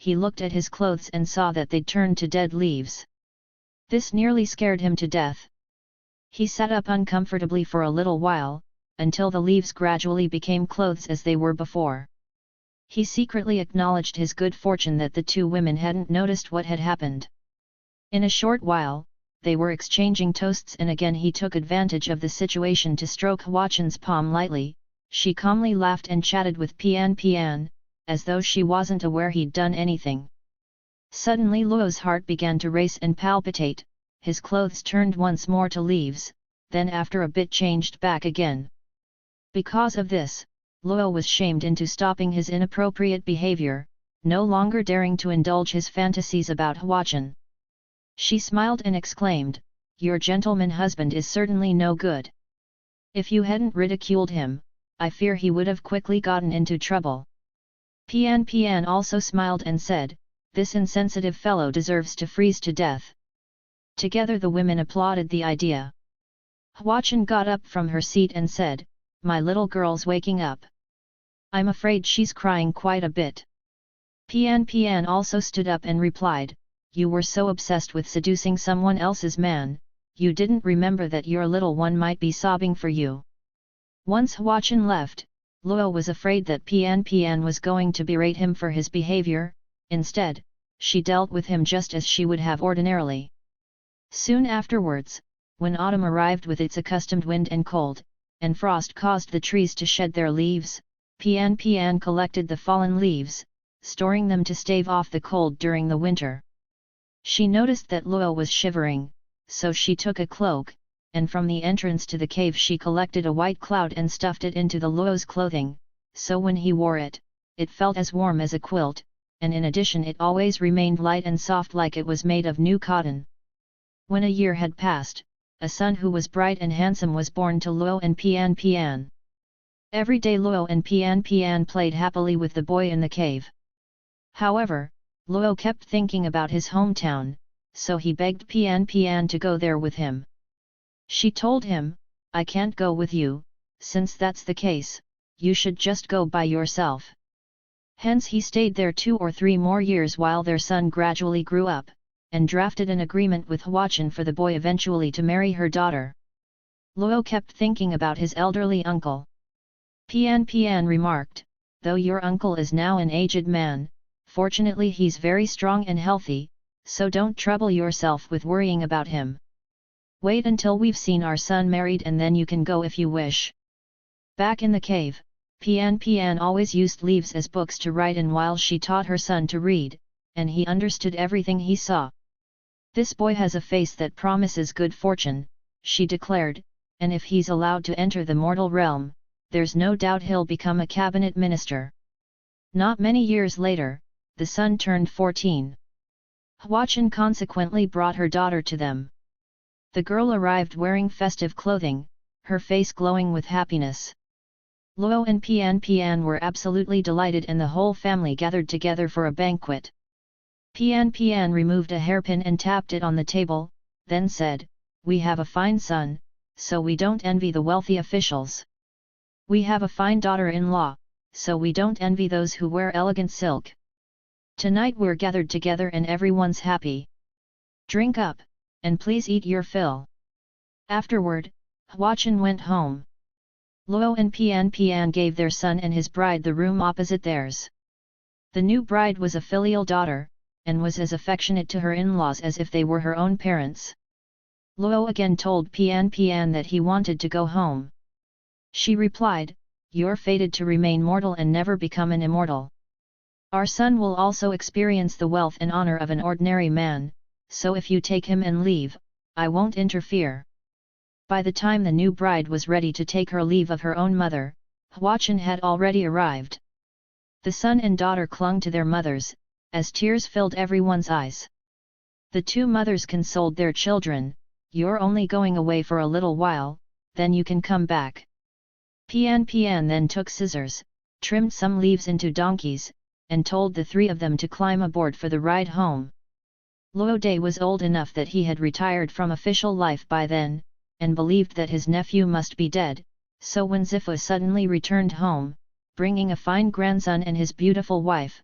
he looked at his clothes and saw that they'd turned to dead leaves. This nearly scared him to death. He sat up uncomfortably for a little while, until the leaves gradually became clothes as they were before. He secretly acknowledged his good fortune that the two women hadn't noticed what had happened. In a short while, they were exchanging toasts and again he took advantage of the situation to stroke Huachen's palm lightly. She calmly laughed and chatted with Pian Pian, as though she wasn't aware he'd done anything. Suddenly Luo's heart began to race and palpitate, his clothes turned once more to leaves, then after a bit changed back again. Because of this, Luo was shamed into stopping his inappropriate behavior, no longer daring to indulge his fantasies about Huachen. She smiled and exclaimed, "Your gentleman husband is certainly no good. If you hadn't ridiculed him, I fear he would have quickly gotten into trouble." Pian Pian also smiled and said, "This insensitive fellow deserves to freeze to death." Together the women applauded the idea. Huachen got up from her seat and said, "My little girl's waking up. I'm afraid she's crying quite a bit." Pian Pian also stood up and replied, "You were so obsessed with seducing someone else's man, you didn't remember that your little one might be sobbing for you." Once Huachen left, Luo was afraid that Pian Pian was going to berate him for his behavior. Instead, she dealt with him just as she would have ordinarily. Soon afterwards, when autumn arrived with its accustomed wind and cold, and frost caused the trees to shed their leaves, Pian Pian collected the fallen leaves, storing them to stave off the cold during the winter. She noticed that Luo was shivering, so she took a cloak, and from the entrance to the cave she collected a white cloud and stuffed it into the Luo's clothing, so when he wore it, it felt as warm as a quilt, and in addition it always remained light and soft like it was made of new cotton. When a year had passed, a son who was bright and handsome was born to Luo and Pian Pian. Every day Luo and Pian Pian played happily with the boy in the cave. However, Luo kept thinking about his hometown, so he begged Pian Pian to go there with him. She told him, "I can't go with you, since that's the case, you should just go by yourself." Hence he stayed there 2 or 3 more years while their son gradually grew up, and drafted an agreement with Huachen for the boy eventually to marry her daughter. Luo kept thinking about his elderly uncle. Pian Pian remarked, "Though your uncle is now an aged man, fortunately he's very strong and healthy, so don't trouble yourself with worrying about him. Wait until we've seen our son married and then you can go if you wish." Back in the cave, Pian Pian always used leaves as books to write in while she taught her son to read, and he understood everything he saw. "This boy has a face that promises good fortune," she declared, "and if he's allowed to enter the mortal realm, there's no doubt he'll become a cabinet minister." Not many years later, the son turned 14. Huachen consequently brought her daughter to them. The girl arrived wearing festive clothing, her face glowing with happiness. Luo and Pian Pian were absolutely delighted and the whole family gathered together for a banquet. Pian Pian removed a hairpin and tapped it on the table, then said, "We have a fine son, so we don't envy the wealthy officials. We have a fine daughter-in-law, so we don't envy those who wear elegant silk. Tonight we're gathered together and everyone's happy. Drink up, and please eat your fill." Afterward, Huachen went home. Luo and Pian Pian gave their son and his bride the room opposite theirs. The new bride was a filial daughter, and was as affectionate to her in-laws as if they were her own parents. Luo again told Pian Pian that he wanted to go home. She replied, "You're fated to remain mortal and never become an immortal. Our son will also experience the wealth and honor of an ordinary man, so if you take him and leave, I won't interfere." By the time the new bride was ready to take her leave of her own mother, Huachen had already arrived. The son and daughter clung to their mothers, as tears filled everyone's eyes. The two mothers consoled their children, "You're only going away for a little while, then you can come back." Pian Pian then took scissors, trimmed some leaves into donkeys, and told the 3 of them to climb aboard for the ride home. Luo Dai was old enough that he had retired from official life by then, and believed that his nephew must be dead, so when Zifu suddenly returned home, bringing a fine grandson and his beautiful wife,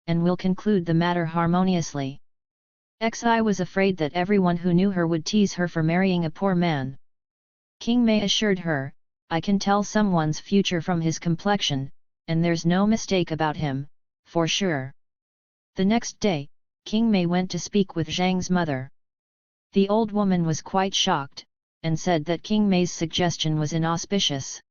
and will conclude the matter harmoniously. Xi was afraid that everyone who knew her would tease her for marrying a poor man. King Mei assured her, I can tell someone's future from his complexion, and there's no mistake about him, for sure. The next day, King Mei went to speak with Zhang's mother. The old woman was quite shocked, and said that King Mei's suggestion was inauspicious.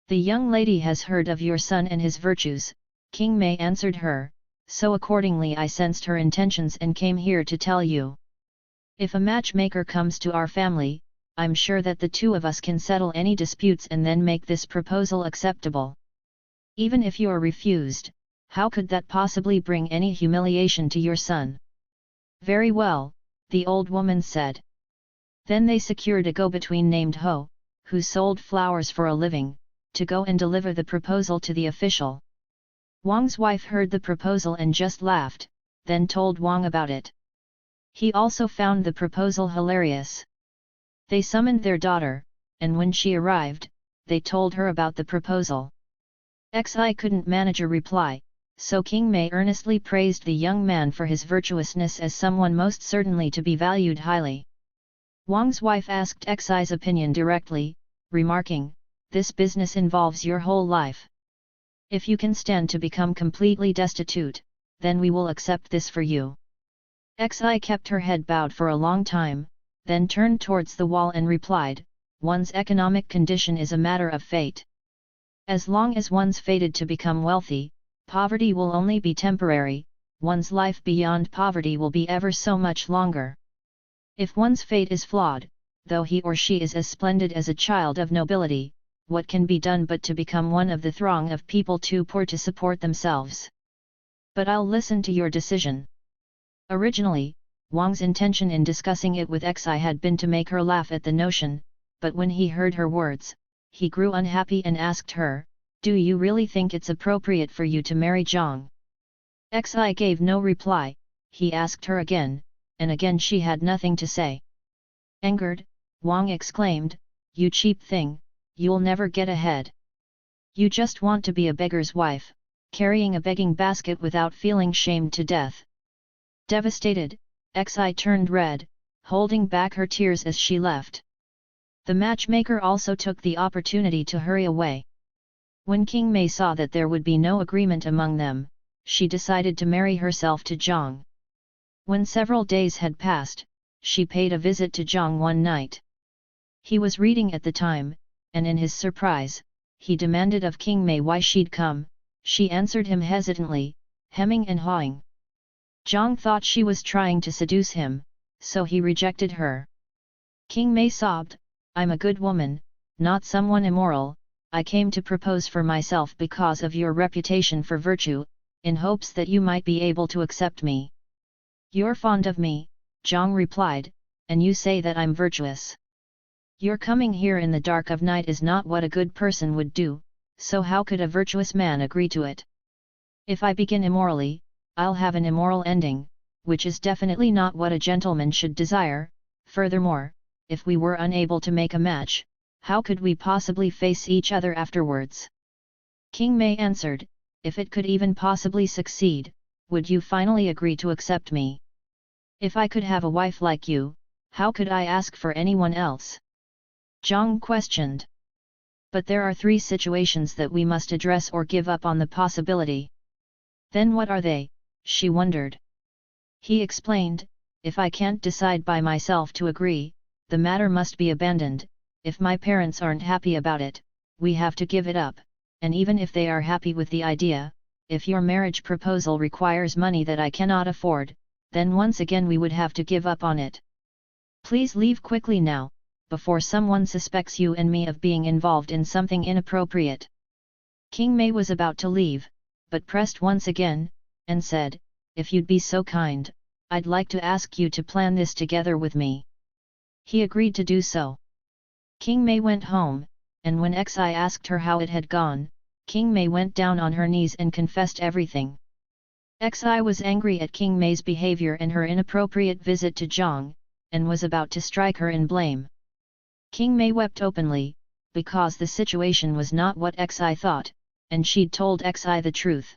The young lady has heard of your son and his virtues, King Mei answered her, so accordingly I sensed her intentions and came here to tell you. If a matchmaker comes to our family, I'm sure that the two of us can settle any disputes and then make this proposal acceptable. Even if you're refused, how could that possibly bring any humiliation to your son? Very well, the old woman said. Then they secured a go-between named Ho, who sold flowers for a living, to go and deliver the proposal to the official. Wang's wife heard the proposal and just laughed, then told Wang about it. He also found the proposal hilarious. They summoned their daughter, and when she arrived, they told her about the proposal. Xi couldn't manage a reply, so King Mei earnestly praised the young man for his virtuousness as someone most certainly to be valued highly. Wang's wife asked Xi's opinion directly, remarking, this business involves your whole life. If you can stand to become completely destitute, then we will accept this for you. Xi kept her head bowed for a long time, then turned towards the wall and replied, one's economic condition is a matter of fate. As long as one's fated to become wealthy, poverty will only be temporary, one's life beyond poverty will be ever so much longer. If one's fate is flawed, though he or she is as splendid as a child of nobility, what can be done but to become one of the throng of people too poor to support themselves? But I'll listen to your decision. Originally, Wang's intention in discussing it with Xi had been to make her laugh at the notion, but when he heard her words, he grew unhappy and asked her, do you really think it's appropriate for you to marry Zhang? Xi gave no reply, he asked her again, and again she had nothing to say. Angered, Wang exclaimed, you cheap thing, you'll never get ahead. You just want to be a beggar's wife, carrying a begging basket without feeling shamed to death. Devastated, Xi turned red, holding back her tears as she left. The matchmaker also took the opportunity to hurry away. When King Mei saw that there would be no agreement among them, she decided to marry herself to Zhang. When several days had passed, she paid a visit to Zhang one night. He was reading at the time, and in his surprise, he demanded of King Mei why she'd come. She answered him hesitantly, hemming and hawing. Zhang thought she was trying to seduce him, so he rejected her. King Mei sobbed, I'm a good woman, not someone immoral. I came to propose for myself because of your reputation for virtue, in hopes that you might be able to accept me. You're fond of me, Zhang replied, and you say that I'm virtuous. Your coming here in the dark of night is not what a good person would do, so how could a virtuous man agree to it? If I begin immorally, I'll have an immoral ending, which is definitely not what a gentleman should desire. Furthermore, if we were unable to make a match, how could we possibly face each other afterwards? King Mei answered, if it could even possibly succeed, would you finally agree to accept me? If I could have a wife like you, how could I ask for anyone else? Zhang questioned. But there are 3 situations that we must address or give up on the possibility. Then what are they? She wondered. He explained, if I can't decide by myself to agree, the matter must be abandoned. If my parents aren't happy about it, we have to give it up, and even if they are happy with the idea, if your marriage proposal requires money that I cannot afford, then once again we would have to give up on it. Please leave quickly now, before someone suspects you and me of being involved in something inappropriate. King Mei was about to leave, but pressed once again, and said, if you'd be so kind, I'd like to ask you to plan this together with me. He agreed to do so. King Mei went home, and when Xi asked her how it had gone, King Mei went down on her knees and confessed everything. Xi was angry at King Mei's behavior and her inappropriate visit to Zhang, and was about to strike her in blame. King Mei wept openly, because the situation was not what Xi thought, and she'd told Xi the truth.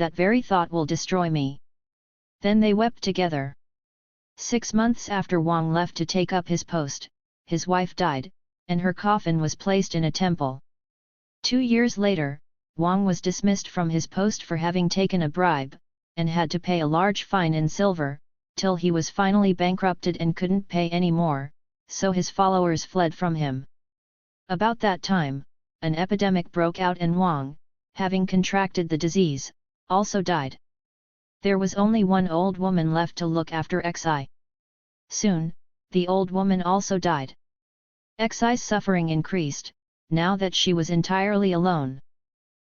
That very thought will destroy me." Then they wept together. 6 months after Wang left to take up his post, his wife died, and her coffin was placed in a temple. 2 years later, Wang was dismissed from his post for having taken a bribe, and had to pay a large fine in silver, till he was finally bankrupted and couldn't pay any more, so his followers fled from him. About that time, an epidemic broke out and Wang, having contracted the disease, also died. There was only one old woman left to look after Xi. Soon, the old woman also died. Xi's suffering increased, now that she was entirely alone.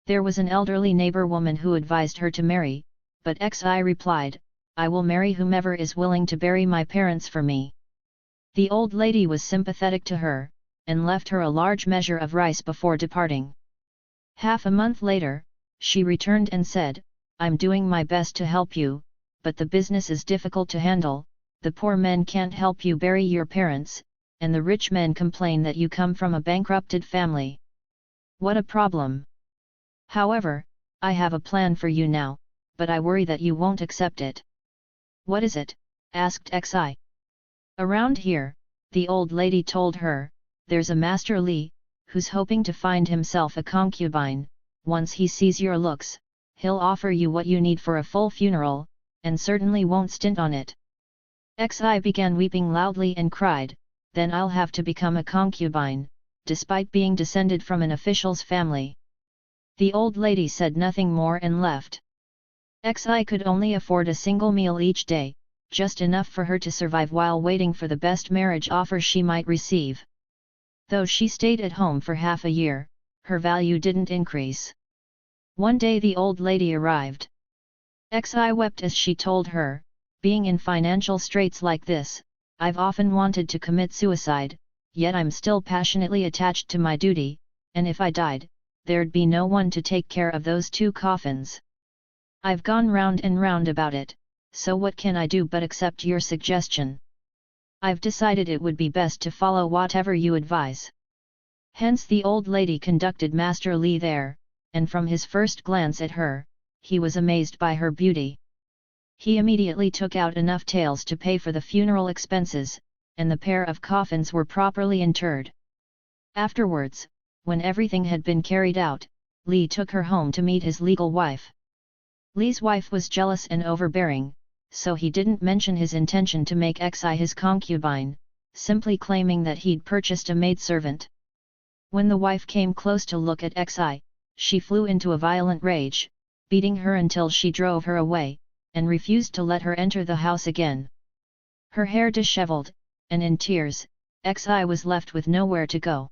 There was an elderly neighbor woman who advised her to marry, but Xi replied, "I will marry whomever is willing to bury my parents for me." The old lady was sympathetic to her, and left her a large measure of rice before departing. Half a month later, she returned and said, "I'm doing my best to help you, but the business is difficult to handle. The poor men can't help you bury your parents, and the rich men complain that you come from a bankrupted family. What a problem! However, I have a plan for you now, but I worry that you won't accept it." "What is it?" asked Xi. "Around here," the old lady told her, "there's a Master Li, who's hoping to find himself a concubine. Once he sees your looks, he'll offer you what you need for a full funeral, and certainly won't stint on it." Xi began weeping loudly and cried, "Then I'll have to become a concubine, despite being descended from an official's family." The old lady said nothing more and left. Xi could only afford a single meal each day, just enough for her to survive while waiting for the best marriage offer she might receive. Though she stayed at home for half a year, her value didn't increase. One day the old lady arrived. Xi wept as she told her, "Being in financial straits like this, I've often wanted to commit suicide, yet I'm still passionately attached to my duty, and if I died, there'd be no one to take care of those 2 coffins. I've gone round and round about it, so what can I do but accept your suggestion? I've decided it would be best to follow whatever you advise." Hence the old lady conducted Master Li there, and from his first glance at her, he was amazed by her beauty. He immediately took out enough taels to pay for the funeral expenses, and the pair of coffins were properly interred. Afterwards, when everything had been carried out, Li took her home to meet his legal wife. Li's wife was jealous and overbearing, so he didn't mention his intention to make Xi his concubine, simply claiming that he'd purchased a maidservant. When the wife came close to look at Xi, she flew into a violent rage, beating her until she drove her away, and refused to let her enter the house again. Her hair disheveled, and in tears, Xi was left with nowhere to go.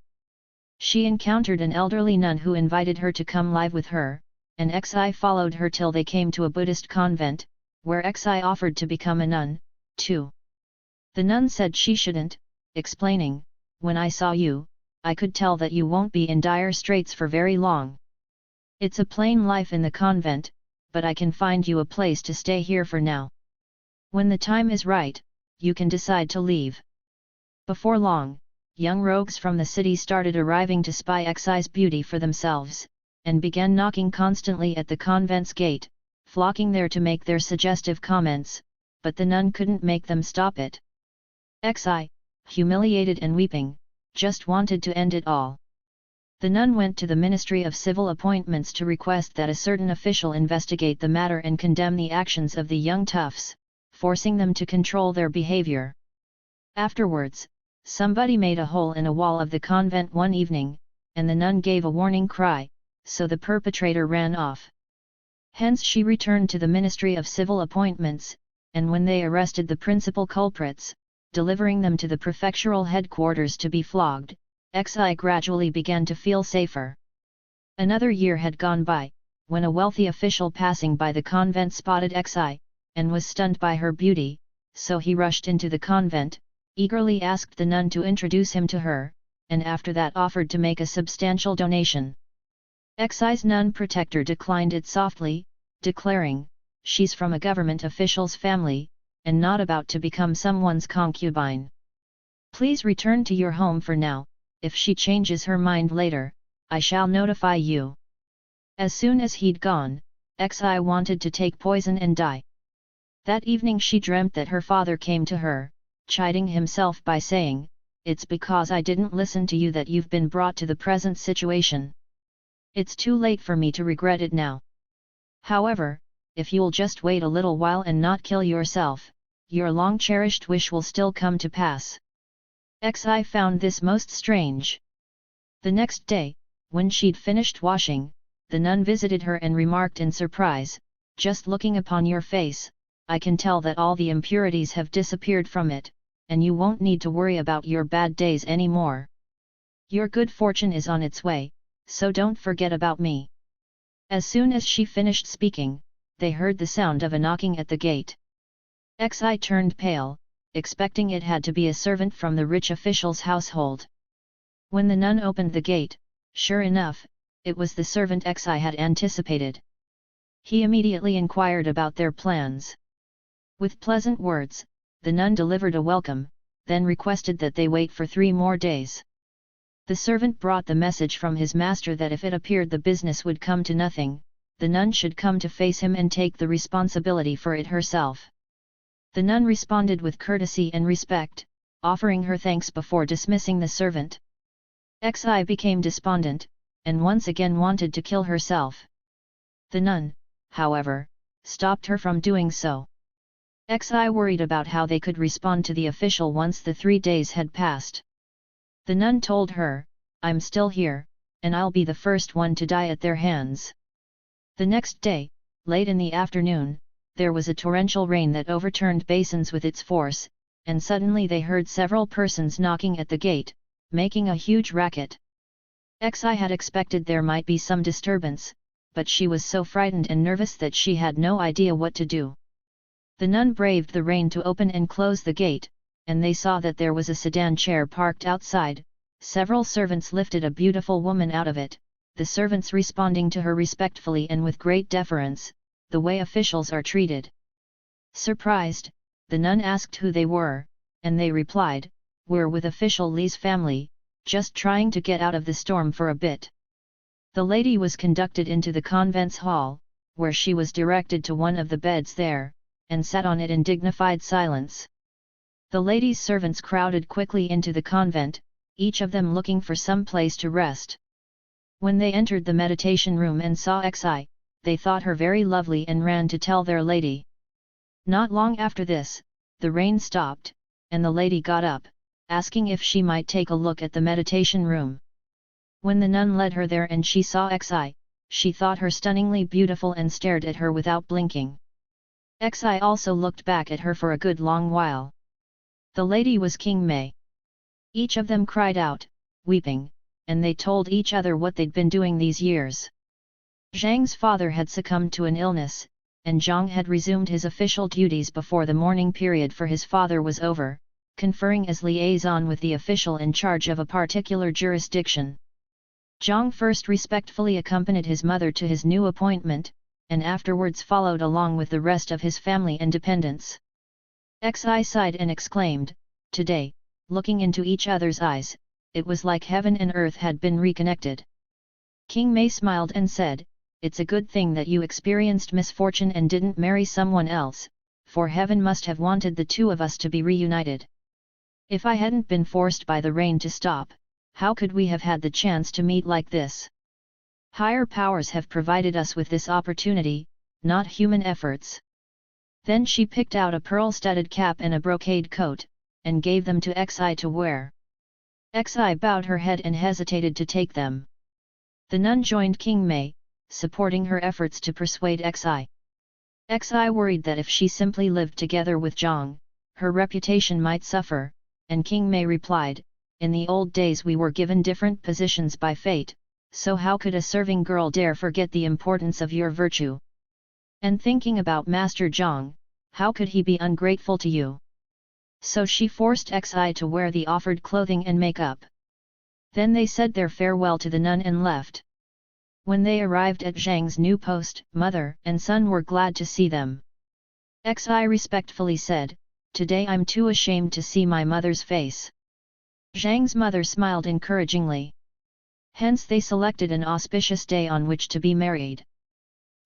She encountered an elderly nun who invited her to come live with her, and Xi followed her till they came to a Buddhist convent, where Xi offered to become a nun, too. The nun said she shouldn't, explaining, "When I saw you, I could tell that you won't be in dire straits for very long. It's a plain life in the convent, but I can find you a place to stay here for now. When the time is right, you can decide to leave." Before long, young rogues from the city started arriving to spy Xi's beauty for themselves, and began knocking constantly at the convent's gate, flocking there to make their suggestive comments, but the nun couldn't make them stop it. Xi, humiliated and weeping, just wanted to end it all. The nun went to the Ministry of Civil Appointments to request that a certain official investigate the matter and condemn the actions of the young toughs, forcing them to control their behavior. Afterwards, somebody made a hole in a wall of the convent one evening, and the nun gave a warning cry, so the perpetrator ran off. Hence she returned to the Ministry of Civil Appointments, and when they arrested the principal culprits, delivering them to the prefectural headquarters to be flogged, Xi gradually began to feel safer. Another year had gone by, when a wealthy official passing by the convent spotted Xi, and was stunned by her beauty, so he rushed into the convent, eagerly asked the nun to introduce him to her, and after that offered to make a substantial donation. Xi's nun protector declined it softly, declaring, "She's from a government official's family, and not about to become someone's concubine. Please return to your home for now. If she changes her mind later, I shall notify you." As soon as he'd gone, Xi wanted to take poison and die. That evening she dreamt that her father came to her, chiding himself by saying, "It's because I didn't listen to you that you've been brought to the present situation. It's too late for me to regret it now. However, if you'll just wait a little while and not kill yourself, your long-cherished wish will still come to pass." Xi found this most strange. The next day, when she'd finished washing, the nun visited her and remarked in surprise, "Just looking upon your face, I can tell that all the impurities have disappeared from it, and you won't need to worry about your bad days anymore. Your good fortune is on its way, so don't forget about me." As soon as she finished speaking, they heard the sound of a knocking at the gate. Xi turned pale, expecting it had to be a servant from the rich official's household. When the nun opened the gate, sure enough, it was the servant Xi had anticipated. He immediately inquired about their plans. With pleasant words, the nun delivered a welcome, then requested that they wait for 3 more days. The servant brought the message from his master that if it appeared the business would come to nothing, the nun should come to face him and take the responsibility for it herself. The nun responded with courtesy and respect, offering her thanks before dismissing the servant. Xi became despondent, and once again wanted to kill herself. The nun, however, stopped her from doing so. Xi worried about how they could respond to the official once the 3 days had passed. The nun told her, "I'm still here, and I'll be the first one to die at their hands." The next day, late in the afternoon, there was a torrential rain that overturned basins with its force, and suddenly they heard several persons knocking at the gate, making a huge racket. Xi had expected there might be some disturbance, but she was so frightened and nervous that she had no idea what to do. The nun braved the rain to open and close the gate, and they saw that there was a sedan chair parked outside. Several servants lifted a beautiful woman out of it, the servants responding to her respectfully and with great deference, the way officials are treated. Surprised, the nun asked who they were, and they replied, "We're with official Li's family, just trying to get out of the storm for a bit." The lady was conducted into the convent's hall, where she was directed to one of the beds there, and sat on it in dignified silence. The lady's servants crowded quickly into the convent, each of them looking for some place to rest. When they entered the meditation room and saw Xi, they thought her very lovely and ran to tell their lady. Not long after this, the rain stopped, and the lady got up, asking if she might take a look at the meditation room. When the nun led her there and she saw Xi, she thought her stunningly beautiful and stared at her without blinking. Xi also looked back at her for a good long while. The lady was King Mei. Each of them cried out, weeping, and they told each other what they'd been doing these years. Zhang's father had succumbed to an illness, and Zhang had resumed his official duties before the mourning period for his father was over, conferring as liaison with the official in charge of a particular jurisdiction. Zhang first respectfully accompanied his mother to his new appointment, and afterwards followed along with the rest of his family and dependents. Xi sighed and exclaimed, "Today, looking into each other's eyes, it was like heaven and earth had been reconnected." King Mei smiled and said, "It's a good thing that you experienced misfortune and didn't marry someone else, for heaven must have wanted the two of us to be reunited. If I hadn't been forced by the rain to stop, how could we have had the chance to meet like this? Higher powers have provided us with this opportunity, not human efforts." Then she picked out a pearl-studded cap and a brocade coat, and gave them to Xi to wear. Xi bowed her head and hesitated to take them. The nun joined King Mei, supporting her efforts to persuade Xi. Xi worried that if she simply lived together with Zhang, her reputation might suffer, and King Mei replied, "In the old days we were given different positions by fate, so how could a serving girl dare forget the importance of your virtue? And thinking about Master Zhang, how could he be ungrateful to you?" So she forced Xi to wear the offered clothing and makeup. Then they said their farewell to the nun and left. When they arrived at Zhang's new post, mother and son were glad to see them. Xi respectfully said, "Today I'm too ashamed to see my mother's face." Zhang's mother smiled encouragingly. Hence they selected an auspicious day on which to be married.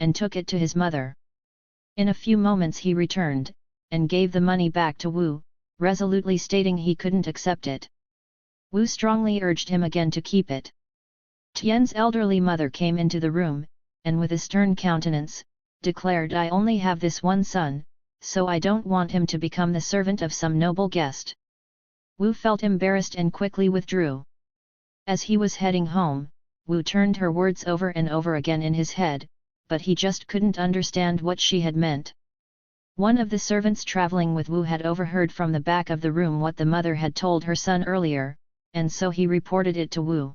and took it to his mother. In a few moments he returned, and gave the money back to Wu, resolutely stating he couldn't accept it. Wu strongly urged him again to keep it. Tian's elderly mother came into the room, and with a stern countenance, declared, "I only have this one son, so I don't want him to become the servant of some noble guest." Wu felt embarrassed and quickly withdrew. As he was heading home, Wu turned her words over and over again in his head, but he just couldn't understand what she had meant. One of the servants traveling with Wu had overheard from the back of the room what the mother had told her son earlier, and so he reported it to Wu.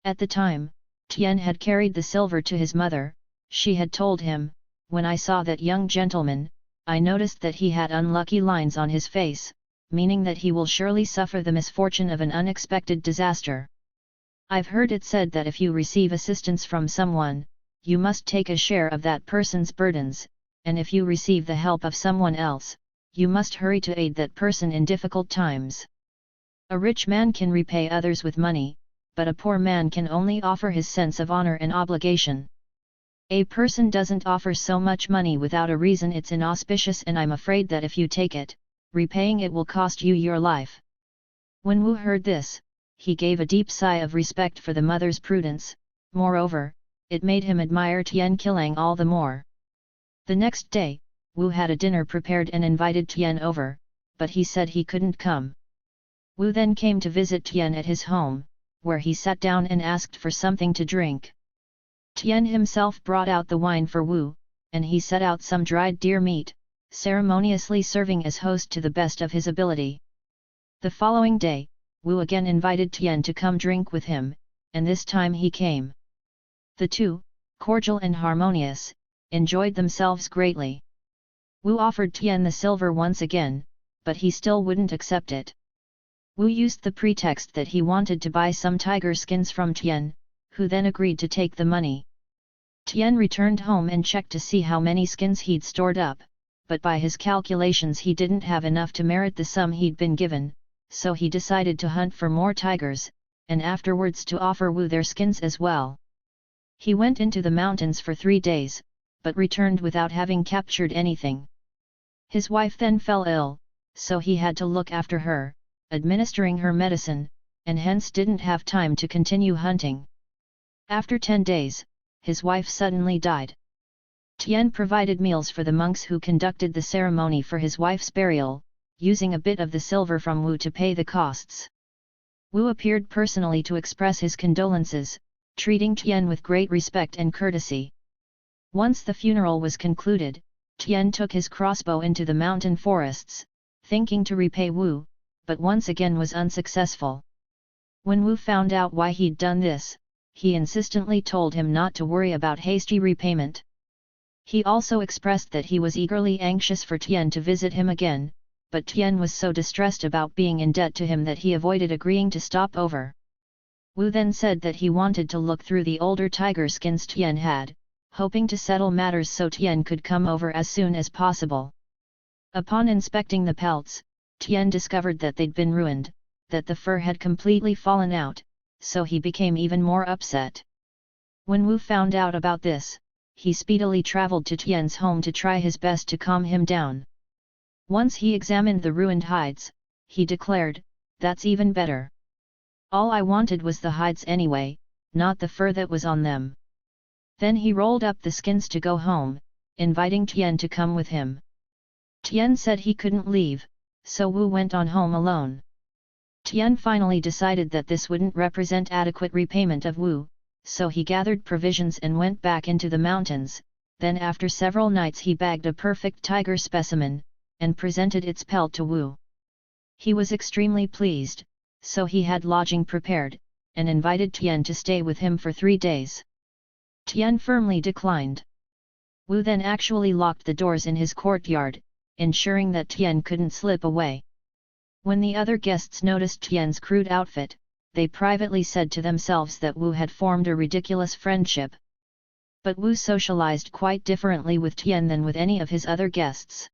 At the time, Tian had carried the silver to his mother. She had told him, "When I saw that young gentleman, I noticed that he had unlucky lines on his face, meaning that he will surely suffer the misfortune of an unexpected disaster. I've heard it said that if you receive assistance from someone, you must take a share of that person's burdens, and if you receive the help of someone else, you must hurry to aid that person in difficult times. A rich man can repay others with money, but a poor man can only offer his sense of honor and obligation. A person doesn't offer so much money without a reason. It's inauspicious, and I'm afraid that if you take it, repaying it will cost you your life." When Wu heard this, he gave a deep sigh of respect for the mother's prudence. Moreover, it made him admire Tian Qilang all the more. The next day, Wu had a dinner prepared and invited Tian over, but he said he couldn't come. Wu then came to visit Tian at his home, where he sat down and asked for something to drink. Tian himself brought out the wine for Wu, and he set out some dried deer meat, ceremoniously serving as host to the best of his ability. The following day, Wu again invited Tian to come drink with him, and this time he came. The two, cordial and harmonious, enjoyed themselves greatly. Wu offered Tian the silver once again, but he still wouldn't accept it. Wu used the pretext that he wanted to buy some tiger skins from Tian, who then agreed to take the money. Tian returned home and checked to see how many skins he'd stored up, but by his calculations he didn't have enough to merit the sum he'd been given, so he decided to hunt for more tigers, and afterwards to offer Wu their skins as well. He went into the mountains for 3 days, but returned without having captured anything. His wife then fell ill, so he had to look after her, administering her medicine, and hence didn't have time to continue hunting. After 10 days, his wife suddenly died. Tian provided meals for the monks who conducted the ceremony for his wife's burial, using a bit of the silver from Wu to pay the costs. Wu appeared personally to express his condolences, treating Tian with great respect and courtesy. Once the funeral was concluded, Tian took his crossbow into the mountain forests, thinking to repay Wu, but once again was unsuccessful. When Wu found out why he'd done this, he insistently told him not to worry about hasty repayment. He also expressed that he was eagerly anxious for Tian to visit him again, but Tian was so distressed about being in debt to him that he avoided agreeing to stop over. Wu then said that he wanted to look through the older tiger skins Tian had, hoping to settle matters so Tian could come over as soon as possible. Upon inspecting the pelts, Tian discovered that they'd been ruined, that the fur had completely fallen out, so he became even more upset. When Wu found out about this, he speedily traveled to Tian's home to try his best to calm him down. Once he examined the ruined hides, he declared, "That's even better. All I wanted was the hides anyway, not the fur that was on them." Then he rolled up the skins to go home, inviting Tian to come with him. Tian said he couldn't leave, so Wu went on home alone. Tian finally decided that this wouldn't represent adequate repayment of Wu, so he gathered provisions and went back into the mountains. Then after several nights he bagged a perfect tiger specimen, and presented its pelt to Wu. He was extremely pleased, so he had lodging prepared, and invited Tian to stay with him for 3 days. Tian firmly declined. Wu then actually locked the doors in his courtyard, ensuring that Tian couldn't slip away. When the other guests noticed Tian's crude outfit, they privately said to themselves that Wu had formed a ridiculous friendship. But Wu socialized quite differently with Tian than with any of his other guests.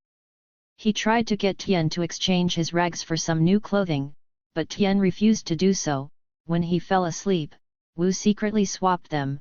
He tried to get Tian to exchange his rags for some new clothing, but Tian refused to do so. When he fell asleep, Wu secretly swapped them,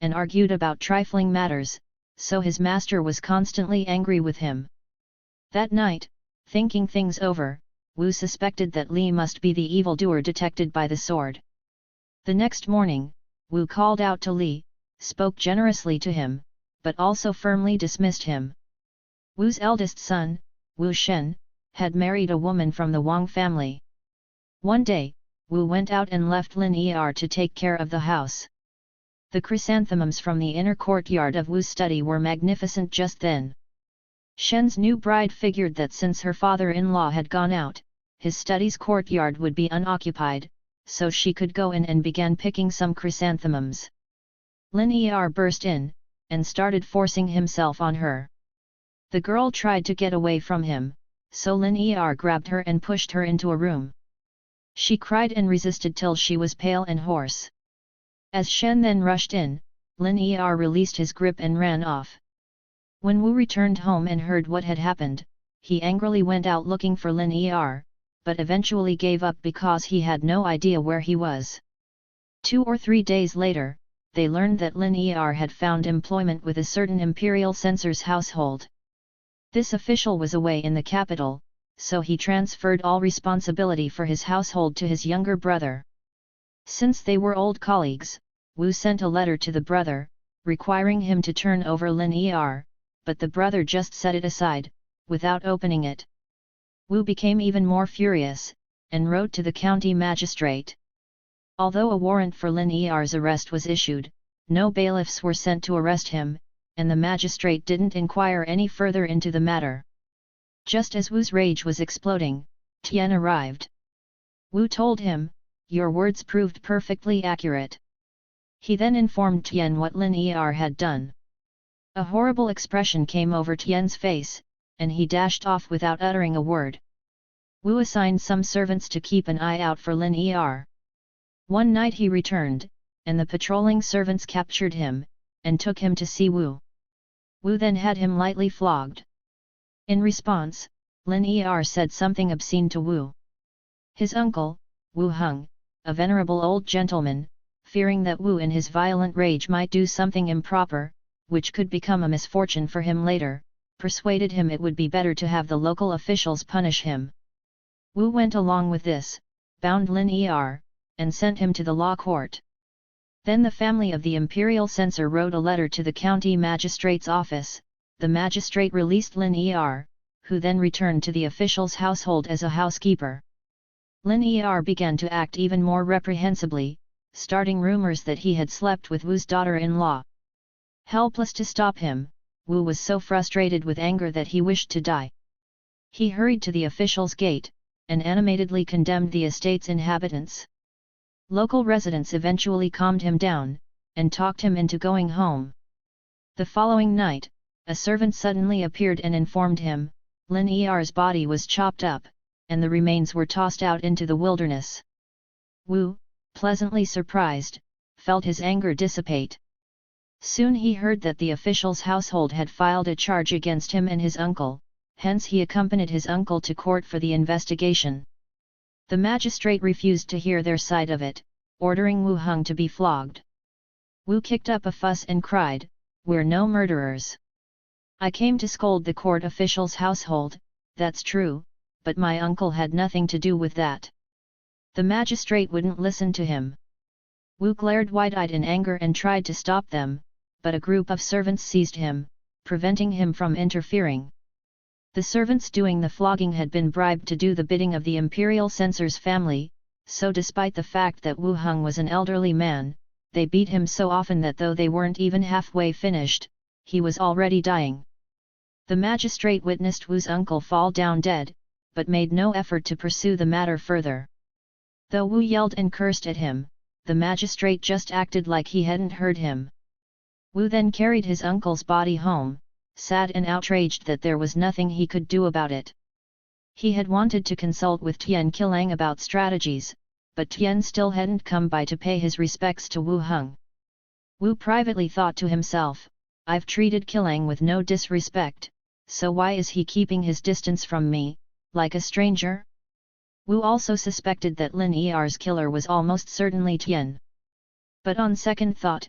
and argued about trifling matters, so his master was constantly angry with him. That night, thinking things over, Wu suspected that Li must be the evildoer detected by the sword. The next morning, Wu called out to Li, spoke generously to him, but also firmly dismissed him. Wu's eldest son, Wu Shen, had married a woman from the Wang family. One day, Wu went out and left Lin Er to take care of the house. The chrysanthemums from the inner courtyard of Wu's study were magnificent just then. Shen's new bride figured that since her father-in-law had gone out, his study's courtyard would be unoccupied, so she could go in and began picking some chrysanthemums. Lin Er burst in, and started forcing himself on her. The girl tried to get away from him, so Lin Er grabbed her and pushed her into a room. She cried and resisted till she was pale and hoarse. As Shen then rushed in, Lin Er released his grip and ran off. When Wu returned home and heard what had happened, he angrily went out looking for Lin Er, but eventually gave up because he had no idea where he was. 2 or 3 days later, they learned that Lin Er had found employment with a certain imperial censor's household. This official was away in the capital, so he transferred all responsibility for his household to his younger brother. Since they were old colleagues, Wu sent a letter to the brother, requiring him to turn over Lin Er, but the brother just set it aside, without opening it. Wu became even more furious, and wrote to the county magistrate. Although a warrant for Lin Er's arrest was issued, no bailiffs were sent to arrest him, and the magistrate didn't inquire any further into the matter. Just as Wu's rage was exploding, Tian arrived. Wu told him, "Your words proved perfectly accurate." He then informed Tian what Lin Er had done. A horrible expression came over Tian's face, and he dashed off without uttering a word. Wu assigned some servants to keep an eye out for Lin Er. One night he returned, and the patrolling servants captured him, and took him to see Wu. Wu then had him lightly flogged. In response, Lin Er said something obscene to Wu. His uncle, Wu Heng, a venerable old gentleman, fearing that Wu in his violent rage might do something improper, which could become a misfortune for him later, persuaded him it would be better to have the local officials punish him. Wu went along with this, bound Lin Er, and sent him to the law court. Then the family of the imperial censor wrote a letter to the county magistrate's office. The magistrate released Lin Er, who then returned to the official's household as a housekeeper. Lin Er began to act even more reprehensibly, starting rumors that he had slept with Wu's daughter-in-law. Helpless to stop him, Wu was so frustrated with anger that he wished to die. He hurried to the official's gate, and animatedly condemned the estate's inhabitants. Local residents eventually calmed him down, and talked him into going home. The following night, a servant suddenly appeared and informed him, Lin Er's body was chopped up, and the remains were tossed out into the wilderness. Wu, pleasantly surprised, felt his anger dissipate. Soon he heard that the official's household had filed a charge against him and his uncle, hence he accompanied his uncle to court for the investigation. The magistrate refused to hear their side of it, ordering Wu Heng to be flogged. Wu kicked up a fuss and cried, "We're no murderers. I came to scold the court official's household, that's true, but my uncle had nothing to do with that." The magistrate wouldn't listen to him. Wu glared wide-eyed in anger and tried to stop them, but a group of servants seized him, preventing him from interfering. The servants doing the flogging had been bribed to do the bidding of the imperial censor's family, so despite the fact that Wu Heng was an elderly man, they beat him so often that though they weren't even halfway finished, he was already dying. The magistrate witnessed Wu's uncle fall down dead, but made no effort to pursue the matter further. Though Wu yelled and cursed at him, the magistrate just acted like he hadn't heard him. Wu then carried his uncle's body home, sad and outraged that there was nothing he could do about it. He had wanted to consult with Tian Qilang about strategies, but Tian still hadn't come by to pay his respects to Wu Heng. Wu privately thought to himself, "I've treated Qilang with no disrespect, so why is he keeping his distance from me, like a stranger?" Wu also suspected that Lin Er's killer was almost certainly Tian. But on second thought,